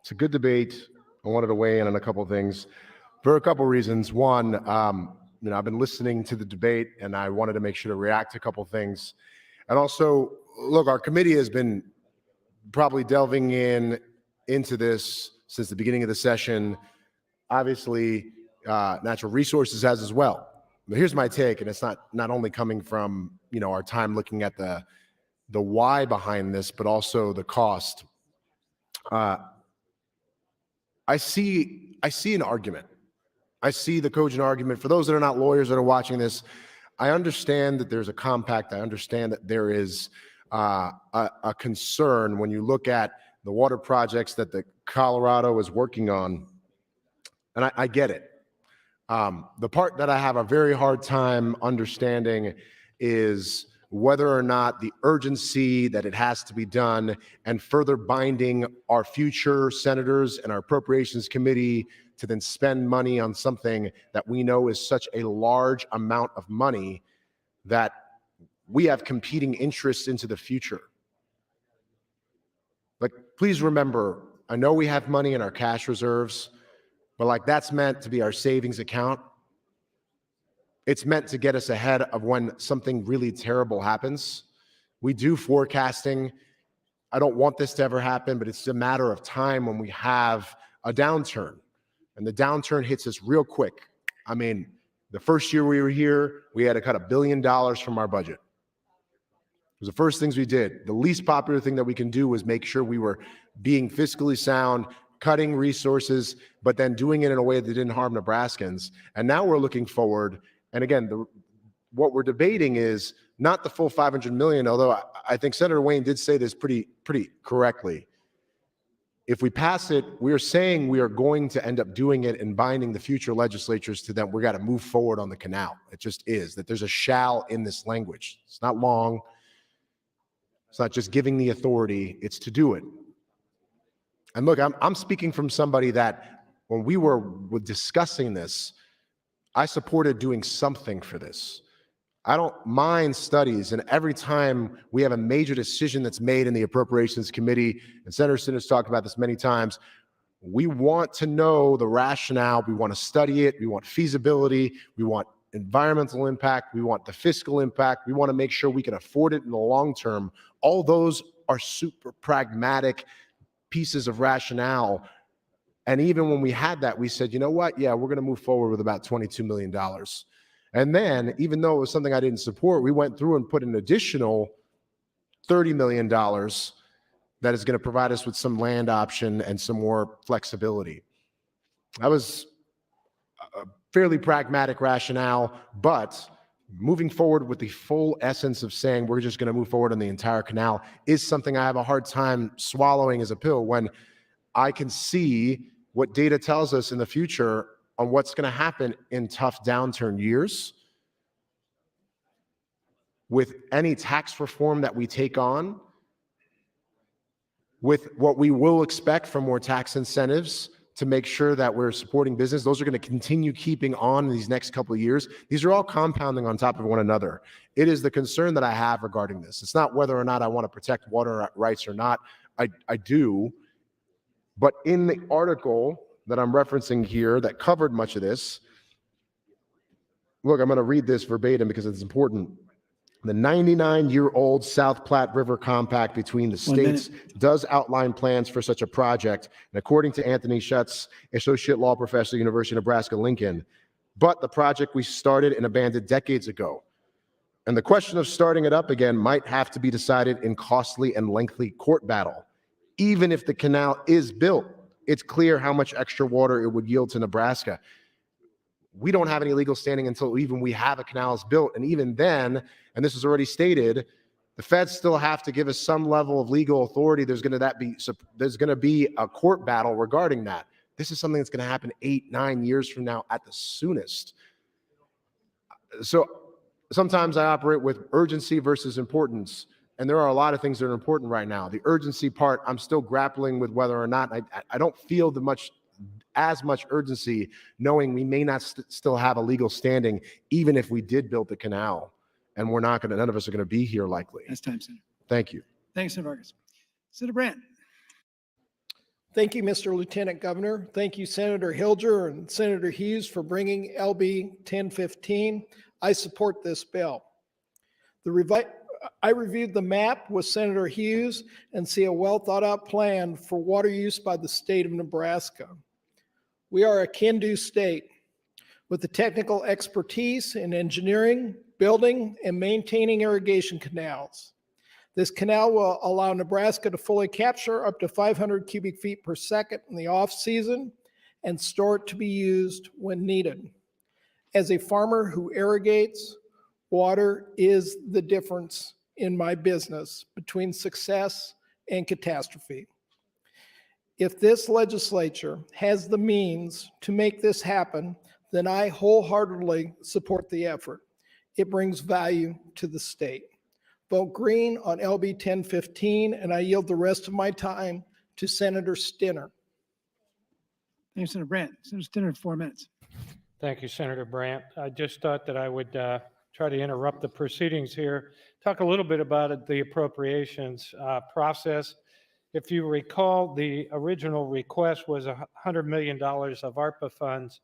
it's a good debate. I wanted to weigh in on a couple of things for a couple of reasons. One, I've been listening to the debate and I wanted to make sure to react to a couple of things. And also, look, our committee has been probably delving into this since the beginning of the session. Obviously, Natural Resources has as well. But here's my take, and it's not only coming from our time looking at the why behind this, but also the cost. I see an argument. I see the cogent argument. For those that are not lawyers that are watching this, I understand that there's a compact. I understand that there is a concern when you look at the water projects that the Colorado is working on, and I get it. The part that I have a very hard time understanding is whether or not the urgency that it has to be done and further binding our future senators and our appropriations committee to then spend money on something that we know is such a large amount of money that we have competing interests into the future. Like, please remember, I know we have money in our cash reserves, but that's meant to be our savings account. It's meant to get us ahead of when something really terrible happens. We do forecasting. I don't want this to ever happen, but it's a matter of time when we have a downturn. And the downturn hits us real quick. I mean, the first year we were here, we had to cut $1 billion from our budget. It was the first things we did. The least popular thing that we can do was make sure we were being fiscally sound, cutting resources, but then doing it in a way that didn't harm Nebraskans. And now we're looking forward. And again, what we're debating is not the full $500 million, although I think Senator Wayne did say this pretty correctly. If we pass it, we are saying we are going to end up doing it and binding the future legislatures to them. We got to move forward on the canal. It just is that there's a shall in this language. It's not long. It's not just giving the authority, it's to do it. And look, I'm speaking from somebody that when we were discussing this, I supported doing something for this. I don't mind studies, and every time we have a major decision that's made in the Appropriations Committee, and Senator Sinner's talked about this many times, we want to know the rationale, we want to study it, we want feasibility, we want environmental impact, we want the fiscal impact, we want to make sure we can afford it in the long term. All those are super pragmatic pieces of rationale. And even when we had that, we said, you know what? Yeah, we're going to move forward with about $22 million. And then, even though it was something I didn't support, we went through and put an additional $30 million that is going to provide us with some land option and some more flexibility. That was a fairly pragmatic rationale, but moving forward with the full essence of saying we're just going to move forward on the entire canal is something I have a hard time swallowing as a pill when I can see what data tells us in the future on what's going to happen in tough downturn years with any tax reform that we take on, with what we will expect from more tax incentives to make sure that we're supporting business. Those are going to continue keeping on in these next couple of years. These are all compounding on top of one another. It is the concern that I have regarding this. It's not whether or not I want to protect water rights or not. I do. But in the article that I'm referencing here that covered much of this, look, I'm going to read this verbatim because it's important. The 99-year-old South Platte River Compact between the states does outline plans for such a project, and according to Anthony Schutz, Associate Law Professor, University of Nebraska-Lincoln, but the project we started and abandoned decades ago. And the question of starting it up again might have to be decided in costly and lengthy court battle. Even if the canal is built, it's clear how much extra water it would yield to Nebraska. We don't have any legal standing until even we have a canal is built. And even then, and this is already stated, the feds still have to give us some level of legal authority. There's going to be a court battle regarding that. This is something that's going to happen 8, 9 years from now at the soonest. So sometimes I operate with urgency versus importance. And there are a lot of things that are important right now. The urgency part, I'm still grappling with whether or not I don't feel as much urgency, knowing we may not still have a legal standing, even if we did build the canal. And we're not going to, none of us are going to be here likely. That's time, Senator. Thank you. Thanks, Senator Vargas. Senator Brandt. Thank you, Mr. Lieutenant Governor. Thank you, Senator Hilger and Senator Hughes, for bringing LB 1015. I support this bill. I reviewed the map with Senator Hughes and see a well thought out plan for water use by the state of Nebraska. We are a can-do state with the technical expertise in engineering, building, and maintaining irrigation canals. This canal will allow Nebraska to fully capture up to 500 cubic feet per second in the off season and store it to be used when needed. As a farmer who irrigates, water is the difference in my business between success and catastrophe. If this legislature has the means to make this happen, then I wholeheartedly support the effort. It brings value to the state. Vote green on LB 1015, and I yield the rest of my time to Senator Stinner. Thank you, Senator Brandt. Senator Stinner, 4 minutes. Thank you, Senator Brandt. I just thought that I would try to interrupt the proceedings here, talk a little bit about the appropriations process. If you recall, the original request was $100 million of ARPA funds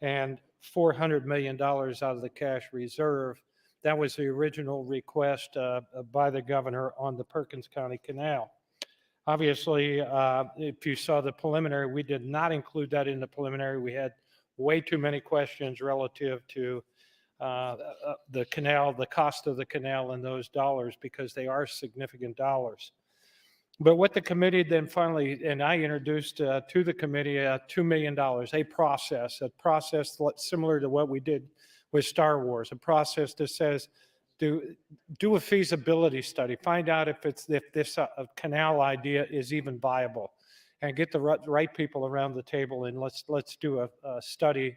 and $400 million out of the cash reserve. That was the original request by the governor on the Perkins County Canal. Obviously, if you saw the preliminary, we did not include that in the preliminary. We had way too many questions relative to the canal, the cost of the canal, and those dollars, because they are significant dollars. But what the committee then finally, and I introduced to the committee $2 million, a process similar to what we did with Star Wars, a process that says, do a feasibility study, find out if this canal idea is even viable, and get the right people around the table, and let's do a study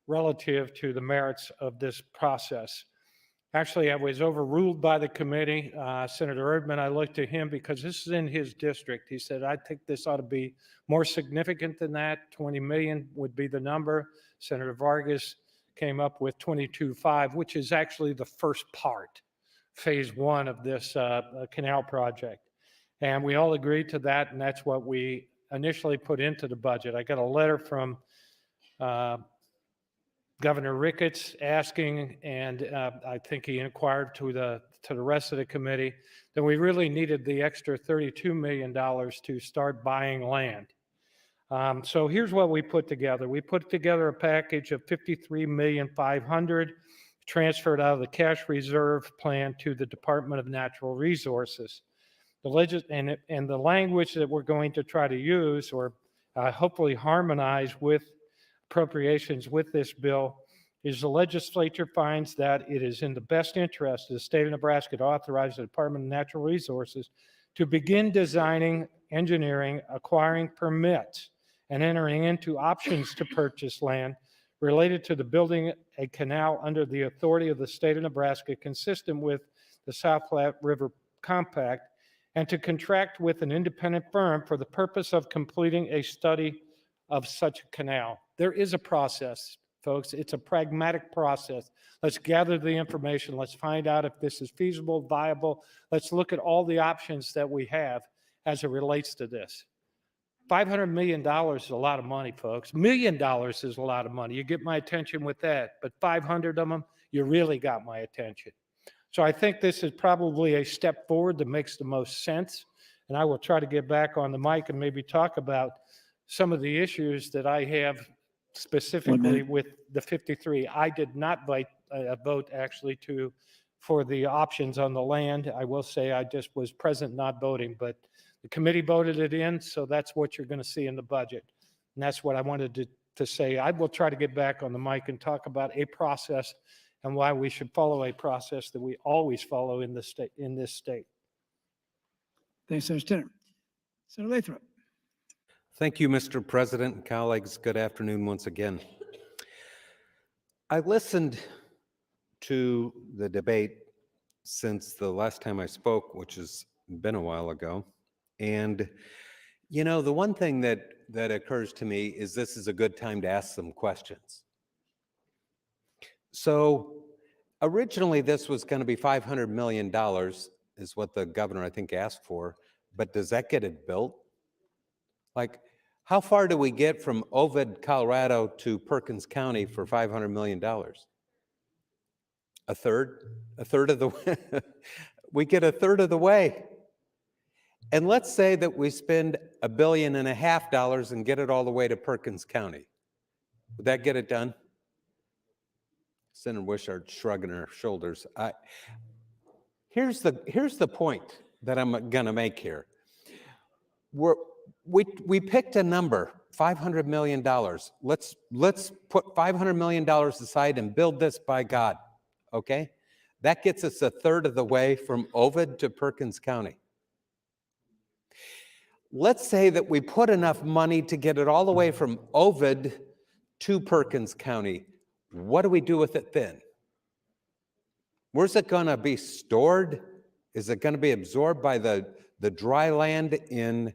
relative to the merits of this process. Actually, I was overruled by the committee. Senator Erdman, I looked to him because this is in his district. He said, I think this ought to be more significant than that. 20 million would be the number. Senator Vargas came up with 22.5, which is actually the first part, phase 1 of this canal project. And we all agreed to that, and that's what we initially put into the budget. I got a letter from Governor Ricketts asking, and I think he inquired to the rest of the committee, that we really needed the extra $32 million to start buying land. So here's what we put together. We put together a package of $53,500,000 transferred out of the cash reserve plan to the Department of Natural Resources. And the language that we're going to try to use, or hopefully harmonize with appropriations with this bill, is the legislature finds that it is in the best interest of the state of Nebraska to authorize the Department of Natural Resources to begin designing, engineering, acquiring permits, and entering into options to purchase land related to the building a canal under the authority of the state of Nebraska, consistent with the South Platte River Compact, and to contract with an independent firm for the purpose of completing a study of such a canal. There is a process, folks. It's a pragmatic process. Let's gather the information. Let's find out if this is feasible, viable. Let's look at all the options that we have as it relates to this. $500 million is a lot of money, folks. $1 million is a lot of money. You get my attention with that, but 500 of them, you really got my attention. So I think this is probably a step forward that makes the most sense. And I will try to get back on the mic and maybe talk about some of the issues that I have specifically with the 53. I did not vote actually for the options on the land. I will say I just was present not voting, but the committee voted it in, so that's what you're going to see in the budget. And that's what I wanted to say. I will try to get back on the mic and talk about a process and why we should follow a process that we always follow in this state. Thanks, Senator Stinner. Senator Lathrop. Thank you, Mr. President and colleagues. Good afternoon once again. I listened to the debate since the last time I spoke, which has been a while ago. And, you know, the one thing that occurs to me is this is a good time to ask some questions. So originally this was going to be $500 million is what the governor, I think, asked for. But does that get it built? Like, how far do we get from Ovid, Colorado to Perkins County for $500 million? A third of the way. We get a third of the way. And let's say that we spend $1.5 billion and get it all the way to Perkins County. Would that get it done? Senator Wishart shrugging her shoulders. Here's the point that I'm going to make here. We picked a number, $500 million. Let's put $500 million aside and build this by God, okay? That gets us a third of the way from Ovid to Perkins County. Let's say that we put enough money to get it all the way from Ovid to Perkins County. What do we do with it then? Where's it going to be stored? Is it going to be absorbed by the dry land in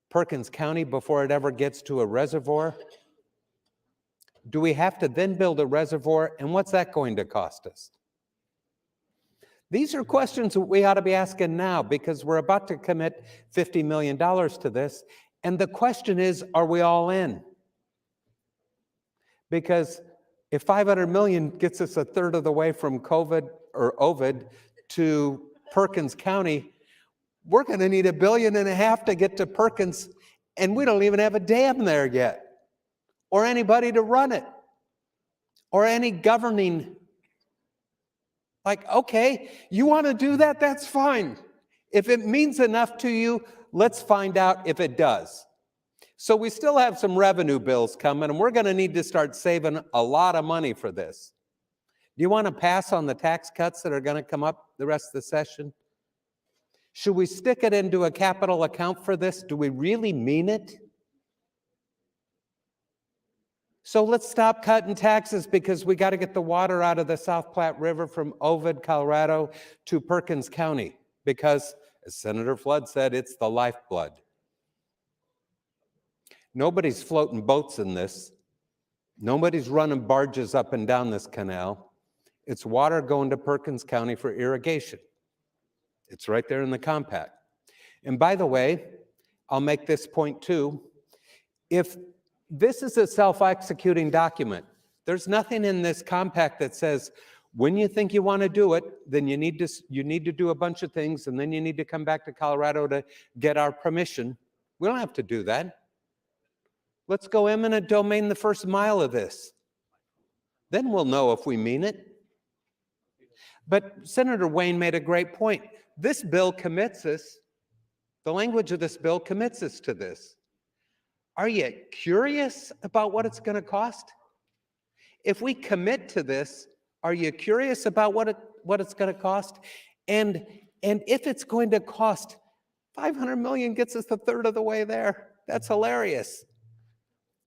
Perkins County before it ever gets to a reservoir? Do we have to then build a reservoir? And what's that going to cost us? These are questions that we ought to be asking now because we're about to commit $50 million to this. And the question is, are we all in? Because if $500 million gets us a third of the way from Ovid to Perkins County, we're going to need $1.5 billion to get to Perkins, and we don't even have a dam there yet, or anybody to run it, or any governing. Like, okay, you want to do that? That's fine. If it means enough to you, let's find out if it does. So we still have some revenue bills coming, and we're going to need to start saving a lot of money for this. Do you want to pass on the tax cuts that are going to come up the rest of the session? Should we stick it into a capital account for this? Do we really mean it? So let's stop cutting taxes because we got to get the water out of the South Platte River from Ovid, Colorado to Perkins County because, as Senator Flood said, it's the lifeblood. Nobody's floating boats in this. Nobody's running barges up and down this canal. It's water going to Perkins County for irrigation. It's right there in the compact. And by the way, I'll make this point too. If this is a self-executing document, there's nothing in this compact that says, when you think you want to do it, then you need to do a bunch of things, and then you need to come back to Colorado to get our permission. We don't have to do that. Let's go eminent domain the first mile of this. Then we'll know if we mean it. But Senator Wayne made a great point. This bill commits us, the language of this bill commits us to this. Are you curious about what it's going to cost? If we commit to this, are you curious about what it's going to cost? And if it's going to cost $500 million gets us a third of the way there. That's hilarious.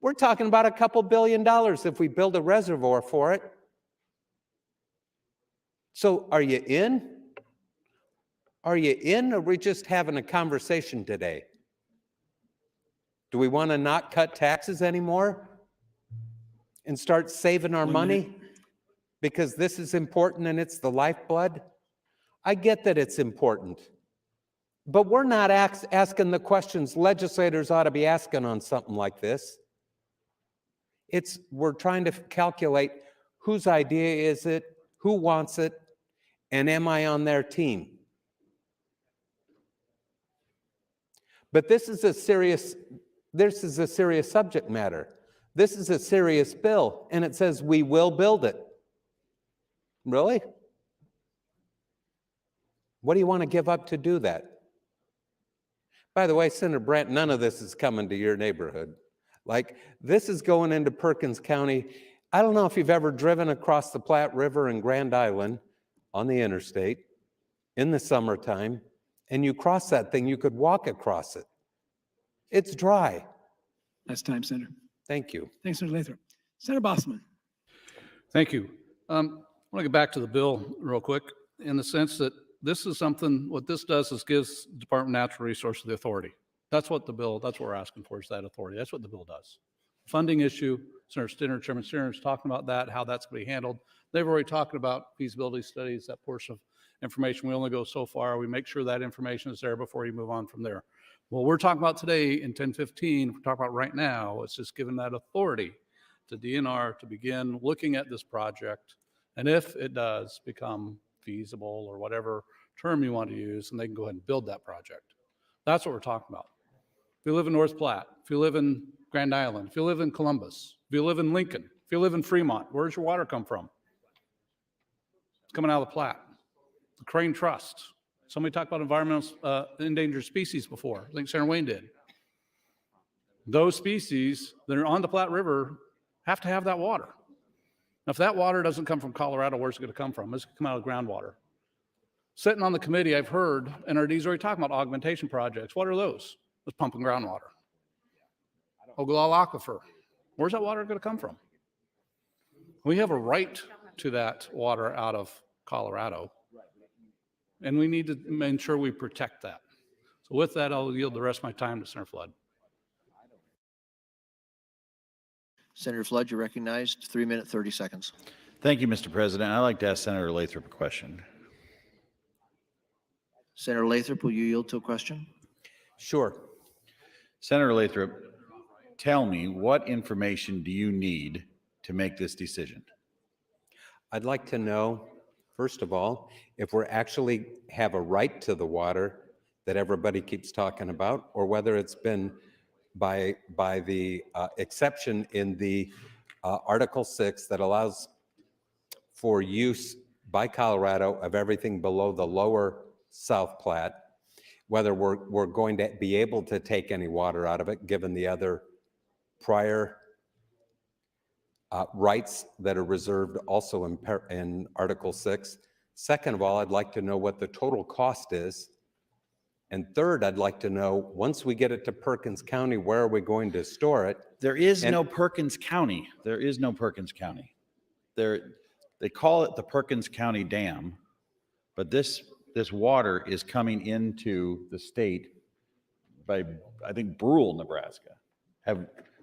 We're talking about a couple $2 billion if we build a reservoir for it. So are you in? Are you in, or are we just having a conversation today? Do we want to not cut taxes anymore and start saving our money because this is important and it's the lifeblood? I get that it's important, but we're not asking the questions legislators ought to be asking on something like this. We're trying to calculate whose idea is it, who wants it, and am I on their team? But this is a serious subject matter. This is a serious bill, and it says we will build it. Really? What do you want to give up to do that? By the way, Senator Brandt, none of this is coming to your neighborhood. Like, this is going into Perkins County. I don't know if you've ever driven across the Platte River in Grand Island on the interstate in the summertime, and you cross that thing, you could walk across it. It's dry. That's time, Senator. Thank you. Thanks, Senator Lathrop. Senator Bosselman. Thank you. I want to get back to the bill real quick in the sense that this is something, what this does is gives Department of Natural Resources the authority. That's what the bill, that's what we're asking for is that authority. That's what the bill does. Funding issue, Senator Stinner, Chairman Stinner is talking about that, how that's going to be handled. They've already talked about feasibility studies, that portion of information. We only go so far. We make sure that information is there before you move on from there. What we're talking about today in 1015, we're talking about right now, it's just giving that authority to DNR to begin looking at this project. And if it does become feasible or whatever term you want to use, and they can go ahead and build that project. That's what we're talking about. If you live in North Platte, if you live in Grand Island, if you live in Columbus, if you live in Lincoln, if you live in Fremont, where does your water come from? It's coming out of the Platte. The Crane Trust. Somebody talked about environmental endangered species before. I think Senator Wayne did. Those species that are on the Platte River have to have that water. Now, if that water doesn't come from Colorado, where's it going to come from? It's going to come out of groundwater. Sitting on the committee, I've heard NRD's already talking about augmentation projects. What are those? It's pumping groundwater. Ogallala Aquifer. Where's that water going to come from? We have a right to that water out of Colorado, and we need to make sure we protect that. So with that, I'll yield the rest of my time to Senator Flood. Senator Flood, you're recognized. 3 minutes, 30 seconds. Thank you, Mr. President. I'd like to ask Senator Lathrop a question. Senator Lathrop, will you yield to a question? Sure. Senator Lathrop, tell me, what information do you need to make this decision? I'd like to know, first of all, if we're actually have a right to the water that everybody keeps talking about, or whether it's been by the exception in the Article 6 that allows for use by Colorado of everything below the lower South Platte, whether we're going to be able to take any water out of it, given the other prior rights that are reserved also in Article 6. Second of all, I'd like to know what the total cost is. And third, I'd like to know, once we get it to Perkins County, where are we going to store it? There is no Perkins County. There is no Perkins County. They call it the Perkins County Dam, but this water is coming into the state by, I think, Brule, Nebraska.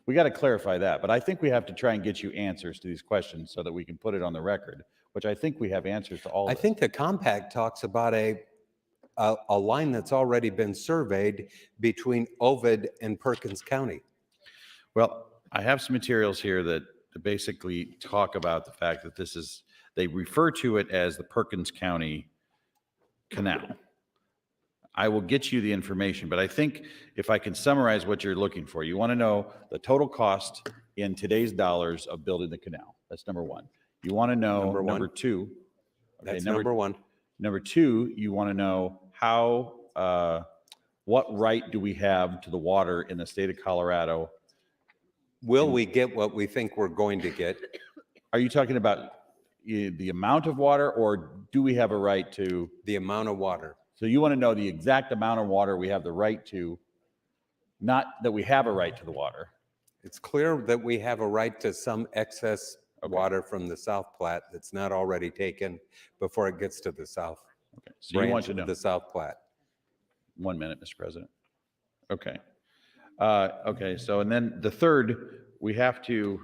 We got to clarify that, but I think we have to try and get you answers to these questions so that we can put it on the record, which I think we have answers to all of I think the compact talks about a line that's already been surveyed between Ovid and Perkins County. Well, I have some materials here that basically talk about the fact that they refer to it as the Perkins County Canal. I will get you the information, but I think if I can summarize what you're looking for, you want to know the total cost in today's dollars of building the canal. That's number one. You want to know number two. Okay, That's number one. Number two, you want to know what right do we have to the water in the state of Colorado? Will we get what we think we're going to get? Are you talking about the amount of water, or do we have a right to? The amount of water. So you want to know the exact amount of water we have the right to, not that we have a right to the water. It's clear that we have a right to some excess water from the South Platte that's not already taken before it gets to the south. Okay, so you want to know the South Platte. 1 minute, Mr. President. Okay. Okay. So, and then the third, we have to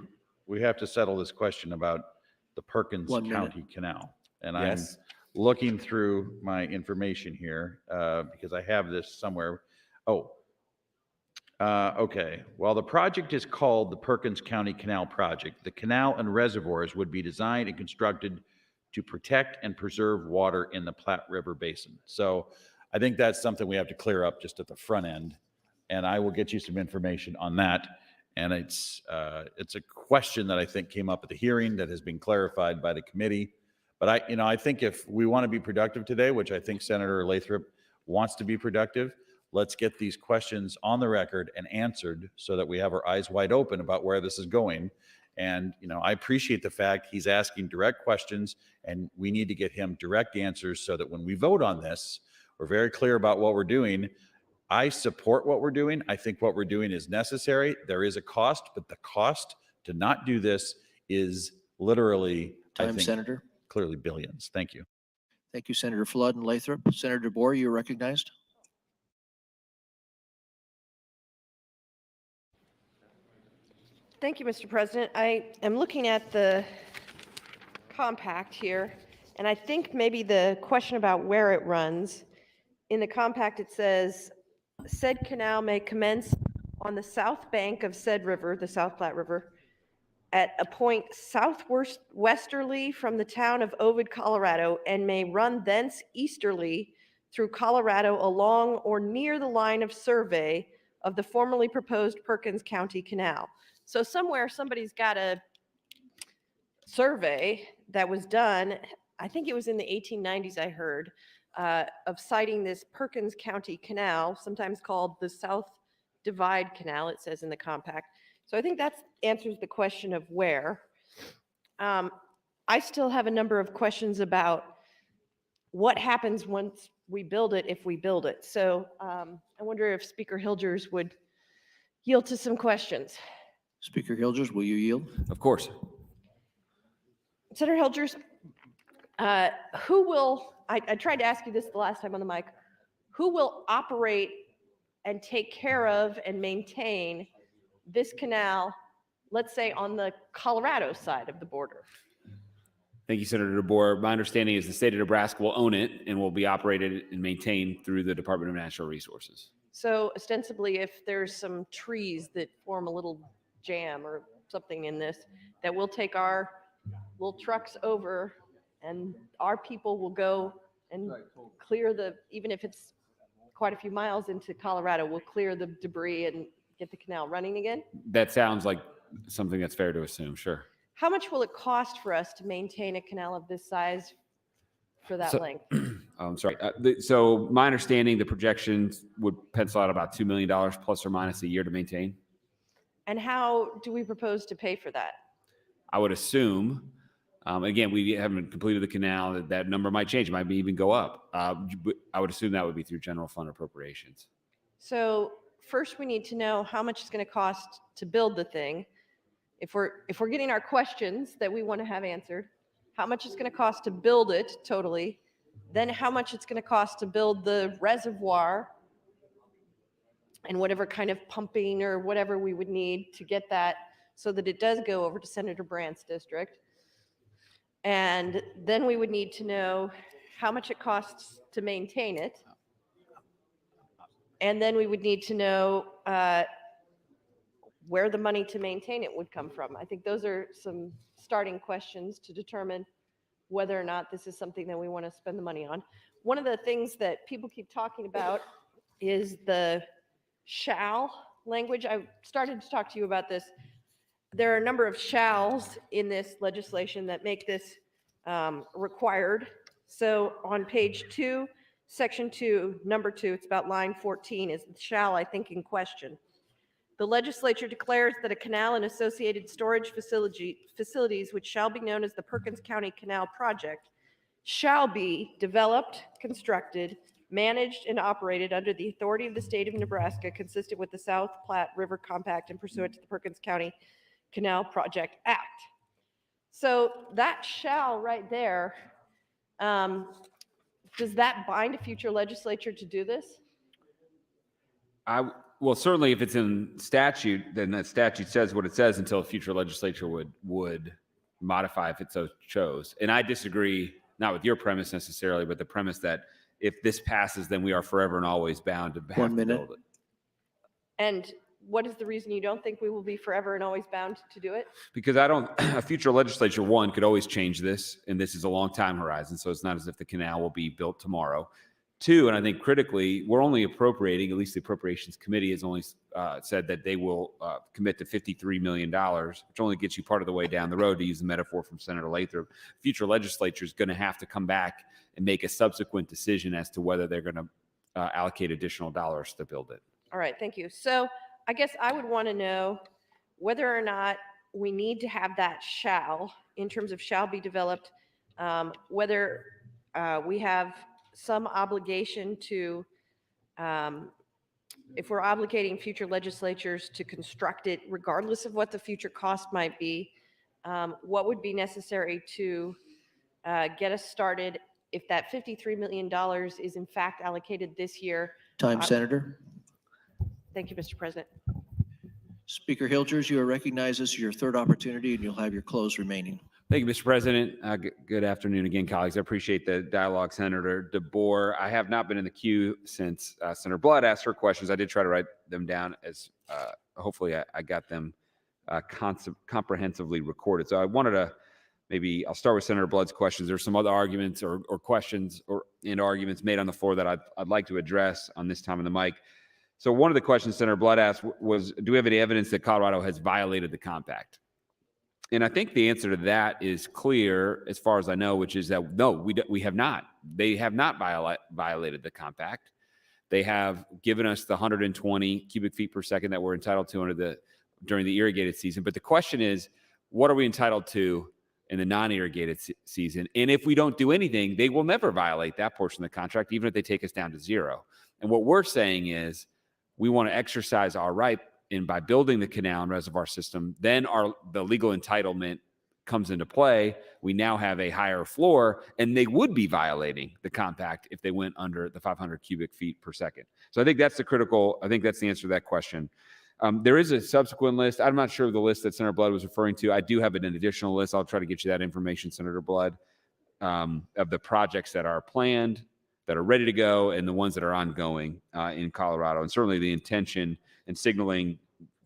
settle this question about the Perkins County Canal. And Yes. I'm looking through my information here because I have this somewhere. Okay. While the project is called the Perkins County Canal Project, the canal and reservoirs would be designed and constructed to protect and preserve water in the Platte River Basin. So I think that's something we have to clear up just at the front end, and I will get you some information on that. And it's a question that I think came up at the hearing that has been clarified by the committee. But I think if we want to be productive today, which I think Senator Lathrop wants to be productive, let's get these questions on the record and answered so that we have our eyes wide open about where this is going. And, I appreciate the fact he's asking direct questions, and we need to get him direct answers so that when we vote on this, we're very clear about what we're doing. I support what we're doing. I think what we're doing is necessary. There is a cost, but the cost to not do this is literally, I Time, think, Senator. clearly billions. Thank you. Thank you, Senator Flood and Lathrop. Senator DeBoer, you're recognized. Thank you, Mr. President. I am looking at the compact here, and I think maybe the question about where it runs, in the compact it says, said canal may commence on the south bank of said river, the South Platte River, at a point southwesterly from the town of Ovid, Colorado, and may run thence easterly through Colorado along or near the line of survey of the formerly proposed Perkins County Canal. So somewhere somebody's got a survey that was done, I think it was in the 1890s, I heard, of citing this Perkins County Canal, sometimes called the South Divide Canal, it says in the compact. So I think that answers the question of where. I still have a number of questions about what happens once we build it, if we build it. So I wonder if Speaker Hilgers would yield to some questions. Speaker Hilgers, will you yield? Of course. Senator Hilgers, who will, I tried to ask you this the last time on the mic, who will operate and take care of and maintain this canal, let's say on the Colorado side of the border? Thank you, Senator DeBoer. My understanding is the state of Nebraska will own it and will be operated and maintained through the Department of Natural Resources. So ostensibly, if there's some trees that form a little jam or something in this, that we'll take our little trucks over and our people will go and clear the, even if it's quite a few miles into Colorado, we'll clear the debris and get the canal running again? That sounds like something that's fair to assume, sure. How much will it cost for us to maintain a canal of this size for that length? I'm sorry. So my understanding, the projections would pencil out about $2 million plus or minus a year to maintain. And how do we propose to pay for that? I would assume, again, we haven't completed the canal, that number might change. It might even go up. I would assume that would be through general fund appropriations. So first we need to know how much it's going to cost to build the thing. If we're getting our questions that we want to have answered, how much it's going to cost to build it totally, then how much it's going to cost to build the reservoir and whatever kind of pumping or whatever we would need to get that so that it does go over to Senator Brandt's district. And then we would need to know how much it costs to maintain it. And then we would need to know where the money to maintain it would come from. I think those are some starting questions to determine whether or not this is something that we want to spend the money on. One of the things that people keep talking about is the shall language. I started to talk to you about this. There are a number of shalls in this legislation that make this required. So on page 2, section 2, number 2, it's about line 14, is the shall, I think, in question. The legislature declares that a canal and associated storage facilities, which shall be known as the Perkins County Canal Project, shall be developed, constructed, managed, and operated under the authority of the state of Nebraska, consistent with the South Platte River Compact and pursuant to the Perkins County Canal Project Act. So that shall right there, does that bind a future legislature to do this? Well, certainly if it's in statute, then that statute says what it says until a future legislature would modify if it so chose. And I disagree, not with your premise necessarily, but the premise that if this passes, then we are forever and always bound to have to build it. And what is the reason you don't think we will be forever and always bound to do it? Because a future legislature, one, could always change this, and this is a long time horizon, so it's not as if the canal will be built tomorrow. Two, and I think critically, we're only appropriating, at least the Appropriations Committee has only said that they will commit to $53 million, which only gets you part of the way down the road, to use the metaphor from Senator Lathrop. Future legislature is going to have to come back and make a subsequent decision as to whether they're going to allocate additional dollars to build it. All right, thank you. So I guess I would want to know whether or not we need to have that shall, in terms of shall be developed, whether we have some obligation to if we're obligating future legislatures to construct it, regardless of what the future cost might be, what would be necessary to get us started if that $53 million is in fact allocated this year? Time, Senator. Thank you, Mr. President. Speaker Hilgers, you are recognized. This is your third opportunity, and you'll have your close remaining. Thank you, Mr. President. Good afternoon again, colleagues. I appreciate the dialogue, Senator DeBoer. I have not been in the queue since Senator Blood asked her questions. I did try to write them down as hopefully I got them comprehensively recorded. So I wanted to maybe I'll start with Senator Blood's questions. There's some other arguments or questions and arguments made on the floor that I'd like to address on this time of the mic. So one of the questions Senator Blood asked was, do we have any evidence that Colorado has violated the compact? And I think the answer to that is clear as far as I know, which is that no, we have not. They have not violated the compact. They have given us the 120 cubic feet per second that we're entitled to during the irrigated season. But the question is, what are we entitled to in the non-irrigated season? And if we don't do anything, they will never violate that portion of the contract, even if they take us down to zero. And what we're saying is we want to exercise our right, and by building the canal and reservoir system, then the legal entitlement comes into play. We now have a higher floor, and they would be violating the compact if they went under the 500 cubic feet per second. So I think that's I think that's the answer to that question. There is a subsequent list. I'm not sure of the list that Senator Blood was referring to. I do have an additional list. I'll try to get you that information, Senator Blood, of the projects that are planned, that are ready to go, and the ones that are ongoing in Colorado. And certainly the intention and signaling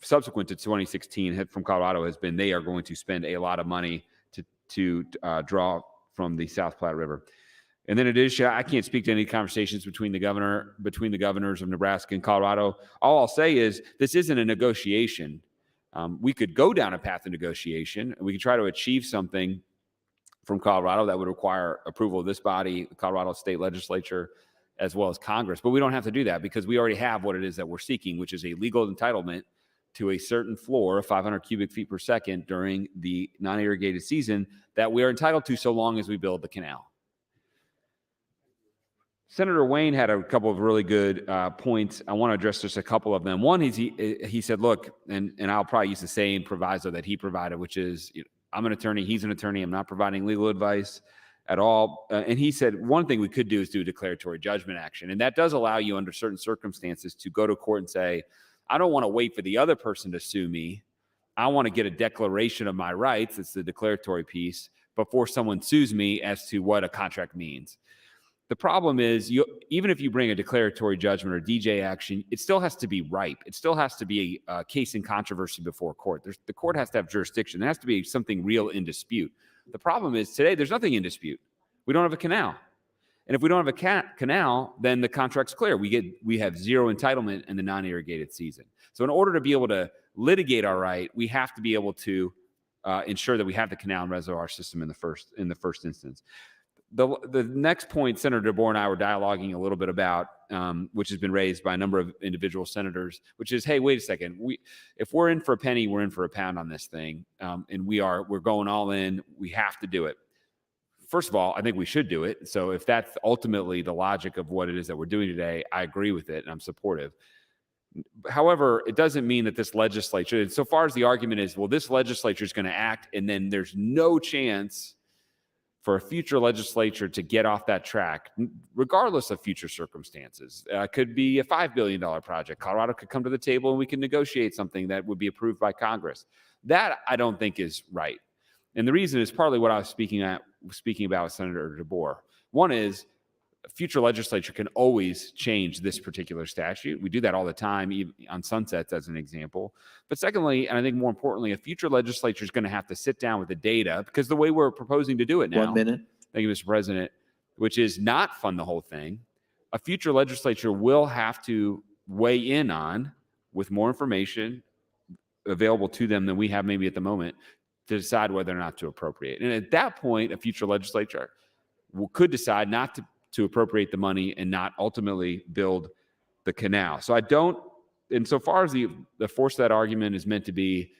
subsequent to 2016 from Colorado has been they are going to spend a lot of money to draw from the South Platte River. And then in addition, I can't speak to any conversations between the governors of Nebraska and Colorado. All I'll say is this isn't a negotiation. We could go down a path of negotiation, and we could try to achieve something from Colorado that would require approval of this body, the Colorado State Legislature, as well as Congress. But we don't have to do that because we already have what it is that we're seeking, which is a legal entitlement to a certain floor of 500 cubic feet per second during the non-irrigated season that we are entitled to so long as we build the canal. Senator Wayne had a couple of really good points. I want to address just a couple of them. One is he said, look, and I'll probably use the same proviso that he provided, which is, I'm an attorney, he's an attorney, I'm not providing legal advice at all. And he said, one thing we could do is do declaratory judgment action. And that does allow you under certain circumstances to go to court and say, I don't want to wait for the other person to sue me. I want to get a declaration of my rights. It's the declaratory piece before someone sues me as to what a contract means. The problem is, even if you bring a declaratory judgment or DJ action, it still has to be ripe. It still has to be a case in controversy before court. The court has to have jurisdiction. There has to be something real in dispute. The problem is today, there's nothing in dispute. We don't have a canal. And if we don't have a canal, then the contract's clear. We have zero entitlement in the non-irrigated season. So in order to be able to litigate our right, we have to be able to ensure that we have the canal and reservoir system in the first instance. The next point Senator DeBoer and I were dialoguing a little bit about, which has been raised by a number of individual senators, which is, hey, wait a second. If we're in for a penny, we're in for a pound on this thing, and we're going all in. We have to do it. First of all, I think we should do it. So if that's ultimately the logic of what it is that we're doing today, I agree with it and I'm supportive. However, it doesn't mean that this legislature, so far as the argument is, well, this legislature is going to act and then there's no chance for a future legislature to get off that track, regardless of future circumstances. Could be a $5 billion project. Colorado could come to the table and we can negotiate something that would be approved by Congress. That I don't think is right. And the reason is partly what I was speaking about with Senator DeBoer. One is a future legislature can always change this particular statute. We do that all the time, even on sunsets as an example. But secondly, and I think more importantly, a future legislature is going to have to sit down with the data, because the way we're proposing to do it now, 1 minute. Thank you, Mr. President, which is not fund the whole thing. A future legislature will have to weigh in on, with more information available to them than we have maybe at the moment, to decide whether or not to appropriate. And at that point, a future legislature could decide not to appropriate the money and not ultimately build the canal. So I don't, and so far as the force of that argument is meant to be,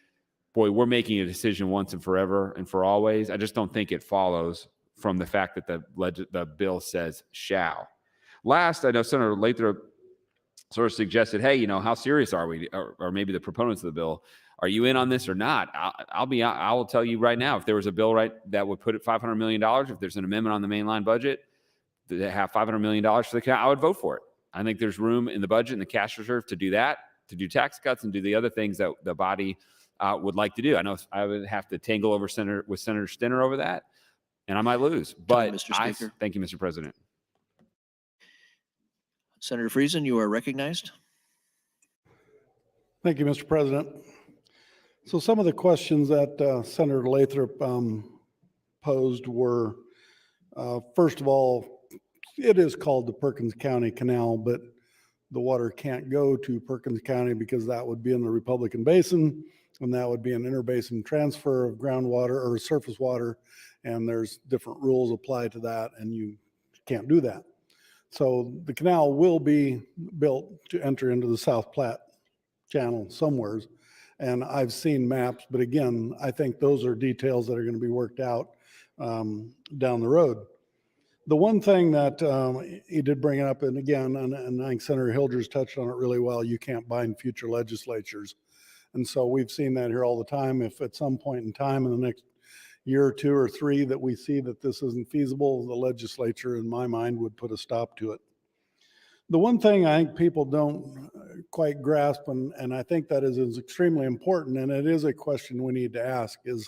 boy, we're making a decision once and forever and for always, I just don't think it follows from the fact that the bill says shall. Last, I know Senator Lathrop sort of suggested, hey, how serious are we? Or maybe the proponents of the bill, are you in on this or not? I will tell you right now, if there was a bill that would put it $500 million, if there's an amendment on the mainline budget that have $500 million for the canal, I would vote for it. I think there's room in the budget and the cash reserve to do that, to do tax cuts and do the other things that the body would like to do. I know I would have to tangle with Senator Stinner over that, and I might lose. But Mr. Speaker. Thank you, Mr. President. Senator Friesen, you are recognized. Thank you, Mr. President. So some of the questions that Senator Lathrop posed were, first of all, it is called the Perkins County Canal, but the water can't go to Perkins County because that would be in the Republican Basin, and that would be an interbasin transfer of groundwater or surface water, and there's different rules applied to that, and you can't do that. So the canal will be built to enter into the South Platte Channel somewheres, and I've seen maps, but again, I think those are details that are going to be worked out down the road. The one thing that he did bring up, and again, and I think Senator Hilders touched on it really well, you can't bind future legislatures. And so we've seen that here all the time. If at some point in time in the next year or two or three that we see that this isn't feasible, the legislature, in my mind, would put a stop to it. The one thing I think people don't quite grasp, and I think that is extremely important, and it is a question we need to ask, is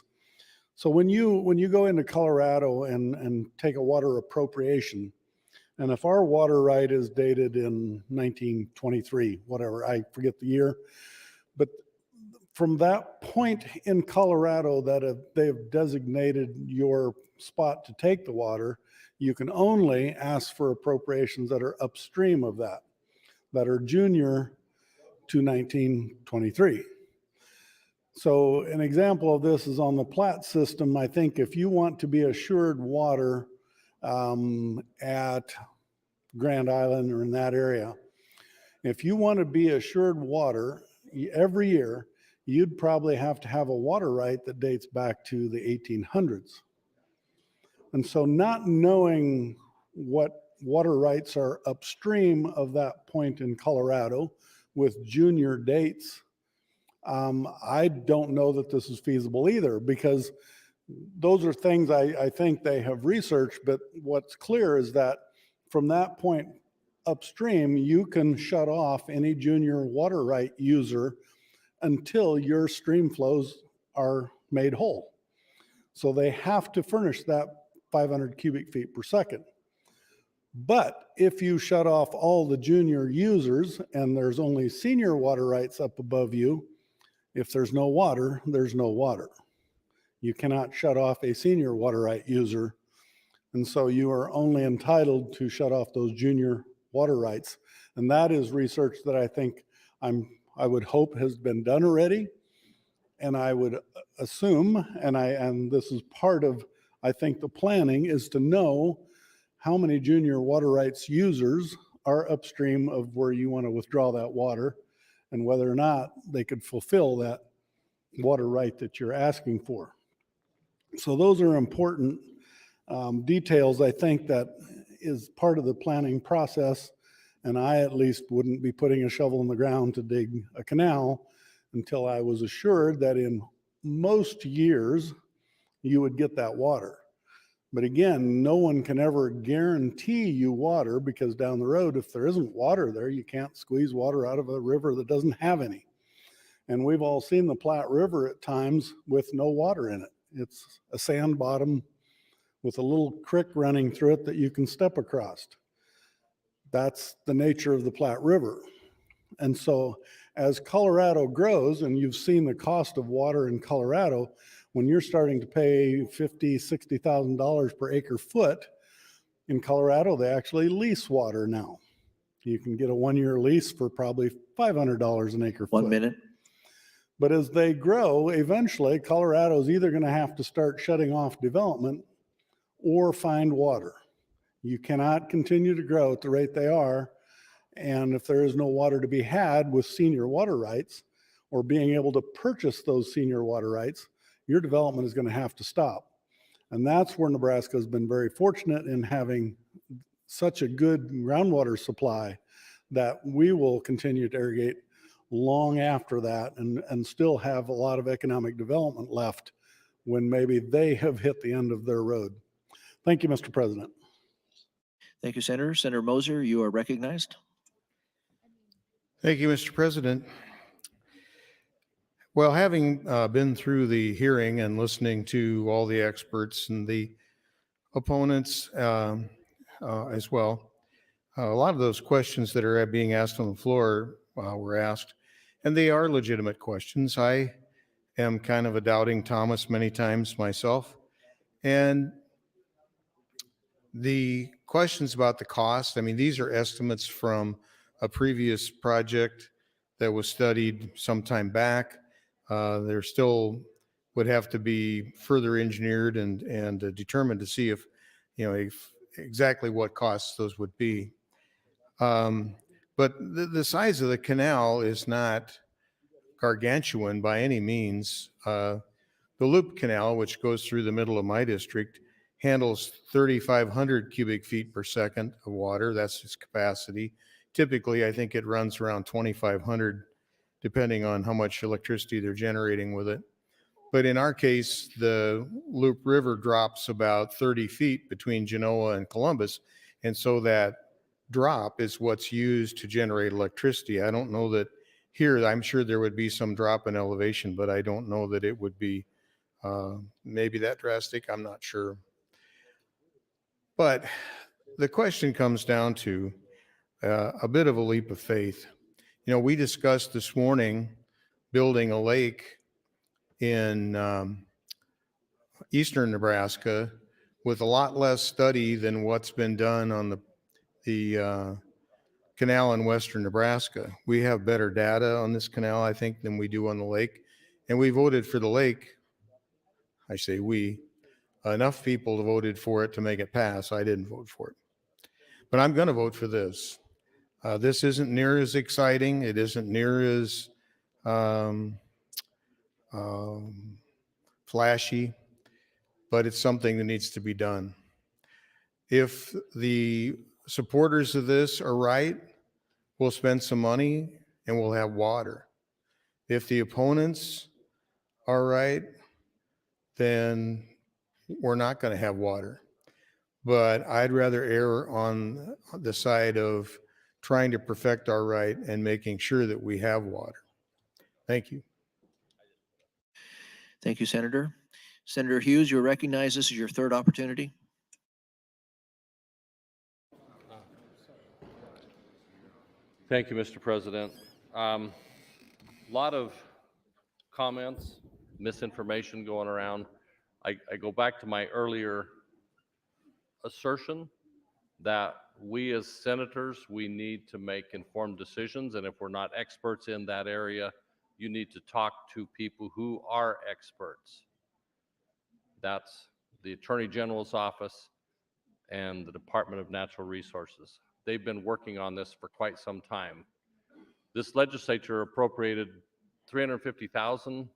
so when you go into Colorado and take a water appropriation, and if our water right is dated in 1923, whatever, I forget the year, but from that point in Colorado that they've designated your spot to take the water, you can only ask for appropriations that are upstream of that are junior to 1923. So an example of this is on the Platte system. I think if you want to be assured water at Grand Island or in that area, if you want to be assured water every year, you'd probably have to have a water right that dates back to the 1800s. And so not knowing what water rights are upstream of that point in Colorado with junior dates, I don't know that this is feasible either, because those are things I think they have researched, but what's clear is that from that point upstream, you can shut off any junior water right user until your stream flows are made whole. So they have to furnish that 500 cubic feet per second. But if you shut off all the junior users and there's only senior water rights up above you, if there's no water, there's no water. You cannot shut off a senior water right user. And so you are only entitled to shut off those junior water rights. And that is research that I think I would hope has been done already. And I would assume, and this is part of, I think, the planning, is to know how many junior water rights users are upstream of where you want to withdraw that water, and whether or not they could fulfill that water right that you're asking for. So those are important details, I think, that is part of the planning process. And I at least wouldn't be putting a shovel in the ground to dig a canal until I was assured that in most years you would get that water. But again, no one can ever guarantee you water, because down the road, if there isn't water there, you can't squeeze water out of a river that doesn't have any. And we've all seen the Platte River at times with no water in it. It's a sand bottom with a little creek running through it that you can step across. That's the nature of the Platte River. And so as Colorado grows, and you've seen the cost of water in Colorado, when you're starting to pay $50,000, $60,000 per acre foot, in Colorado, they actually lease water now. You can get a 1-year lease for probably $500 an acre foot. 1 minute. But as they grow, eventually Colorado is either going to have to start shutting off development or find water. You cannot continue to grow at the rate they are. And if there is no water to be had with senior water rights or being able to purchase those senior water rights, your development is going to have to stop. And that's where Nebraska has been very fortunate in having such a good groundwater supply that we will continue to irrigate long after that and still have a lot of economic development left when maybe they have hit the end of their road. Thank you, Mr. President. Thank you, Senator. Senator Moser, you are recognized. Thank you, Mr. President. Well, having been through the hearing and listening to all the experts and the opponents as well, a lot of those questions that are being asked on the floor were asked, and they are legitimate questions. I am kind of a doubting Thomas many times myself, and the questions about the cost, I mean, these are estimates from a previous project that was studied some time back. There still would have to be further engineered and determined to see if, if exactly what costs those would be. But the size of the canal is not gargantuan by any means. The Loop Canal, which goes through the middle of my district, handles 3,500 cubic feet per second of water. That's its capacity. Typically, I think it runs around 2,500, depending on how much electricity they're generating with it. But in our case, the Loop River drops about 30 feet between Genoa and Columbus. And so that drop is what's used to generate electricity. I don't know that here, I'm sure there would be some drop in elevation, but I don't know that it would be maybe that drastic. I'm not sure. But the question comes down to a bit of a leap of faith. We discussed this morning building a lake in eastern Nebraska with a lot less study than what's been done on the canal in western Nebraska. We have better data on this canal, I think, than we do on the lake. And we voted for the lake. I say we. Enough people voted for it to make it pass. I didn't vote for it. But I'm going to vote for this. This isn't near as exciting. It isn't near as flashy, but it's something that needs to be done. If the supporters of this are right, we'll spend some money and we'll have water. If the opponents are right, then we're not going to have water. But I'd rather err on the side of trying to perfect our right and making sure that we have water. Thank you. Thank you, Senator. Senator Hughes, you're recognized. This is your third opportunity. Thank you, Mr. President. A lot of comments, misinformation going around. I go back to my earlier assertion that we as senators, we need to make informed decisions. And if we're not experts in that area, you need to talk to people who are experts. That's the Attorney General's office and the Department of Natural Resources. They've been working on this for quite some time. This legislature appropriated $350,000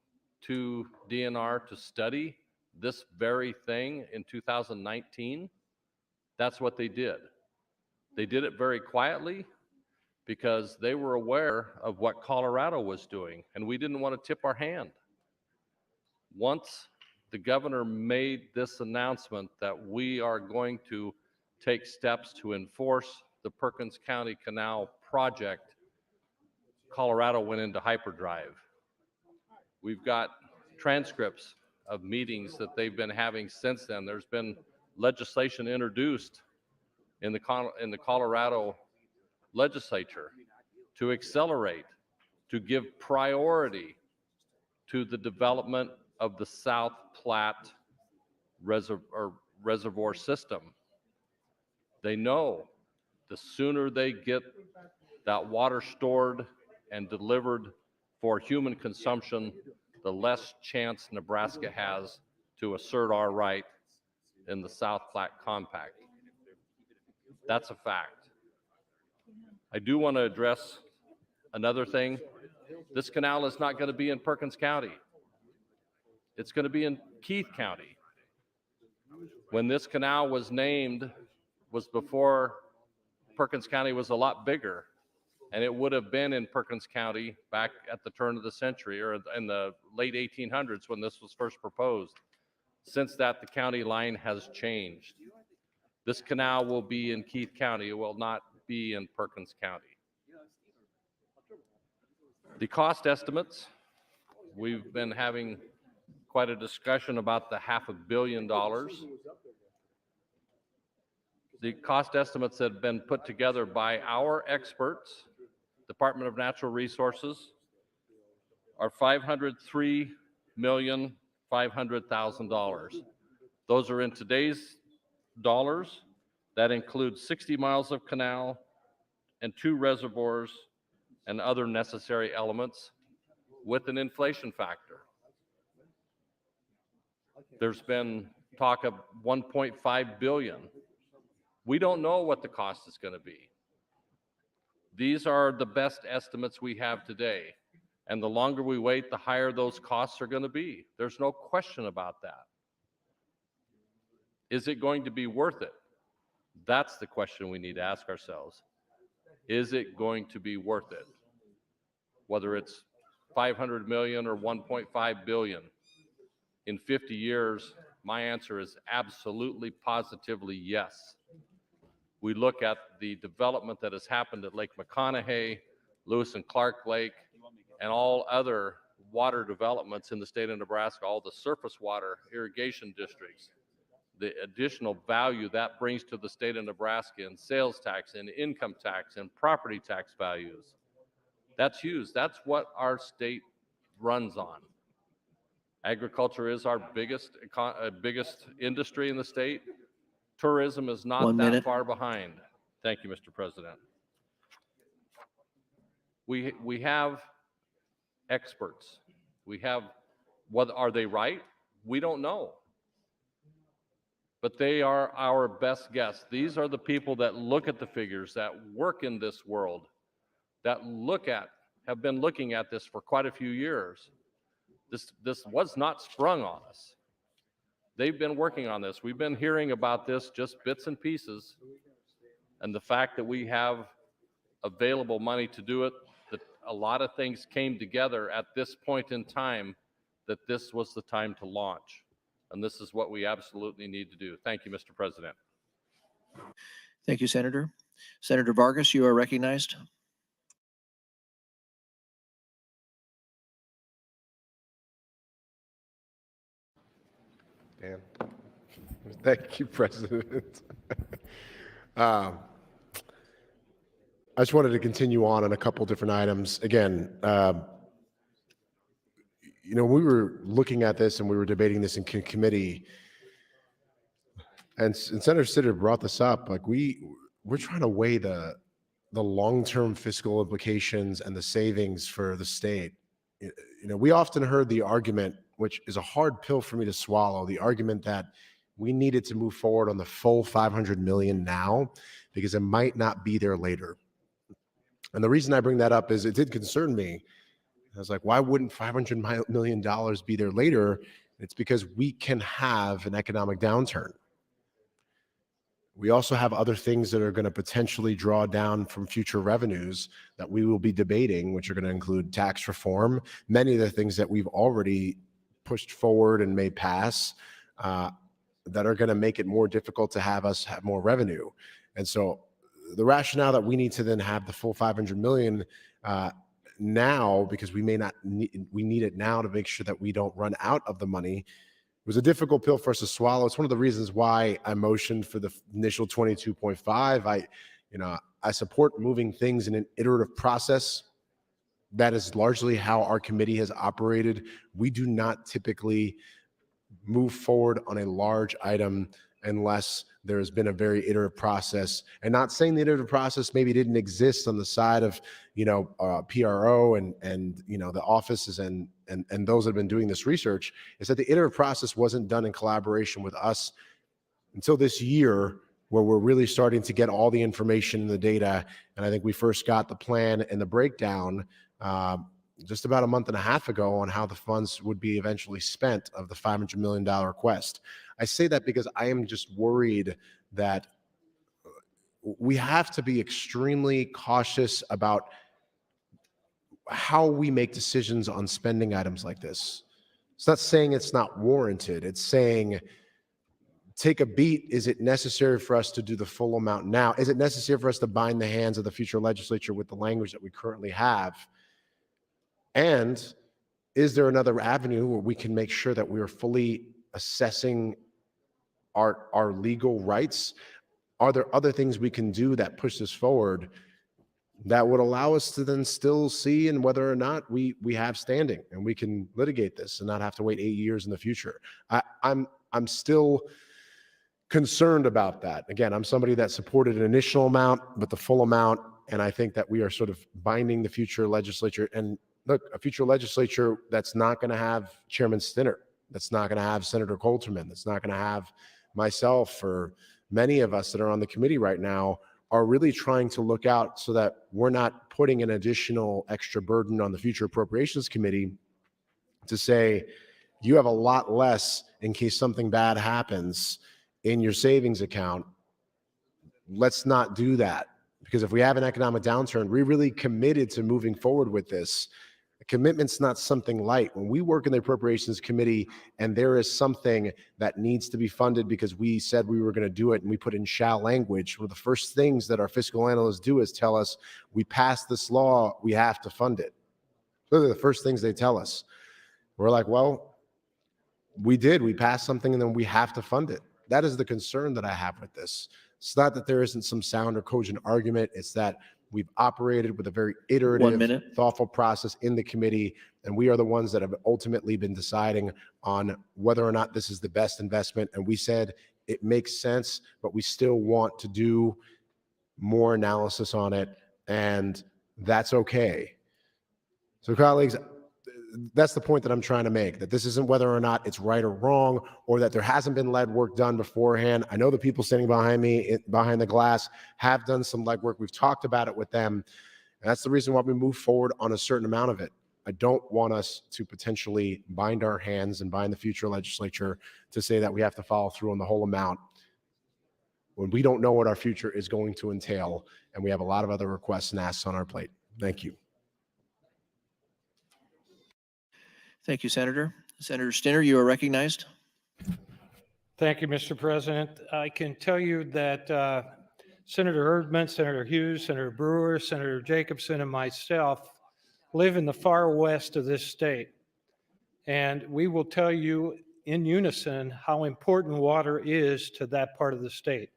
to DNR to study this very thing in 2019. That's what they did. They did it very quietly because they were aware of what Colorado was doing, and we didn't want to tip our hand. Once the governor made this announcement that we are going to take steps to enforce the Perkins County Canal project, Colorado went into hyperdrive. We've got transcripts of meetings that they've been having since then. There's been legislation introduced in the Colorado legislature to accelerate, to give priority to the development of the South Platte reservoir system. They know the sooner they get that water stored and delivered for human consumption, the less chance Nebraska has to assert our right in the South Platte Compact. That's a fact. I do want to address another thing. This canal is not going to be in Perkins County. It's going to be in Keith County. When this canal was named, was before Perkins County was a lot bigger. And it would have been in Perkins County back at the turn of the century or in the late 1800s when this was first proposed. Since that, the county line has changed. This canal will be in Keith County. It will not be in Perkins County. The cost estimates, we've been having quite a discussion about the $500 million. The cost estimates that have been put together by our experts, Department of Natural Resources, are $503,500,000. Those are in today's dollars. That includes 60 miles of canal and 2 reservoirs and other necessary elements with an inflation factor. There's been talk of 1.5 billion. We don't know what the cost is going to be. These are the best estimates we have today. And the longer we wait, the higher those costs are going to be. There's no question about that. Is it going to be worth it? That's the question we need to ask ourselves. Is it going to be worth it? Whether it's 500 million or 1.5 billion. In 50 years, my answer is absolutely, positively yes. We look at the development that has happened at Lake McConaughey, Lewis and Clark Lake, and all other water developments in the state of Nebraska, all the surface water irrigation districts, the additional value that brings to the state of Nebraska in sales tax and income tax and property tax values. That's huge. That's what our state runs on. Agriculture is our biggest industry in the state. Tourism is not 1 that minute. far behind. Thank you, Mr. President. We have experts. We have, what are they right? We don't know. But they are our best guess. These are the people that look at the figures, that work in this world, that have been looking at this for quite a few years. This was not sprung on us. They've been working on this. We've been hearing about this just bits and pieces. And the fact that we have available money to do it, that a lot of things came together at this point in time, that this was the time to launch. And this is what we absolutely need to do. Thank you, Mr. President. Thank you, Senator. Senator Vargas, you are recognized. Dan. Thank you, President. I just wanted to continue on a couple different items. Again, we were looking at this and we were debating this in committee, and Senator Sitter brought this up. Like we're trying to weigh the long-term fiscal implications and the savings for the state. We often heard the argument, which is a hard pill for me to swallow, the argument that we needed to move forward on the full 500 million now because it might not be there later. And the reason I bring that up is it did concern me. I was like, why wouldn't $500 million be there later? It's because we can have an economic downturn. We also have other things that are going to potentially draw down from future revenues that we will be debating, which are going to include tax reform, many of the things that we've already pushed forward and may pass that are going to make it more difficult to have us have more revenue. And so the rationale that we need to then have the full 500 million now, because we may not we need it now to make sure that we don't run out of the money, it was a difficult pill for us to swallow. It's one of the reasons why I motioned for the initial 22.5. I support moving things in an iterative process. That is largely how our committee has operated. We do not typically move forward on a large item unless there has been a very iterative process. And not saying the iterative process maybe didn't exist on the side of, PRO and the offices and those that have been doing this research, is that the iterative process wasn't done in collaboration with us until this year, where we're really starting to get all the information and the data. And I think we first got the plan and the breakdown just about a month and a half ago on how the funds would be eventually spent of the $500 million request. I say that because I am just worried that we have to be extremely cautious about how we make decisions on spending items like this. It's not saying it's not warranted. It's saying, take a beat. Is it necessary for us to do the full amount now? Is it necessary for us to bind the hands of the future legislature with the language that we currently have? And is there another avenue where we can make sure that we are fully assessing our legal rights? Are there other things we can do that push this forward that would allow us to then still see and whether or not we have standing and we can litigate this and not have to wait 8 years in the future? I'm still concerned about that. Again, I'm somebody that supported an initial amount, but the full amount, and I think that we are sort of binding the future legislature. And look, a future legislature that's not going to have Chairman Stinner, that's not going to have Senator Coulterman, that's not going to have myself, or many of us that are on the committee right now, are really trying to look out so that we're not putting an additional extra burden on the Future Appropriations Committee to say, you have a lot less in case something bad happens in your savings account. Let's not do that. Because if we have an economic downturn, we're really committed to moving forward with this. A commitment's not something light. When we work in the Appropriations Committee and there is something that needs to be funded because we said we were going to do it and we put in shall language, one of the first things that our fiscal analysts do is tell us, we passed this law, we have to fund it. Those are the first things they tell us. We're like, well, we did. We passed something and then we have to fund it. That is the concern that I have with this. It's not that there isn't some sound or cogent argument. It's that we've operated with a very iterative, thoughtful process in the committee, and we are the ones that have ultimately been deciding on whether or not this is the best investment. And we said it makes sense, but we still want to do more analysis on it, and that's okay. So, colleagues, that's the point that I'm trying to make, that this isn't whether or not it's right or wrong, or that there hasn't been lead work done beforehand. I know the people sitting behind me, behind the glass, have done some lead work. We've talked about it with them. And that's the reason why we move forward on a certain amount of it. I don't want us to potentially bind our hands and bind the future legislature to say that we have to follow through on the whole amount when we don't know what our future is going to entail, and we have a lot of other requests and asks on our plate. Thank you. Thank you, Senator. Senator Stinner, you are recognized. Thank you, Mr. President. I can tell you that Senator Erdman, Senator Hughes, Senator Brewer, Senator Jacobson, and myself live in the far west of this state. And we will tell you in unison how important water is to that part of the state.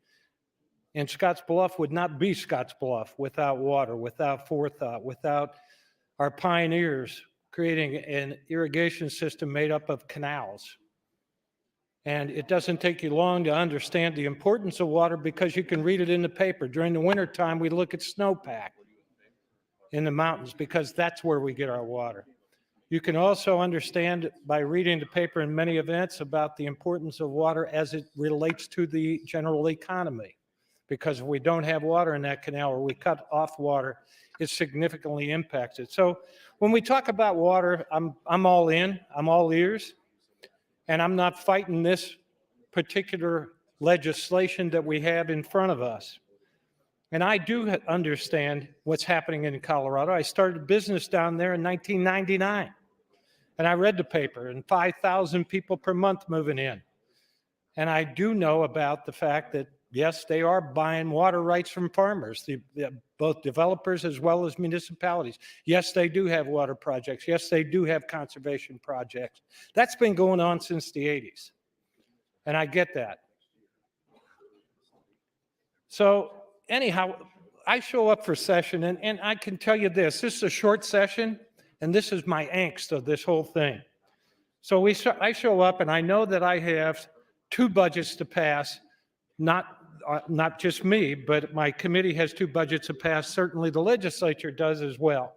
And Scottsbluff would not be Scottsbluff without water, without forethought, without our pioneers creating an irrigation system made up of canals. And it doesn't take you long to understand the importance of water because you can read it in the paper. During the wintertime, we look at snowpack in the mountains because that's where we get our water. You can also understand by reading the paper in many events about the importance of water as it relates to the general economy. Because if we don't have water in that canal or we cut off water, it significantly impacts it. So when we talk about water, I'm all in, I'm all ears, and I'm not fighting this particular legislation that we have in front of us. And I do understand what's happening in Colorado. I started business down there in 1999, and I read the paper, and 5,000 people per month moving in. And I do know about the fact that yes, they are buying water rights from farmers, both developers as well as municipalities. Yes, they do have water projects. Yes, they do have conservation projects. That's been going on since the 80s. And I get that. So anyhow, I show up for session, and I can tell you this is a short session, and this is my angst of this whole thing. So I show up, and I know that I have 2 budgets to pass, not just me, but my committee has 2 budgets to pass. Certainly the legislature does as well.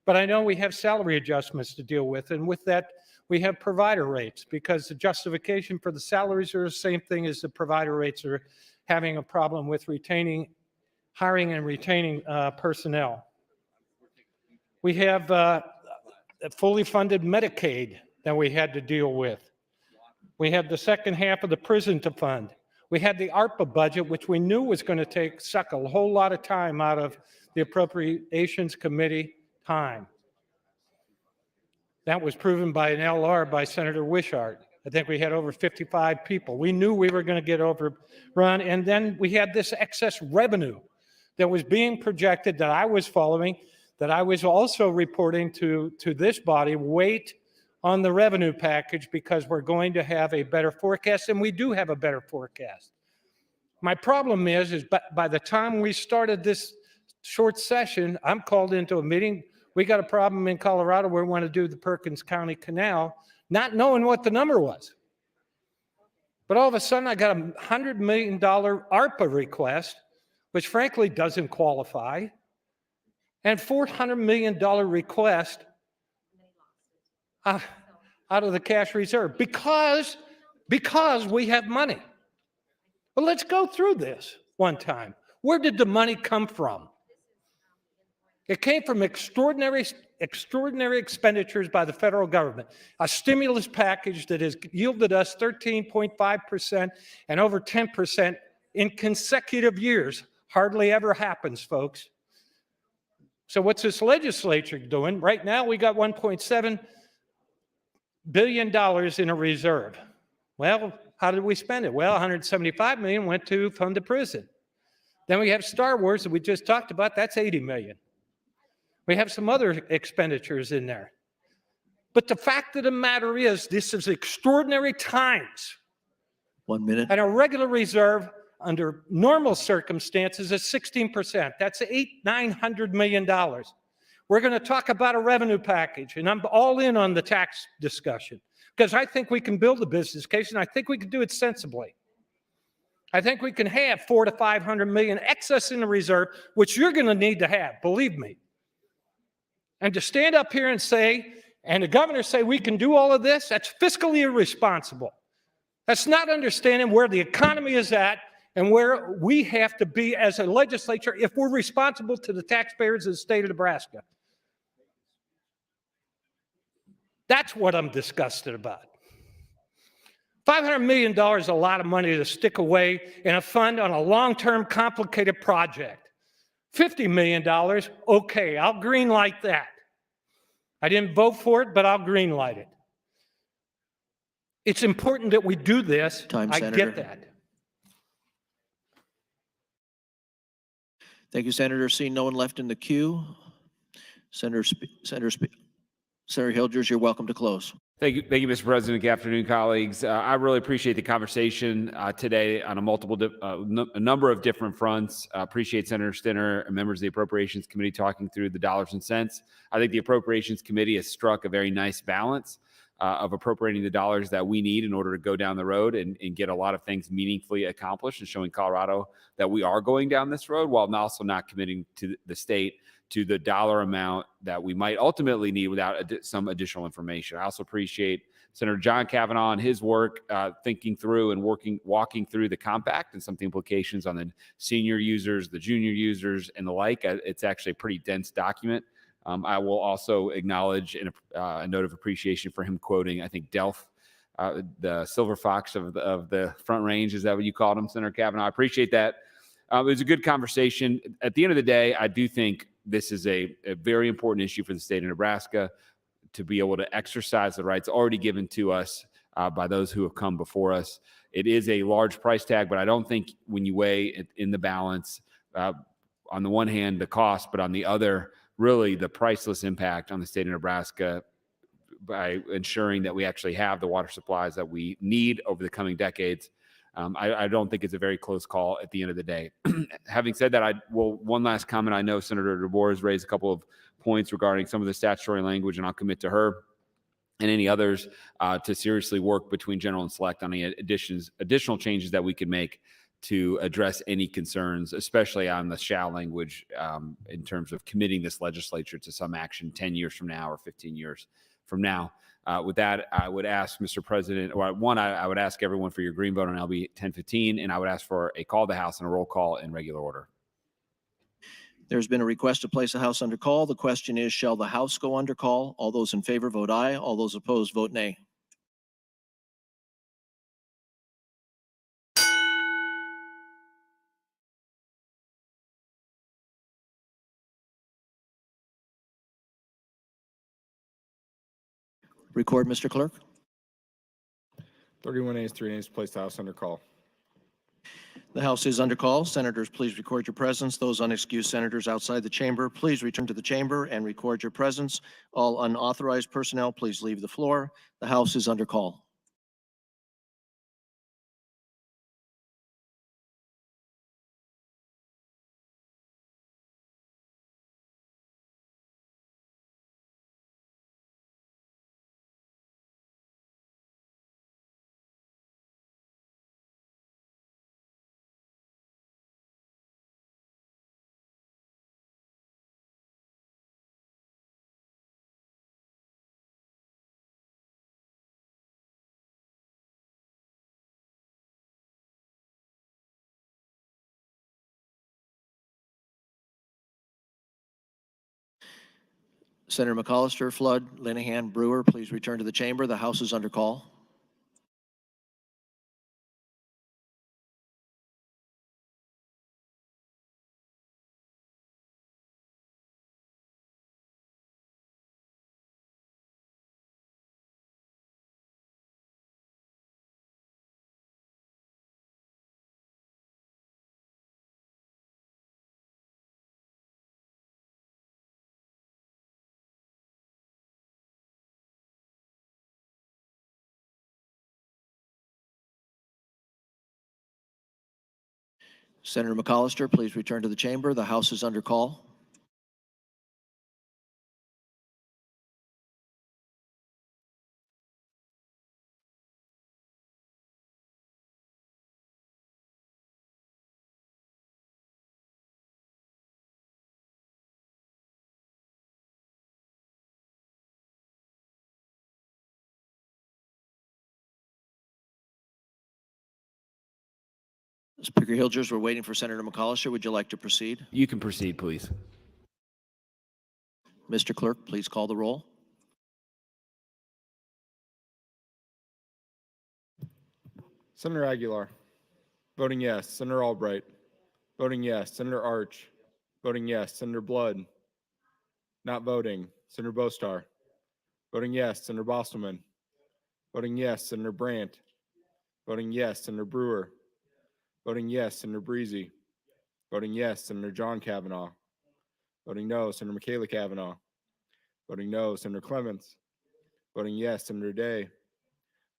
But I know we have salary adjustments to deal with. And with that, we have provider rates because the justification for the salaries are the same thing as the provider rates are having a problem with hiring and retaining personnel. We have a fully funded Medicaid that we had to deal with. We have the second half of the prison to fund. We had the ARPA budget, which we knew was going to suck a whole lot of time out of the Appropriations Committee time. That was proven by an LR by Senator Wishart. I think we had over 55 people. We knew we were going to get overrun. And then we had this excess revenue that was being projected that I was following, that I was also reporting to this body. Wait on the revenue package because we're going to have a better forecast, and we do have a better forecast. My problem is by the time we started this short session, I'm called into a meeting. We got a problem in Colorado where we want to do the Perkins County Canal, not knowing what the number was. But all of a sudden, I got a $100 million ARPA request, which frankly doesn't qualify, and $400 million request out of the cash reserve because we have money. Well, let's go through this one time. Where did the money come from? It came from extraordinary expenditures by the federal government, a stimulus package that has yielded us 13.5% and over 10% in consecutive years. Hardly ever happens, folks. So what's this legislature doing? Right now, we got $1.7 billion in a reserve. Well, how did we spend it? Well, $175 million went to fund the prison. Then we have Star Wars that we just talked about. That's $80 million. We have some other expenditures in there. But the fact of the matter is, this is extraordinary times. 1 minute. And a regular reserve under normal circumstances is 16%. That's $900 million. We're going to talk about a revenue package, and I'm all in on the tax discussion because I think we can build a business case, and I think we can do it sensibly. I think we can have $400 to $500 million excess in the reserve, which you're going to need to have, believe me. And to stand up here and say, and the governor say we can do all of this, that's fiscally irresponsible. That's not understanding where the economy is at and where we have to be as a legislature if we're responsible to the taxpayers of the state of Nebraska. That's what I'm disgusted about. $500 million is a lot of money to stick away in a fund on a long-term complicated project. $50 million, okay, I'll green light that. I didn't vote for it, but I'll green light it. It's important that we do this. I get that. Thank you, Senator. Seeing no one left in the queue, Senator Hilgers, you're welcome to close. Thank you, Mr. President. Good afternoon, colleagues. I really appreciate the conversation today on a number of different fronts. Appreciate Senator Stinner and members of the Appropriations Committee talking through the dollars and cents. I think the Appropriations Committee has struck a very nice balance of appropriating the dollars that we need in order to go down the road and get a lot of things meaningfully accomplished and showing Colorado that we are going down this road while also not committing to the state to the dollar amount that we might ultimately need without some additional information. I also appreciate Senator John Kavanaugh and his work thinking through and walking through the compact and some of the implications on the senior users, the junior users, and the like. It's actually a pretty dense document. I will also acknowledge a note of appreciation for him quoting, I think, Delph, the silver fox of the Front Range. Is that what you called him, Senator Kavanaugh? I appreciate that. It was a good conversation. At the end of the day, I do think this is a very important issue for the state of Nebraska to be able to exercise the rights already given to us by those who have come before us. It is a large price tag, but I don't think when you weigh it in the balance, on the one hand, the cost, but on the other, really the priceless impact on the state of Nebraska by ensuring that we actually have the water supplies that we need over the coming decades. I don't think it's a very close call at the end of the day. Having said that, one last comment. I know Senator DeBoer has raised a couple of points regarding some of the statutory language, and I'll commit to her and any others to seriously work between general and select on any additional changes that we can make to address any concerns, especially on the shall language in terms of committing this legislature to some action 10 years from now or 15 years from now. With that, I would ask Mr. President, or one, I would ask everyone for your green vote on LB 1015, and I would ask for a call to the House and a roll call in regular order. There's been a request to place the House under call. The question is, shall the House go under call? All those in favor vote aye. All those opposed vote nay. Record, Mr. Clerk. 31 ayes, 3 nays, place the House under call. The House is under call. Senators, please record your presence. Those unexcused senators outside the chamber, please return to the chamber and record your presence. All unauthorized personnel, please leave the floor. The House is under call. Senator McCollister, Flood, Linehan, Brewer, please return to the chamber. The House is under call. Senator McCollister, please return to the chamber. The House is under call. Speaker Hilgers, we're waiting for Senator McCollister. Would you like to proceed? You can proceed, please. Mr. Clerk, please call the roll. Senator Aguilar. Voting yes. Senator Albright. Voting yes. Senator Arch. Voting yes. Senator Blood. Not voting. Senator Bostar. Voting yes. Senator Bostelman. Voting yes. Senator Brandt. Voting yes. Senator Brewer. Voting yes. Senator Breezy. Voting yes. Senator John Kavanaugh. Voting no. Senator Michaela Kavanaugh. Voting no. Senator Clements. Voting yes. Senator Day.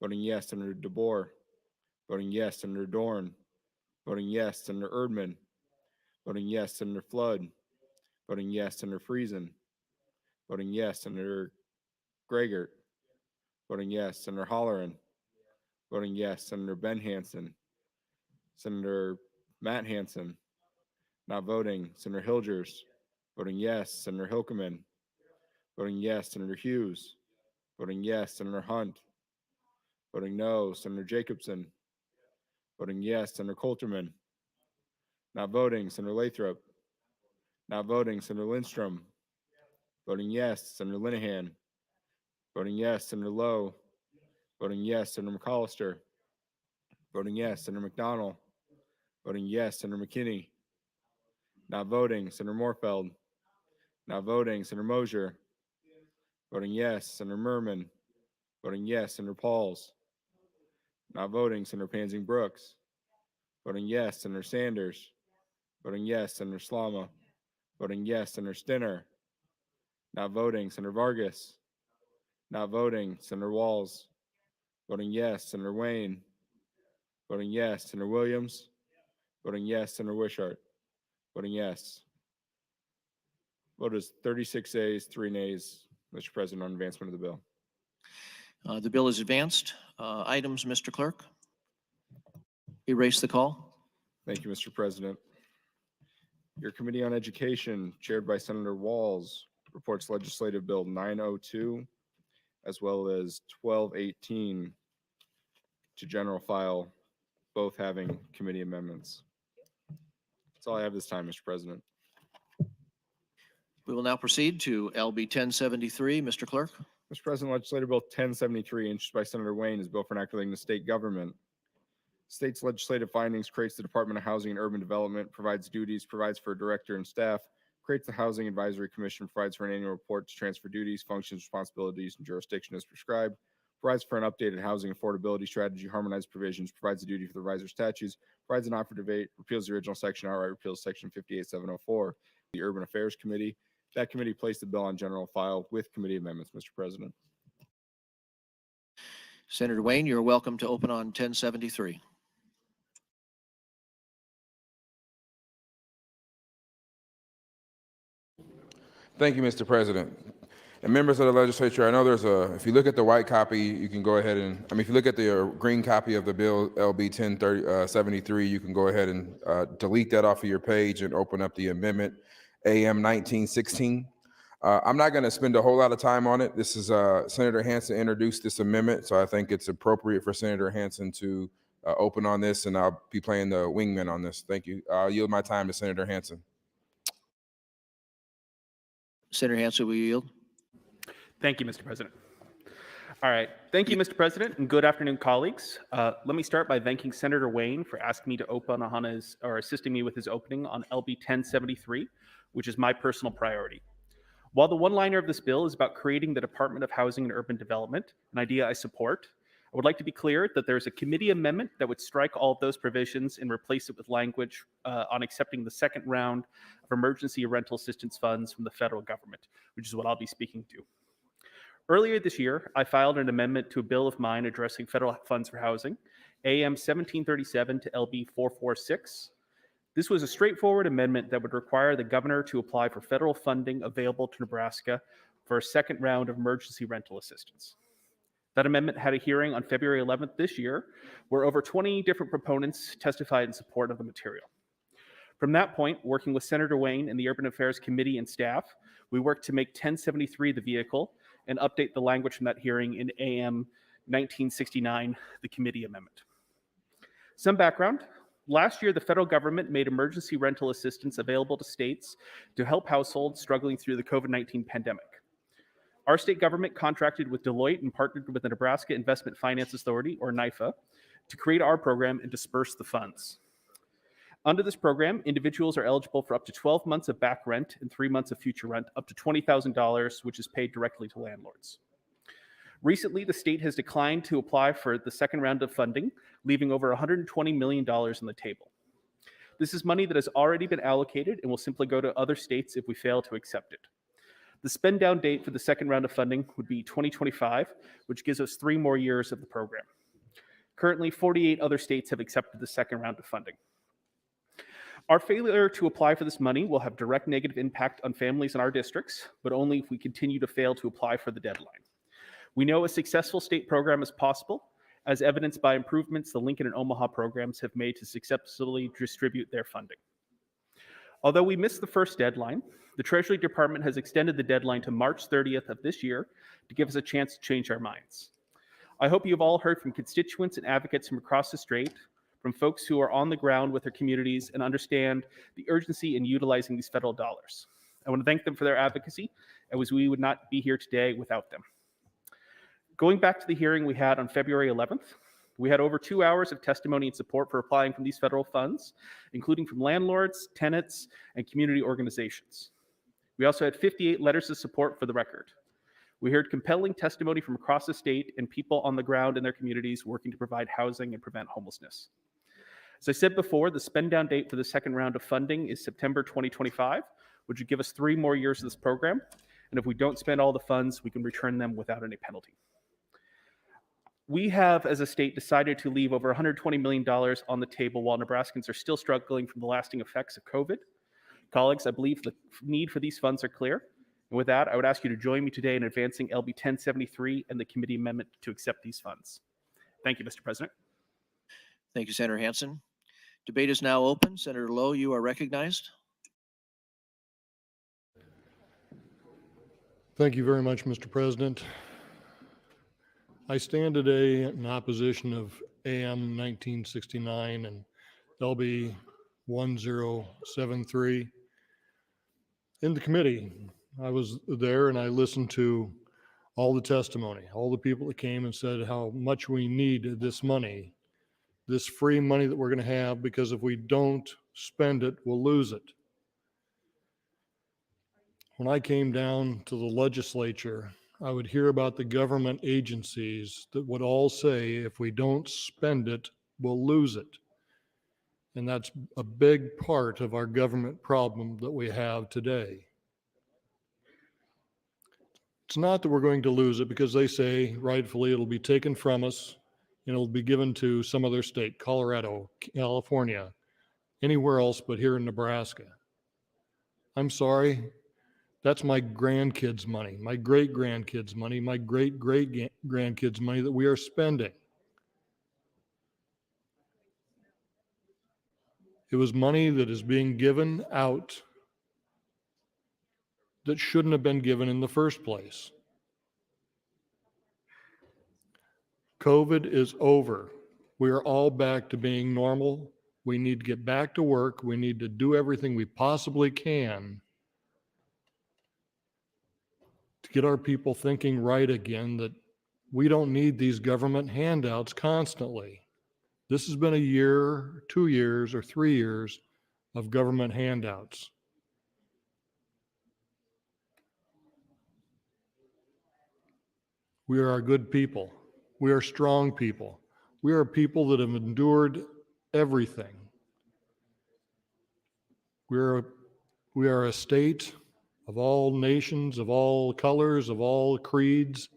Voting yes. Senator DeBoer. Voting yes. Senator Dorn. Voting yes. Senator Erdman. Voting yes. Senator Flood. Voting yes. Senator Friesen. Voting yes. Senator Gregert. Voting yes. Senator Holleran. Voting yes. Senator Ben Hansen. Senator Matt Hansen. Not voting. Senator Hilgers. Voting yes. Senator Hilkeman. Voting yes. Senator Hughes. Voting yes. Senator Hunt. Voting no. Senator Jacobson. Voting yes. Senator Coulterman. Not voting. Senator Lathrop. Not voting. Senator Lindstrom. Voting yes. Senator Linehan. Voting yes. Senator Lowe. Voting yes. Senator McCollister. Voting yes. Senator McDonald. Voting yes. Senator McKinney. Not voting. Senator Morfeld. Not voting. Senator Mosier. Voting yes. Senator Merman. Voting yes. Senator Pauls. Not voting. Senator Pansing Brooks. Voting yes. Senator Sanders. Voting yes. Senator Slama. Voting yes. Senator Stinner. Not voting. Senator Vargas. Not voting. Senator Walls. Voting yes. Senator Wayne. Voting yes. Senator Williams. Voting yes. Senator Wishart. Voting yes. Vote is 36 ayes, 3 nays, Mr. President, on advancement of the bill. The bill is advanced. Items, Mr. Clerk. Erase the call. Thank you, Mr. President. Your Committee on Education, chaired by Senator Walls, reports Legislative Bill 902, as well as 1218 to general file, both having committee amendments. That's all I have this time, Mr. President. We will now proceed to LB 1073. Mr. Clerk. Mr. President, Legislative Bill 1073, introduced by Senator Wayne, is a bill for enacting the state government. State's legislative findings, creates the Department of Housing and Urban Development, provides duties, provides for a director and staff, creates the Housing Advisory Commission, provides for an annual report to transfer duties, functions, responsibilities, and jurisdiction as prescribed, provides for an updated housing affordability strategy, harmonized provisions, provides a duty for the revisor statutes, provides an offer debate, repeals the original section, outright repeals section 58704. The Urban Affairs Committee. That committee placed the bill on general file with committee amendments, Mr. President. Senator Wayne, you're welcome to open on 1073. Thank you, Mr. President. And members of the legislature, I know there's if you look at the white copy, you can go ahead and, if you look at the green copy of the bill, LB 1073, you can go ahead and delete that off of your page and open up the amendment, AM 1916. I'm not going to spend a whole lot of time on it. This is Senator Hansen introduced this amendment, so I think it's appropriate for Senator Hansen to open on this, and I'll be playing the wingman on this. Thank you. I'll yield my time to Senator Hansen. Senator Hansen, will you yield? Thank you, Mr. President. All right. Thank you, Mr. President, and good afternoon, colleagues. Let me start by thanking Senator Wayne for asking me to open on his, or assisting me with his opening on LB 1073, which is my personal priority. While the one-liner of this bill is about creating the Department of Housing and Urban Development, an idea I support, I would like to be clear that there's a committee amendment that would strike all of those provisions and replace it with language on accepting the second round of emergency rental assistance funds from the federal government, which is what I'll be speaking to. Earlier this year, I filed an amendment to a bill of mine addressing federal funds for housing, AM 1737 to LB 446. This was a straightforward amendment that would require the governor to apply for federal funding available to Nebraska for a second round of emergency rental assistance. That amendment had a hearing on February 11th this year, where over 20 different proponents testified in support of the material. From that point, working with Senator Wayne and the Urban Affairs Committee and staff, we worked to make 1073 the vehicle and update the language from that hearing in AM 1969, the committee amendment. Some background. Last year, the federal government made emergency rental assistance available to states to help households struggling through the COVID-19 pandemic. Our state government contracted with Deloitte and partnered with the Nebraska Investment Finance Authority, or NIFA, to create our program and disperse the funds. Under this program, individuals are eligible for up to 12 months of back rent and 3 months of future rent, up to $20,000, which is paid directly to landlords. Recently, the state has declined to apply for the second round of funding, leaving over $120 million on the table. This is money that has already been allocated and will simply go to other states if we fail to accept it. The spend down date for the second round of funding would be 2025, which gives us 3 more years of the program. Currently, 48 other states have accepted the second round of funding. Our failure to apply for this money will have direct negative impact on families in our districts, but only if we continue to fail to apply for the deadline. We know a successful state program is possible, as evidenced by improvements the Lincoln and Omaha programs have made to successfully distribute their funding. Although we missed the first deadline, the Treasury Department has extended the deadline to March 30th of this year to give us a chance to change our minds. I hope you've all heard from constituents and advocates from across the state, from folks who are on the ground with their communities and understand the urgency in utilizing these federal dollars. I want to thank them for their advocacy, as we would not be here today without them. Going back to the hearing we had on February 11th, we had over 2 hours of testimony and support for applying for these federal funds, including from landlords, tenants, and community organizations. We also had 58 letters of support for the record. We heard compelling testimony from across the state and people on the ground in their communities working to provide housing and prevent homelessness. As I said before, the spend down date for the second round of funding is September 2025, which would give us 3 more years of this program. And if we don't spend all the funds, we can return them without any penalty. We have, as a state, decided to leave over $120 million on the table while Nebraskans are still struggling from the lasting effects of COVID. Colleagues, I believe the need for these funds are clear. And with that, I would ask you to join me today in advancing LB 1073 and the committee amendment to accept these funds. Thank you, Mr. President. Thank you, Senator Hansen. Debate is now open. Senator Lowe, you are recognized. Thank you very much, Mr. President. I stand today in opposition of AM 1969 and LB 1073. In the committee, I was there and I listened to all the testimony, all the people that came and said how much we need this money, this free money that we're going to have, because if we don't spend it, we'll lose it. When I came down to the legislature, I would hear about the government agencies that would all say, if we don't spend it, we'll lose it. And that's a big part of our government problem that we have today. It's not that we're going to lose it because they say rightfully it'll be taken from us and it'll be given to some other state, Colorado, California, anywhere else but here in Nebraska. I'm sorry, that's my grandkids' money, my great-grandkids' money, my great-great-grandkids' money that we are spending. It was money that is being given out that shouldn't have been given in the first place. COVID is over. We are all back to being normal. We need to get back to work. We need to do everything we possibly can to get our people thinking right again, that we don't need these government handouts constantly. This has been a year, 2 years, or 3 years of government handouts. We are a good people. We are strong people. We are people that have endured everything. We are a state of all nations, of all colors, of all creeds,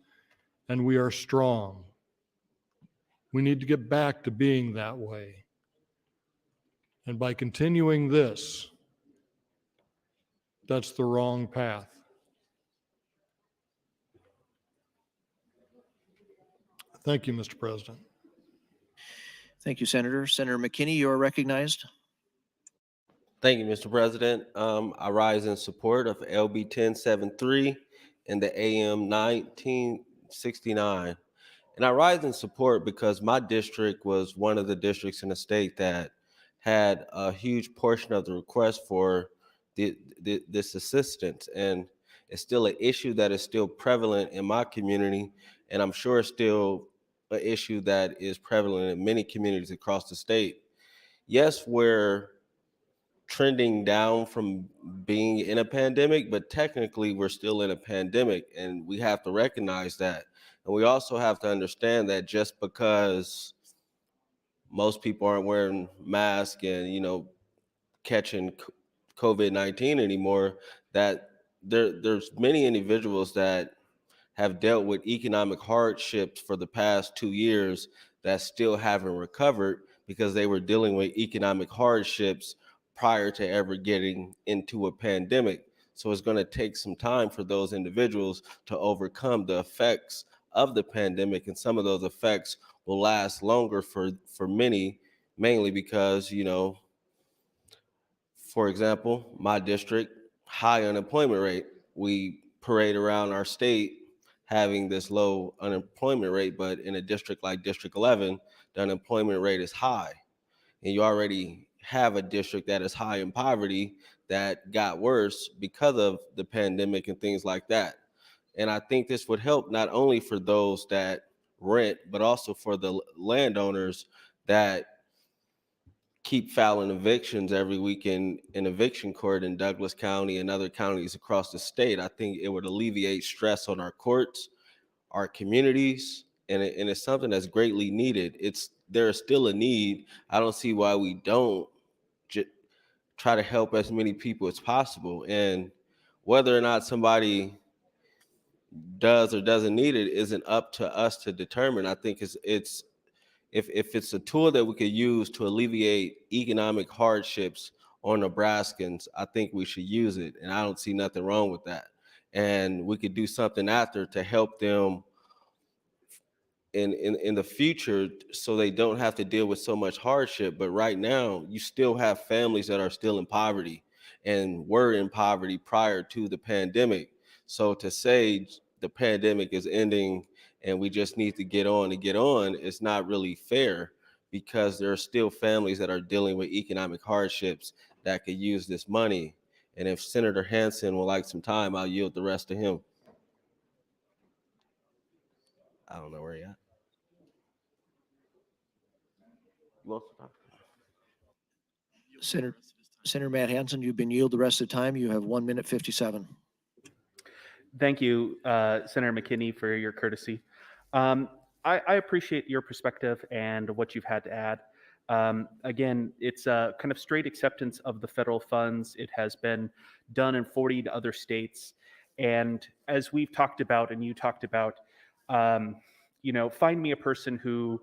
and we are strong. We need to get back to being that way. And by continuing this, that's the wrong path. Thank you, Mr. President. Thank you, Senator. Senator McKinney, you are recognized. Thank you, Mr. President. I rise in support of LB 1073 and the AM 1969. And I rise in support because my district was one of the districts in the state that had a huge portion of the request for this assistance. And it's still an issue that is still prevalent in my community, and I'm sure still an issue that is prevalent in many communities across the state. Yes, we're trending down from being in a pandemic, but technically we're still in a pandemic, and we have to recognize that. And we also have to understand that just because most people aren't wearing masks and, catching COVID-19 anymore, that there's many individuals that have dealt with economic hardships for the past 2 years that still haven't recovered because they were dealing with economic hardships prior to ever getting into a pandemic. So it's going to take some time for those individuals to overcome the effects of the pandemic, and some of those effects will last longer for many, mainly because, for example, my district, high unemployment rate. We parade around our state having this low unemployment rate, but in a district like District 11, the unemployment rate is high. And you already have a district that is high in poverty that got worse because of the pandemic and things like that. And I think this would help not only for those that rent, but also for the landowners that keep filing evictions every week in eviction court in Douglas County and other counties across the state. I think it would alleviate stress on our courts, our communities, and it's something that's greatly needed. There is still a need. I don't see why we don't try to help as many people as possible. And whether or not somebody does or doesn't need it isn't up to us to determine. I think if it's a tool that we could use to alleviate economic hardships on Nebraskans, I think we should use it. And I don't see nothing wrong with that. And we could do something after to help them in the future so they don't have to deal with so much hardship. But right now, you still have families that are still in poverty and were in poverty prior to the pandemic. So to say the pandemic is ending and we just need to get on is not really fair, because there are still families that are dealing with economic hardships that could use this money. And if Senator Hansen would like some time, I'll yield the rest to him. I don't know where he at. Senator Matt Hansen, you've been yielded the rest of the time. You have 1 minute 57. Thank you, Senator McKinney, for your courtesy. I appreciate your perspective and what you've had to add. Again, it's a kind of straight acceptance of the federal funds. It has been done in 40 other states. And as we've talked about and you talked about, find me a person who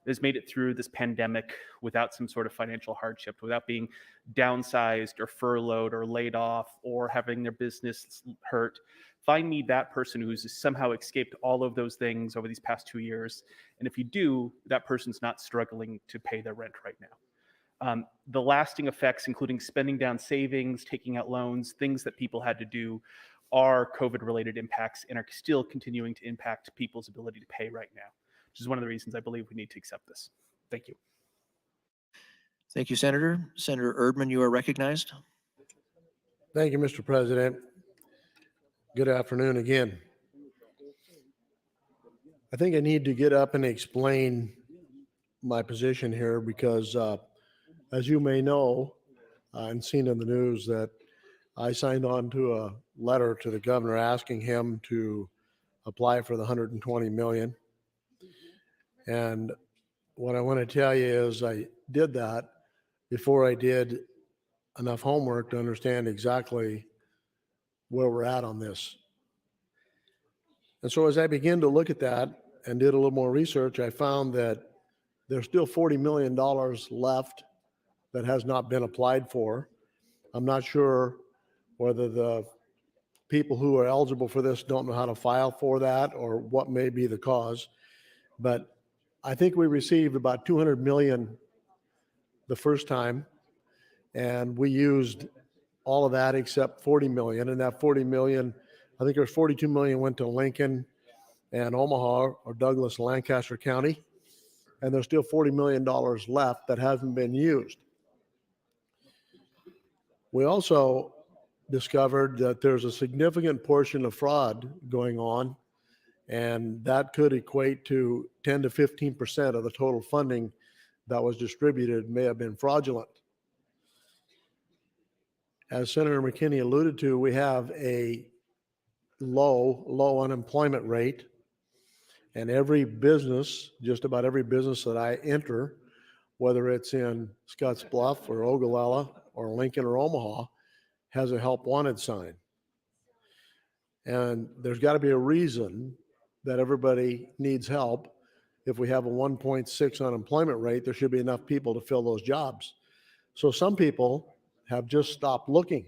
has made it through this pandemic without some sort of financial hardship, without being downsized or furloughed or laid off or having their business hurt. Find me that person who's somehow escaped all of those things over these past 2 years. And if you do, that person's not struggling to pay their rent right now. The lasting effects, including spending down savings, taking out loans, things that people had to do, are COVID-related impacts and are still continuing to impact people's ability to pay right now, which is one of the reasons I believe we need to accept this. Thank you. Thank you, Senator. Senator Erdman, you are recognized. Thank you, Mr. President. Good afternoon again. I think I need to get up and explain my position here because, as you may know, and seen in the news, that I signed on to a letter to the governor asking him to apply for the $120 million. And what I want to tell you is I did that before I did enough homework to understand exactly where we're at on this. And so as I began to look at that and did a little more research, I found that there's still $40 million left that has not been applied for. I'm not sure whether the people who are eligible for this don't know how to file for that or what may be the cause. But I think we received about 200 million the first time, and we used all of that except 40 million. And that 40 million, I think there's 42 million went to Lincoln and Omaha or Douglas, Lancaster County. And there's still $40 million left that hasn't been used. We also discovered that there's a significant portion of fraud going on, and that could equate to 10 to 15% of the total funding that was distributed may have been fraudulent. As Senator McKinney alluded to, we have a low unemployment rate, and every business, just about every business that I enter, whether it's in Scottsbluff or Ogallala or Lincoln or Omaha, has a help wanted sign. And there's got to be a reason that everybody needs help. If we have a 1.6 unemployment rate, there should be enough people to fill those jobs. So some people have just stopped looking.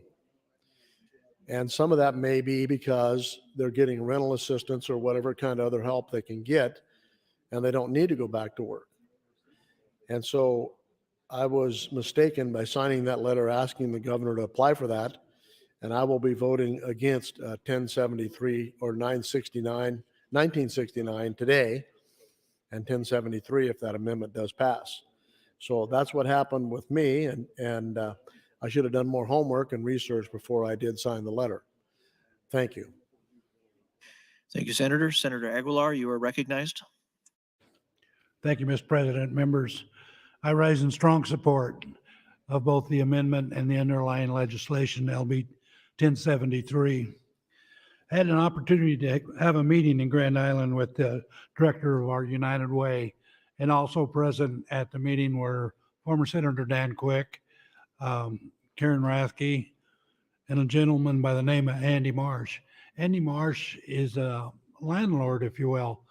And some of that may be because they're getting rental assistance or whatever kind of other help they can get, and they don't need to go back to work. And so I was mistaken by signing that letter asking the governor to apply for that. And I will be voting against 1073 or 1969 today, and 1073 if that amendment does pass. So that's what happened with me, and I should have done more homework and research before I did sign the letter. Thank you. Thank you, Senator. Senator Aguilar, you are recognized. Thank you, Mr. President. Members, I rise in strong support of both the amendment and the underlying legislation, LB 1073. I had an opportunity to have a meeting in Grand Island with the director of our United Way, and also present at the meeting were former Senator Dan Quick, Karen Rathke, and a gentleman by the name of Andy Marsh. Andy Marsh is a landlord, if you will,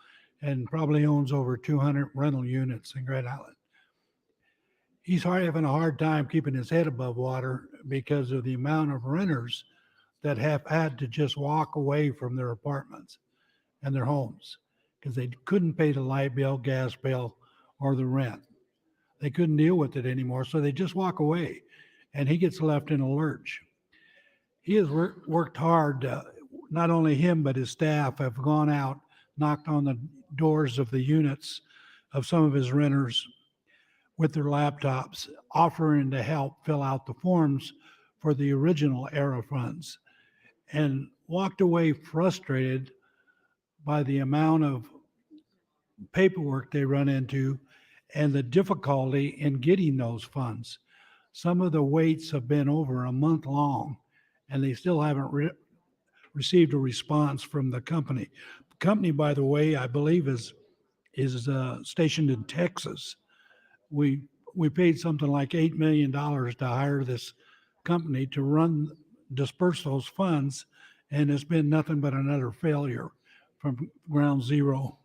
and probably owns over 200 rental units in Grand Island. He's having a hard time keeping his head above water because of the amount of renters that have had to just walk away from their apartments and their homes because they couldn't pay the light bill, gas bill, or the rent. They couldn't deal with it anymore, so they just walk away, and he gets left in a lurch. He has worked hard. Not only him, but his staff have gone out, knocked on the doors of the units of some of his renters with their laptops, offering to help fill out the forms for the original ERA funds, and walked away frustrated by the amount of paperwork they run into and the difficulty in getting those funds. Some of the waits have been over a month long, and they still haven't received a response from the company. The company, by the way, I believe is stationed in Texas. We paid something like $8 million to hire this company to disperse those funds, and it's been nothing but another failure from ground zero.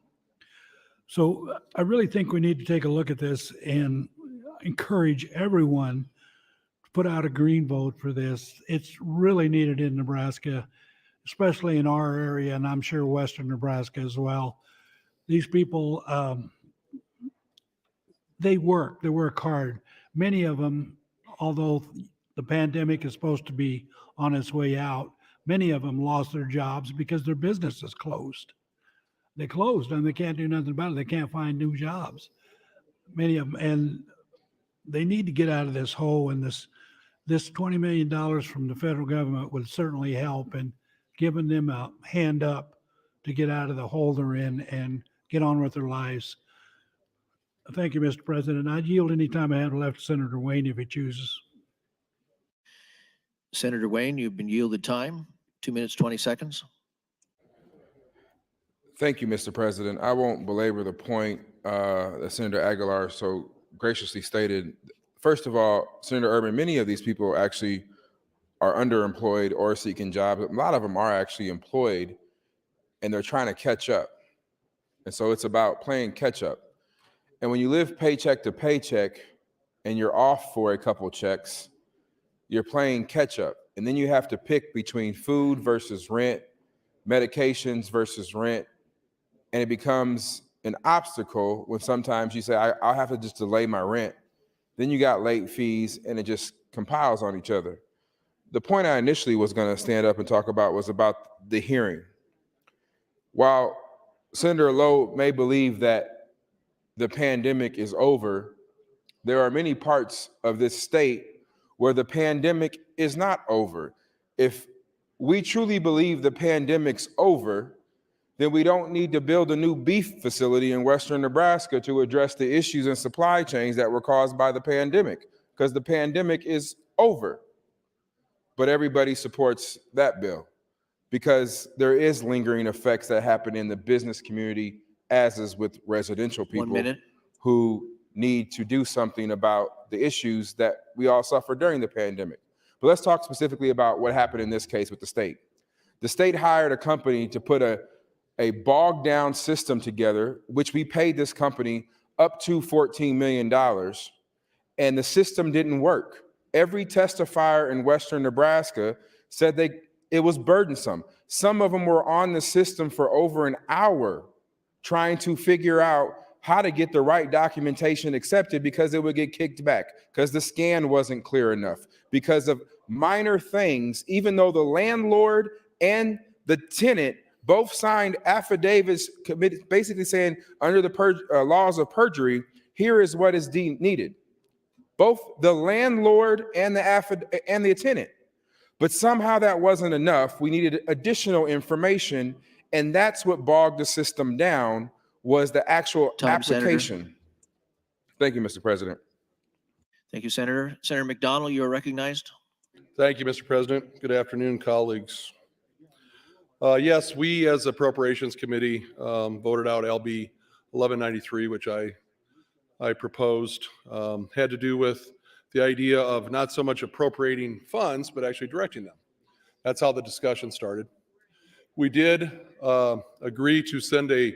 So I really think we need to take a look at this and encourage everyone to put out a green vote for this. It's really needed in Nebraska, especially in our area, and I'm sure Western Nebraska as well. These people, they work hard. Many of them, although the pandemic is supposed to be on its way out, many of them lost their jobs because their businesses closed. They closed and they can't do nothing about it. They can't find new jobs. Many of them, and they need to get out of this hole. And this $20 million from the federal government would certainly help in giving them a hand up to get out of the hole they're in and get on with their lives. Thank you, Mr. President. I'd yield any time I have left to Senator Wayne if he chooses. Senator Wayne, you've been yielded time, 2 minutes, 20 seconds. Thank you, Mr. President. I won't belabor the point that Senator Aguilar so graciously stated. First of all, Senator Urban, many of these people actually are underemployed or seeking jobs. A lot of them are actually employed and they're trying to catch up. And so it's about playing catch up. And when you live paycheck to paycheck and you're off for a couple checks, you're playing catch up. And then you have to pick between food versus rent, medications versus rent. And it becomes an obstacle when sometimes you say, I'll have to just delay my rent. Then you got late fees and it just compiles on each other. The point I initially was going to stand up and talk about was about the hearing. While Senator Lowe may believe that the pandemic is over, there are many parts of this state where the pandemic is not over. If we truly believe the pandemic's over, then we don't need to build a new beef facility in Western Nebraska to address the issues in supply chains that were caused by the pandemic, because the pandemic is over. But everybody supports that bill because there is lingering effects that happen in the business community, as is with residential people 1 minute. who need to do something about the issues that we all suffered during the pandemic. But let's talk specifically about what happened in this case with the state. The state hired a company to put a bogged down system together, which we paid this company up to $14 million, and the system didn't work. Every testifier in Western Nebraska said it was burdensome. Some of them were on the system for over an hour trying to figure out how to get the right documentation accepted because it would get kicked back, because the scan wasn't clear enough, because of minor things, even though the landlord and the tenant both signed affidavits basically saying under the laws of perjury, here is what is needed. Both the landlord and the tenant. But somehow that wasn't enough. We needed additional information, and that's what bogged the system down, was the actual application. Senator. Thank you, Mr. President. Thank you, Senator. Senator McDonald, you are recognized. Thank you, Mr. President. Good afternoon, colleagues. Yes, we as Appropriations Committee voted out LB 1193, which I proposed, had to do with the idea of not so much appropriating funds, but actually directing them. That's how the discussion started. We did agree to send a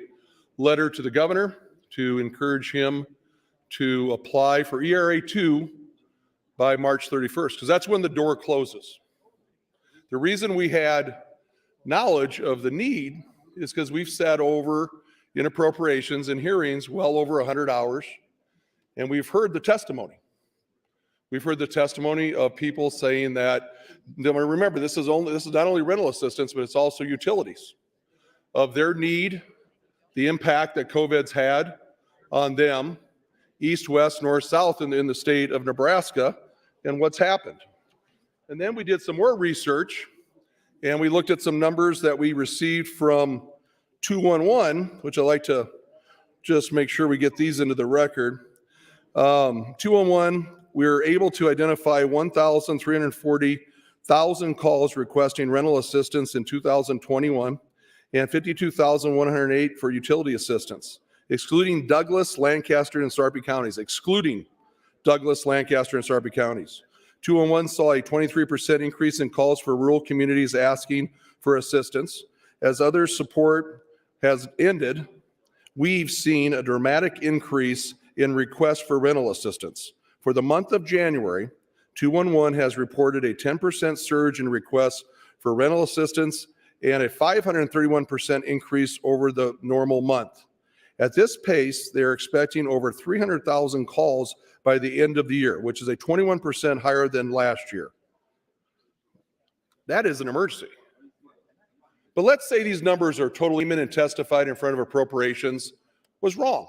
letter to the governor to encourage him to apply for ERA 2 by March 31st, because that's when the door closes. The reason we had knowledge of the need is because we've sat over in appropriations and hearings well over 100 hours, and we've heard the testimony. We've heard the testimony of people saying that, remember, this is not only rental assistance, but it's also utilities, of their need, the impact that COVID's had on them, east, west, north, south in the state of Nebraska, and what's happened. And then we did some more research, and we looked at some numbers that we received from 211, which I'd like to just make sure we get these into the record. 211, we were able to identify 1,340 52,000 calls requesting rental assistance in 2021 and 52,108 for utility assistance, excluding Douglas, Lancaster, and Sarpy counties, excluding Douglas, Lancaster, and Sarpy counties. 211 saw a 23% increase in calls for rural communities asking for assistance. As other support has ended, we've seen a dramatic increase in requests for rental assistance. For the month of January, 211 has reported a 10% surge in requests for rental assistance and a 531% increase over the normal month. At this pace, they're expecting over 300,000 calls by the end of the year, which is a 21% higher than last year. That is an emergency. But let's say these numbers are totally and testified in front of appropriations was wrong,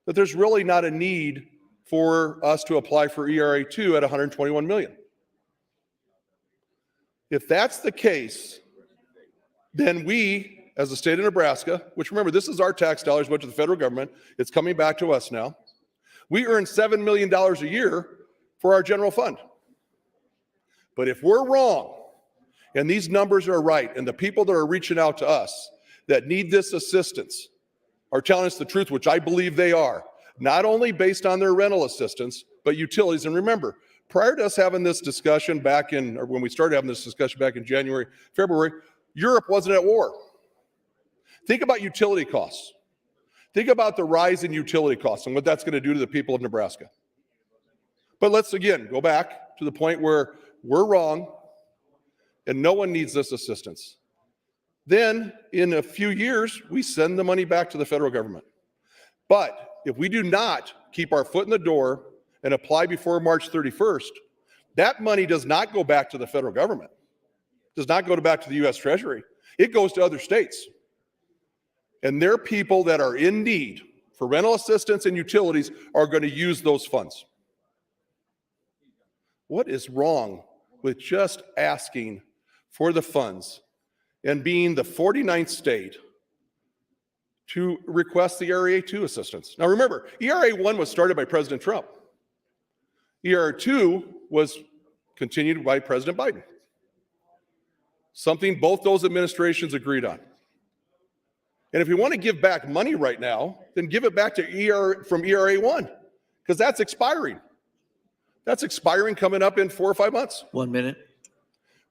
that there's really not a need for us to apply for ERA2 at 121 million. If that's the case, then we, as the state of Nebraska, which remember, this is our tax dollars went to the federal government, it's coming back to us now, we earn $7 million a year for our general fund. But if we're wrong, and these numbers are right, and the people that are reaching out to us that need this assistance are telling us the truth, which I believe they are, not only based on their rental assistance, but utilities. And remember, prior to us having this discussion back in, or when we started having this discussion back in January, February, Europe wasn't at war. Think about utility costs. Think about the rise in utility costs and what that's going to do to the people of Nebraska. But let's again go back to the point where we're wrong and no one needs this assistance. Then in a few years, we send the money back to the federal government. But if we do not keep our foot in the door and apply before March 31st, that money does not go back to the federal government, does not go back to the U.S. Treasury. It goes to other states. And their people that are in need for rental assistance and utilities are going to use those funds. What is wrong with just asking for the funds and being the 49th state to request the ERA2 assistance? Now remember, ERA1 was started by President Trump. ERA2 was continued by President Biden. Something both those administrations agreed on. And if you want to give back money right now, then give it back to from ERA1, because that's expiring. That's expiring coming up in 4 or 5 months. 1 minute.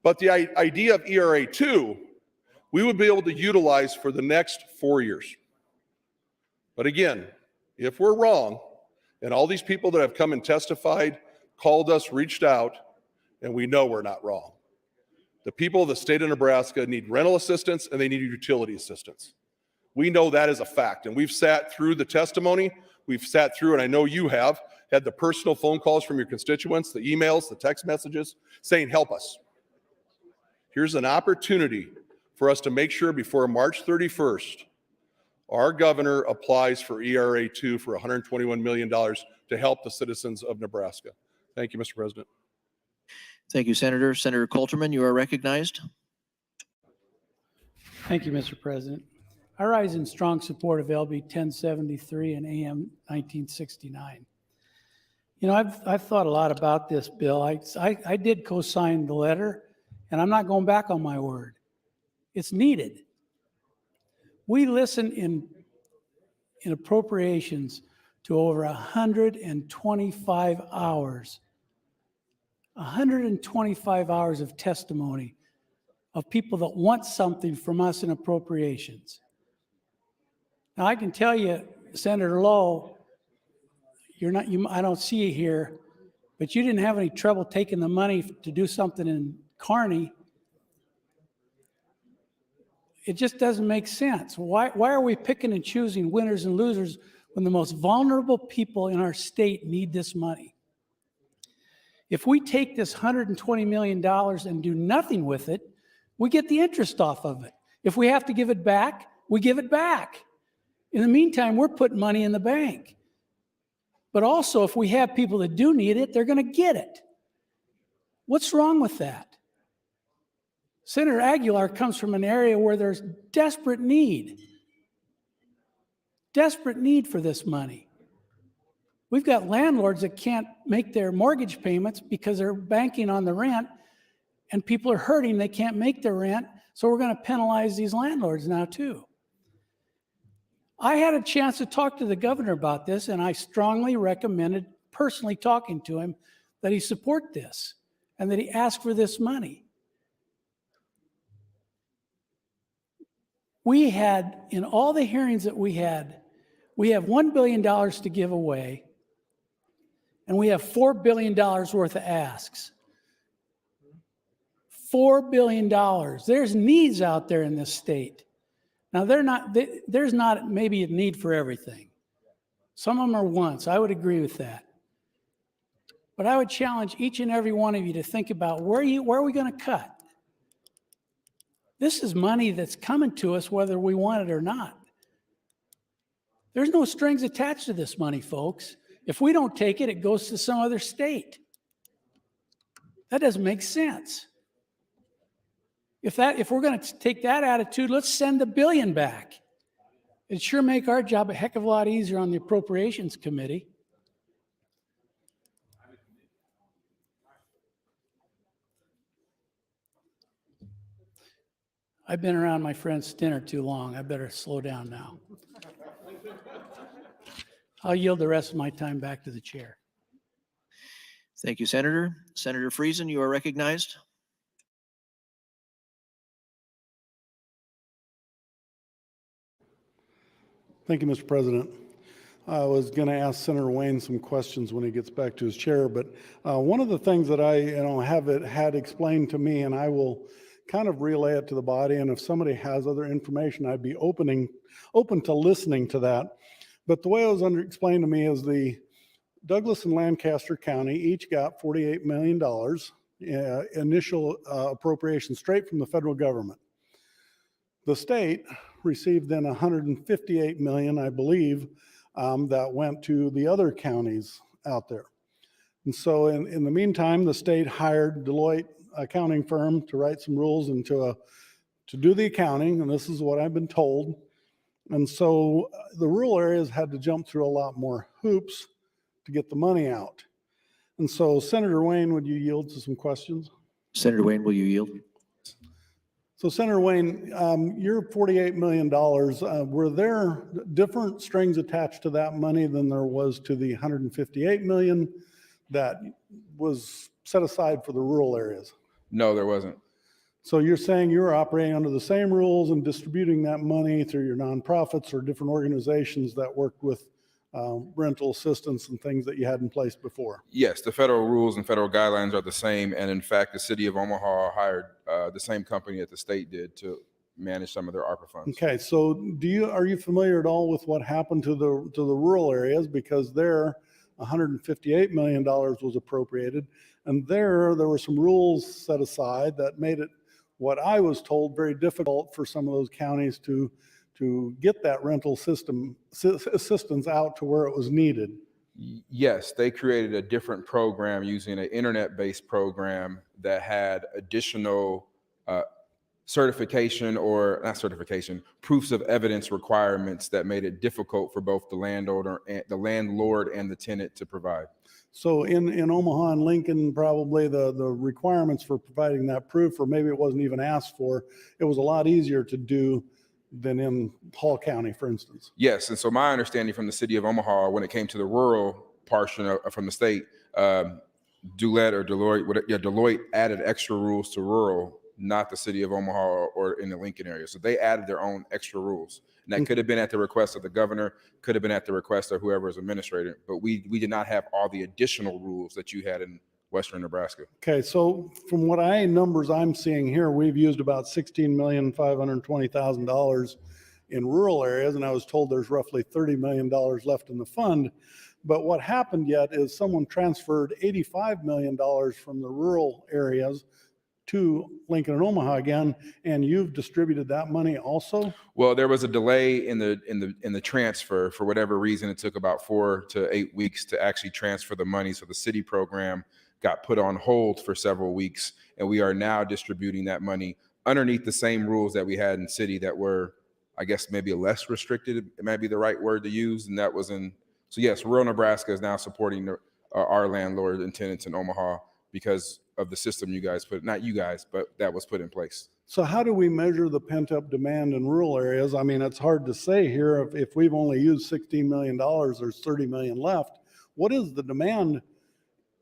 But the idea of ERA2, we would be able to utilize for the next 4 years. But again, if we're wrong, and all these people that have come and testified, called us, reached out, and we know we're not wrong. The people of the state of Nebraska need rental assistance and they need utility assistance. We know that is a fact, and we've sat through the testimony, we've sat through, and I know you have, had the personal phone calls from your constituents, the emails, the text messages, saying, help us. Here's an opportunity for us to make sure before March 31st, our governor applies for ERA2 for $121 million to help the citizens of Nebraska. Thank you, Mr. President. Thank you, Senator. Senator Coulterman, you are recognized. Thank you, Mr. President. I rise in strong support of LB 1073 and AM 1969. You know, I've thought a lot about this bill. I did co-sign the letter, and I'm not going back on my word. It's needed. We listen in appropriations to over 125 hours. 125 hours of testimony of people that want something from us in appropriations. Now, I can tell you, Senator Lowe, I don't see you here, but you didn't have any trouble taking the money to do something in Kearney. It just doesn't make sense. Why are we picking and choosing winners and losers when the most vulnerable people in our state need this money? If we take this $120 million and do nothing with it, we get the interest off of it. If we have to give it back, we give it back. In the meantime, we're putting money in the bank. But also, if we have people that do need it, they're going to get it. What's wrong with that? Senator Aguilar comes from an area where there's desperate need for this money. We've got landlords that can't make their mortgage payments because they're banking on the rent, and people are hurting. They can't make their rent. So we're going to penalize these landlords now too. I had a chance to talk to the governor about this, and I strongly recommended personally talking to him that he support this and that he ask for this money. We had, in all the hearings that we have $1 billion to give away, and we have $4 billion worth of asks. $4 billion. There's needs out there in this state. Now, there's not maybe a need for everything. Some of them are wants. I would agree with that. But I would challenge each and every one of you to think about where are we going to cut? This is money that's coming to us whether we want it or not. There's no strings attached to this money, folks. If we don't take it, it goes to some other state. That doesn't make sense. If we're going to take that attitude, let's send $1 billion back. It'd sure make our job a heck of a lot easier on the Appropriations Committee. I've been around my friend's dinner too long. I better slow down now. I'll yield the rest of my time back to the chair. Thank you, Senator. Senator Friesen, you are recognized. Thank you, Mr. President. I was going to ask Senator Wayne some questions when he gets back to his chair, but one of the things that I have had explained to me, and I will kind of relay it to the body, and if somebody has other information, I'd be open to listening to that. But the way it was explained to me is the Douglas and Lancaster County each got $48 million initial appropriation straight from the federal government. The state received then $158 million, I believe, that went to the other counties out there. And so in the meantime, the state hired Deloitte accounting firm to write some rules and to do the accounting, and this is what I've been told. And so the rural areas had to jump through a lot more hoops to get the money out. And so Senator Wayne, would you yield to some questions? Senator Wayne, will you yield? So Senator Wayne, your $48 million, were there different strings attached to that money than there was to the $158 million that was set aside for the rural areas? No, there wasn't. So you're saying you were operating under the same rules and distributing that money through your nonprofits or different organizations that worked with rental assistance and things that you had in place before? Yes, the federal rules and federal guidelines are the same. And in fact, the city of Omaha hired the same company that the state did to manage some of their ARPA funds. Okay, so are you familiar at all with what happened to the rural areas? Because there, $158 million was appropriated, and there were some rules set aside that made it, what I was told, very difficult for some of those counties to get that rental assistance out to where it was needed. Yes, they created a different program using an internet-based program that had additional certification, or not certification, proofs of evidence requirements that made it difficult for both the landlord and the tenant to provide. So in Omaha and Lincoln, probably the requirements for providing that proof, or maybe it wasn't even asked for, it was a lot easier to do than in Hall County, for instance. Yes, and so my understanding from the city of Omaha, when it came to the rural portion from the state, Deloitte added extra rules to rural, not the city of Omaha or in the Lincoln area. So they added their own extra rules. And that could have been at the request of the governor, could have been at the request of whoever is administrator, but we did not have all the additional rules that you had in Western Nebraska. Okay, so from what numbers I'm seeing here, we've used about $16,520,000 in rural areas, and I was told there's roughly $30 million left in the fund. But what happened yet is someone transferred $85 million from the rural areas to Lincoln and Omaha again, and you've distributed that money also? Well, there was a delay in the transfer. For whatever reason, it took about 4 to 8 weeks to actually transfer the money. So the city program got put on hold for several weeks, and we are now distributing that money underneath the same rules that we had in city that were, I guess, maybe less restricted. It might be the right word to use, and that was in. So yes, rural Nebraska is now supporting our landlords and tenants in Omaha because of the system you guys put, not you guys, but that was put in place. So how do we measure the pent-up demand in rural areas? I mean, it's hard to say here. If we've only used $16 million, there's 30 million left. What is the demand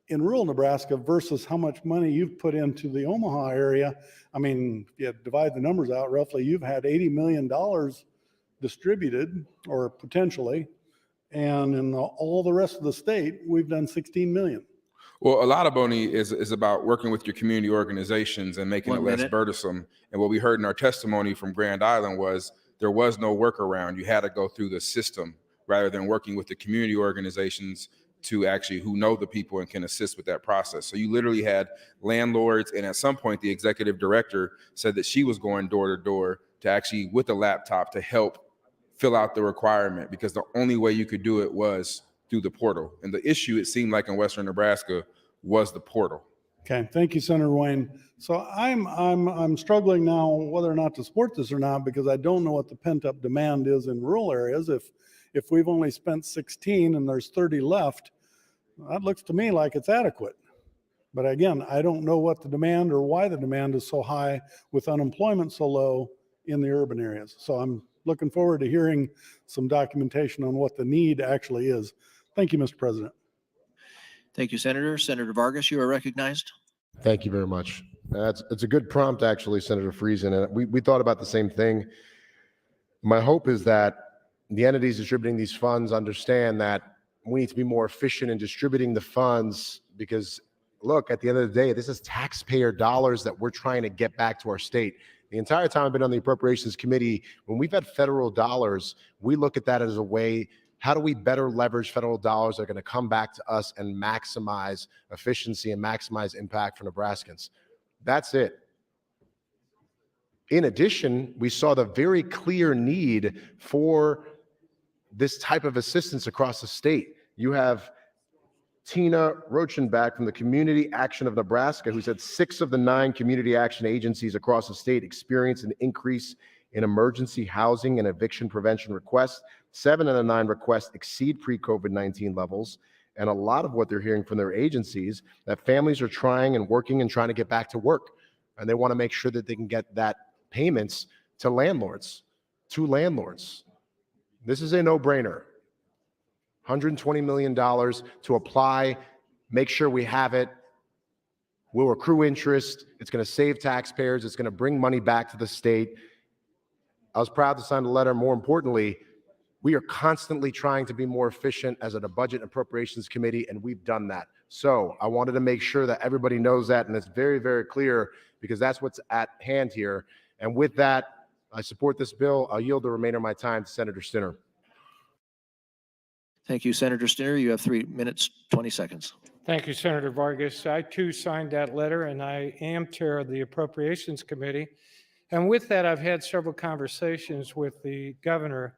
in rural Nebraska versus how much money you've put into the Omaha area? I mean, if you divide the numbers out roughly, you've had $80 million distributed, or potentially, and in all the rest of the state, we've done 16 million. Well, a lot of Boney is about working with your community organizations and making 1 it less minute. burdensome. And what we heard in our testimony from Grand Island was there was no workaround. You had to go through the system rather than working with the community organizations to actually who know the people and can assist with that process. So you literally had landlords, and at some point the executive director said that she was going door to door to actually with a laptop to help fill out the requirement, because the only way you could do it was through the portal. And the issue, it seemed like in Western Nebraska, was the portal. Okay, thank you, Senator Wayne. So I'm struggling now whether or not to support this or not, because I don't know what the pent-up demand is in rural areas. If we've only spent 16 and there's 30 left, that looks to me like it's adequate. But again, I don't know what the demand or why the demand is so high with unemployment so low in the urban areas. So I'm looking forward to hearing some documentation on what the need actually is. Thank you, Mr. President. Thank you, Senator. Senator Vargas, you are recognized. Thank you very much. It's a good prompt, actually, Senator Friesen. And we thought about the same thing. My hope is that the entities distributing these funds understand that we need to be more efficient in distributing the funds, because look, at the end of the day, this is taxpayer dollars that we're trying to get back to our state. The entire time I've been on the Appropriations Committee, when we've had federal dollars, we look at that as a way, how do we better leverage federal dollars that are going to come back to us and maximize efficiency and maximize impact for Nebraskans? That's it. In addition, we saw the very clear need for this type of assistance across the state. You have Tina Rochenbach from the Community Action of Nebraska, who said 6 of the 9 community action agencies across the state experienced an increase in emergency housing and eviction prevention requests. 7 of the 9 requests exceed pre-COVID-19 levels. And a lot of what they're hearing from their agencies, that families are trying and working and trying to get back to work. And they want to make sure that they can get that payments to landlords. This is a no-brainer. $120 million to apply, make sure we have it. We'll accrue interest. It's going to save taxpayers. It's going to bring money back to the state. I was proud to sign the letter. More importantly, we are constantly trying to be more efficient as a Budget and Appropriations Committee, and we've done that. So I wanted to make sure that everybody knows that, and it's very, very clear, because that's what's at hand here. And with that, I support this bill. I'll yield the remainder of my time to Senator Stinner. Thank you, Senator Stinner. You have 3 minutes, 20 seconds. Thank you, Senator Vargas. I too signed that letter, and I am chair of the Appropriations Committee. And with that, I've had several conversations with the governor.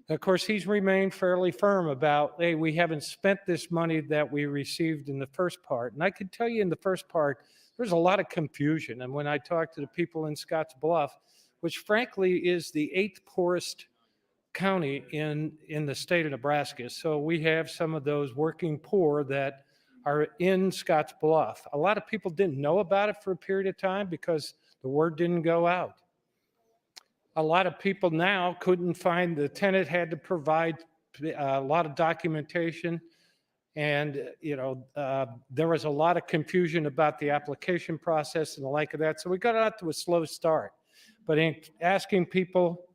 Of course, he's remained fairly firm about, hey, we haven't spent this money that we received in the first part. And I can tell you in the first part, there's a lot of confusion. And when I talked to the people in Scotts Bluff, which frankly is the 8th poorest county in the state of Nebraska. So we have some of those working poor that are in Scotts Bluff. A lot of people didn't know about it for a period of time because the word didn't go out. A lot of people now couldn't find, the tenant had to provide a lot of documentation. And, there was a lot of confusion about the application process and the like of that. So we got out to a slow start. But in asking people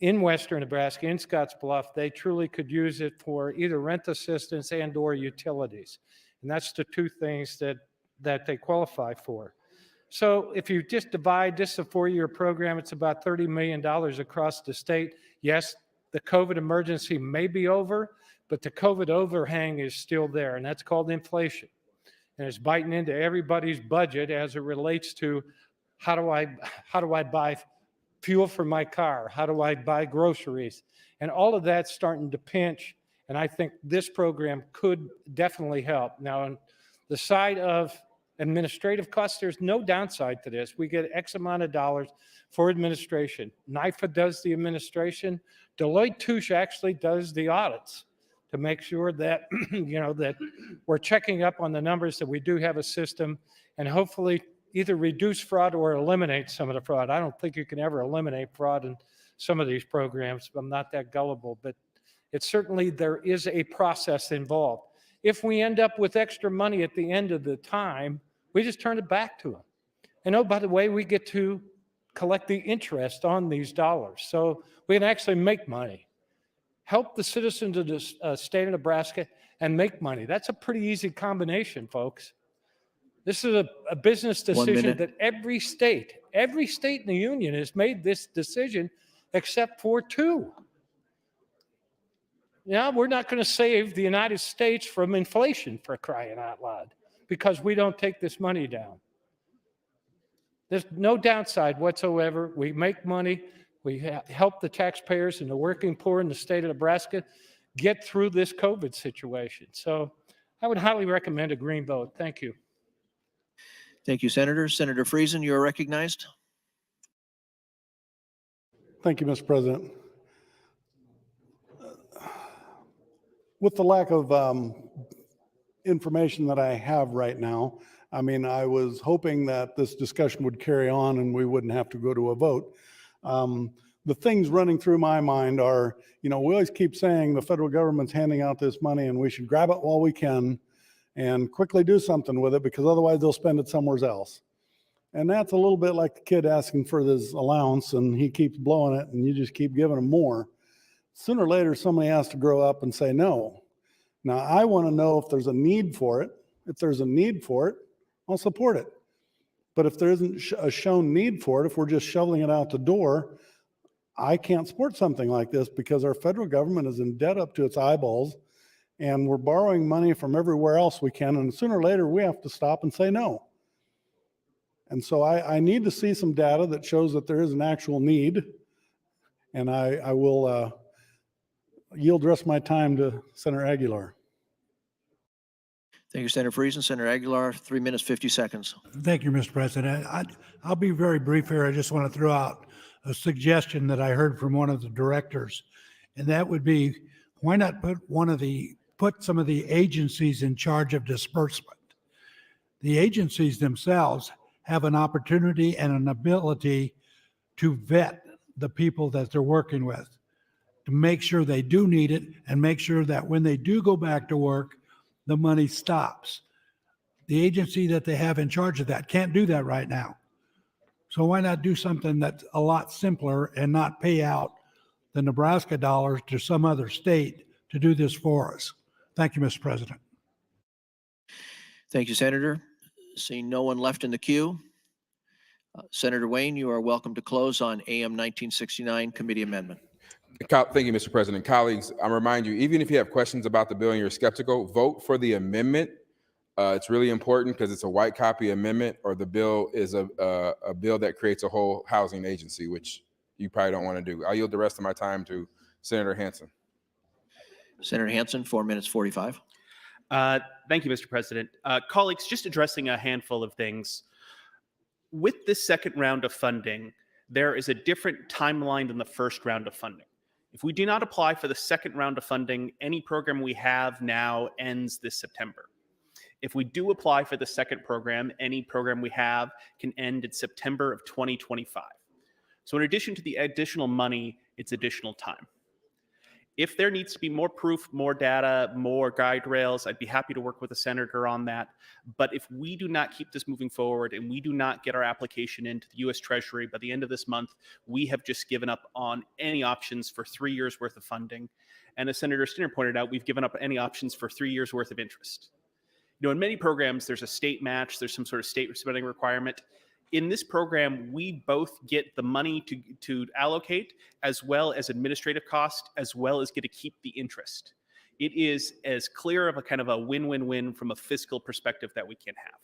in Western Nebraska, in Scotts Bluff, they truly could use it for either rent assistance and or utilities. And that's the 2 things that they qualify for. So if you just divide, this is a 4-year program, it's about $30 million across the state. Yes, the COVID emergency may be over, but the COVID overhang is still there, and that's called inflation. And it's biting into everybody's budget as it relates to how do I buy fuel for my car? How do I buy groceries? And all of that's starting to pinch. And I think this program could definitely help. Now, on the side of administrative costs, there's no downside to this. We get X amount of dollars for administration. NIFA does the administration. Deloitte Touche actually does the audits to make sure that, that we're checking up on the numbers, that we do have a system. and hopefully either reduce fraud or eliminate some of the fraud. I don't think you can ever eliminate fraud in some of these programs. I'm not that gullible, but it's certainly, there is a process involved. If we end up with extra money at the end of the time, we just turn it back to them. And oh, by the way, we get to collect the interest on these dollars. So we can actually make money. Help the citizens of the state of Nebraska and make money. That's a pretty easy combination, folks. This is a business decision that every state in the union has made this decision except for 2. Yeah, we're not going to save the United States from inflation, for crying out loud, because we don't take this money down. There's no downside whatsoever. We make money. We help the taxpayers and the working poor in the state of Nebraska get through this COVID situation. So I would highly recommend a green vote. Thank you. Thank you, Senator. Senator Friesen, you are recognized. Thank you, Mr. President. With the lack of information that I have right now, I mean, I was hoping that this discussion would carry on and we wouldn't have to go to a vote. The things running through my mind are, we always keep saying the federal government's handing out this money and we should grab it while we can and quickly do something with it, because otherwise they'll spend it somewhere else. And that's a little bit like the kid asking for this allowance and he keeps blowing it and you just keep giving him more. Sooner or later, somebody has to grow up and say no. Now, I want to know if there's a need for it. If there's a need for it, I'll support it. But if there isn't a shown need for it, if we're just shoveling it out the door, I can't support something like this, because our federal government is in debt up to its eyeballs and we're borrowing money from everywhere else we can. And sooner or later, we have to stop and say no. And so I need to see some data that shows that there is an actual need. And I will yield the rest of my time to Senator Aguilar. Thank you, Senator Friesen. Senator Aguilar, 3 minutes, 50 seconds. Thank you, Mr. President. I'll be very brief here. I just want to throw out a suggestion that I heard from one of the directors, and that would be, why not put some of the agencies in charge of disbursement? The agencies themselves have an opportunity and an ability to vet the people that they're working with, to make sure they do need it and make sure that when they do go back to work, the money stops. The agency that they have in charge of that can't do that right now. So why not do something that's a lot simpler and not pay out the Nebraska dollars to some other state to do this for us? Thank you, Mr. President. Thank you, Senator. Seeing no one left in the queue, Senator Wayne, you are welcome to close on AM 1969 committee amendment. Thank you, Mr. President. Colleagues, I remind you, even if you have questions about the bill and you're skeptical, vote for the amendment. It's really important because it's a white copy amendment, or the bill is a bill that creates a whole housing agency, which you probably don't want to do. I'll yield the rest of my time to Senator Hansen. Senator Hansen, 4 minutes, 45. Thank you, Mr. President. Colleagues, just addressing a handful of things. With this second round of funding, there is a different timeline than the first round of funding. If we do not apply for the second round of funding, any program we have now ends this September. If we do apply for the second program, any program we have can end in September of 2025. So in addition to the additional money, it's additional time. If there needs to be more proof, more data, more guide rails, I'd be happy to work with the senator on that. But if we do not keep this moving forward and we do not get our application into the U.S. Treasury by the end of this month, we have just given up on any options for 3 years worth of funding. And as Senator Stinner pointed out, we've given up any options for 3 years worth of interest. In many programs, there's a state match, there's some sort of state spending requirement. In this program, we both get the money to allocate, as well as administrative cost, as well as get to keep the interest. It is as clear of a kind of a win-win-win from a fiscal perspective that we can have.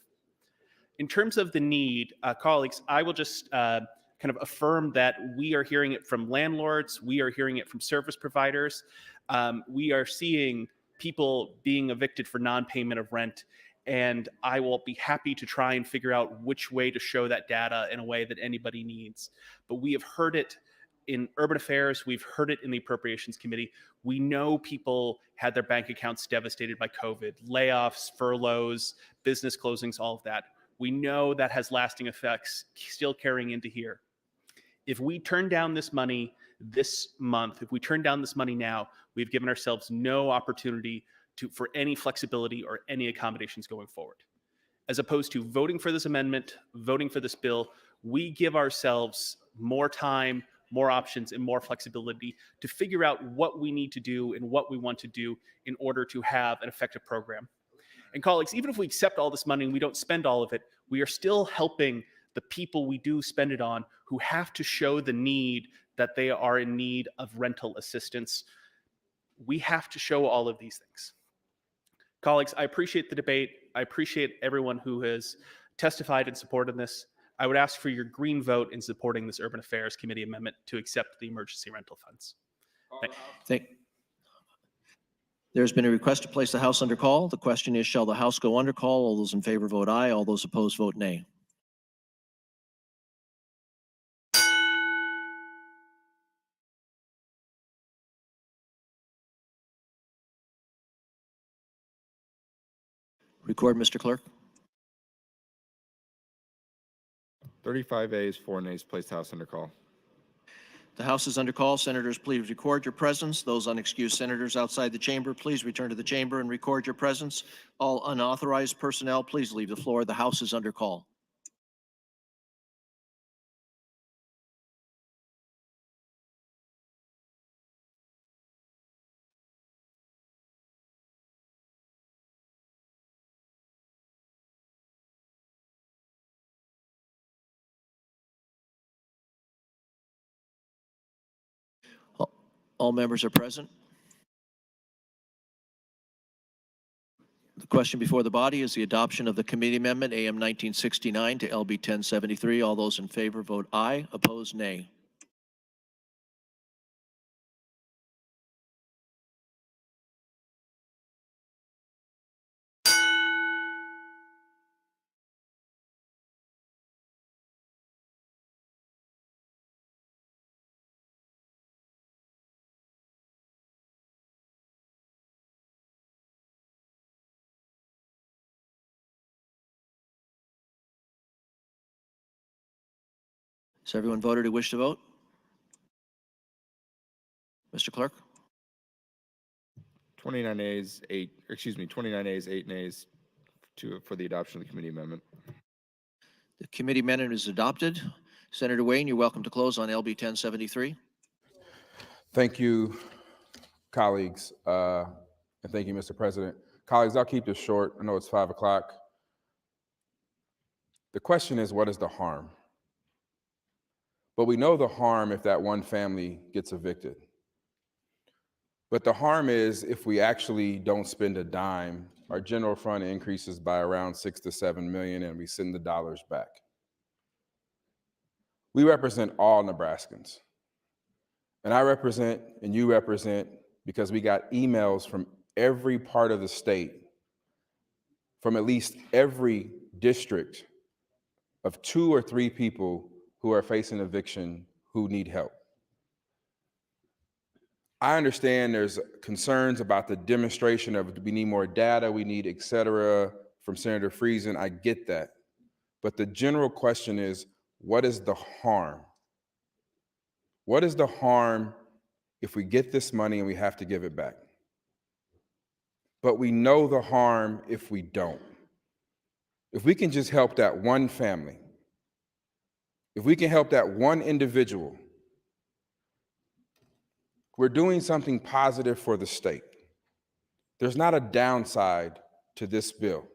In terms of the need, colleagues, I will just kind of affirm that we are hearing it from landlords, we are hearing it from service providers, we are seeing people being evicted for non-payment of rent. And I will be happy to try and figure out which way to show that data in a way that anybody needs. But we have heard it in urban affairs. We've heard it in the appropriations committee. We know people had their bank accounts devastated by COVID, layoffs, furloughs, business closings, all of that. We know that has lasting effects still carrying into here. If we turn down this money this month, if we turn down this money now, we've given ourselves no opportunity for any flexibility or any accommodations going forward. As opposed to voting for this amendment, voting for this bill, we give ourselves more time, more options, and more flexibility to figure out what we need to do and what we want to do in order to have an effective program. And colleagues, even if we accept all this money and we don't spend all of it, we are still helping the people we do spend it on who have to show the need that they are in need of rental assistance. We have to show all of these things. Colleagues, I appreciate the debate. I appreciate everyone who has testified in support of this. I would ask for your green vote in supporting this Urban Affairs Committee amendment to accept the emergency rental funds. There's been a request to place the House under call. The question is, shall the House go under call? All those in favor vote aye. All those opposed vote nay. Record, Mr. Clerk. 35 ayes, 4 nays, place the House under call. The House is under call. Senators, please record your presence. Those unexcused senators outside the chamber, please return to the chamber and record your presence. All unauthorized personnel, please leave the floor. The House is under call. All members are present. The question before the body is the adoption of the committee amendment AM 1969 to LB 1073. All those in favor vote aye. Opposed, nay. Has everyone voted who wish to vote? Mr. Clerk? 29 ayes, 8 nays for the adoption of the committee amendment. The committee amendment is adopted. Senator Wayne, you're welcome to close on LB 1073. Thank you, colleagues, and thank you, Mr. President. Colleagues, I'll keep this short. I know it's 5 o'clock. The question is, what is the harm? But we know the harm if that one family gets evicted. But the harm is if we actually don't spend a dime, our general fund increases by around 6 to 7 million and we send the dollars back. We represent all Nebraskans. And I represent and you represent because we got emails from every part of the state, from at least every district of 2 or 3 people who are facing eviction who need help. I understand there's concerns about the demonstration of we need more data, we need et cetera from Senator Friesen. I get that. But the general question is, what is the harm? What is the harm if we get this money and we have to give it back? But we know the harm if we don't. If we can just help that one family, if we can help that one individual, we're doing something positive for the state. There's not a downside to this bill.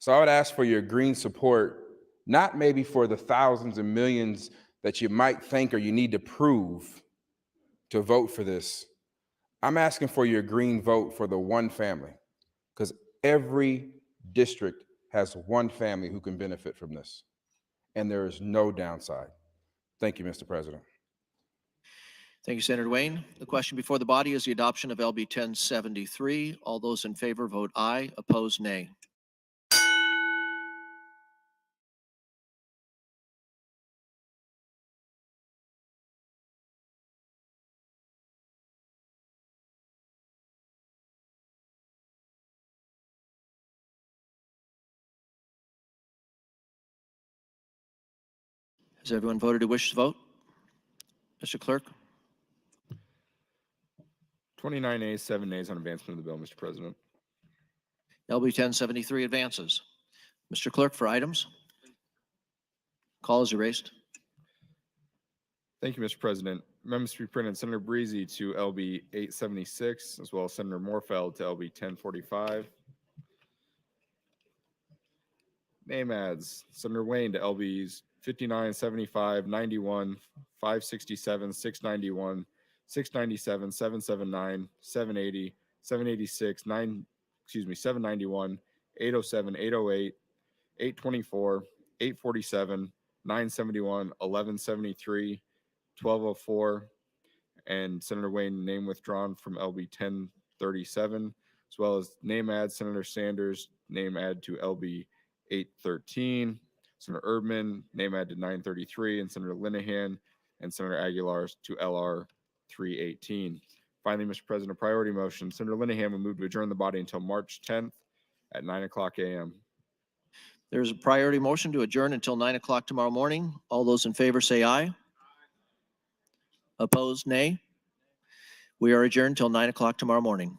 So I would ask for your green support, not maybe for the thousands and millions that you might think or you need to prove to vote for this. I'm asking for your green vote for the one family, because every district has one family who can benefit from this, and there is no downside. Thank you, Mr. President. Thank you, Senator Wayne. The question before the body is the adoption of LB 1073. All those in favor vote aye. Opposed, nay. Has everyone voted who wishes to vote? Mr. Clerk? 29 ayes, 7 nays on advancement of the bill, Mr. President. LB 1073 advances. Mr. Clerk, for items? Call is erased. Thank you, Mr. President. Amendments to be printed, Senator Breezy to LB 876, as well as Senator Morfeld to LB 1045. Name adds, Senator Wayne to LBs 59, 75, 91, 567, 691, 697, 779, 780, 786, 791, 807, 808, 824, 847, 971, 1173, 1204, and Senator Wayne name withdrawn from LB 1037, as well as name add Senator Sanders, name add to LB 813, Senator Erdman, name add to 933, and Senator Linehan and Senator Aguilar to LR 318. Finally, Mr. President, a priority motion. Senator Linehan will move to adjourn the body until March 10th at 9 o'clock a.m. There's a priority motion to adjourn until 9 o'clock tomorrow morning. All those in favor say aye. Opposed, nay. We are adjourned until 9 o'clock tomorrow morning.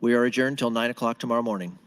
We are adjourned until 9 o'clock tomorrow morning.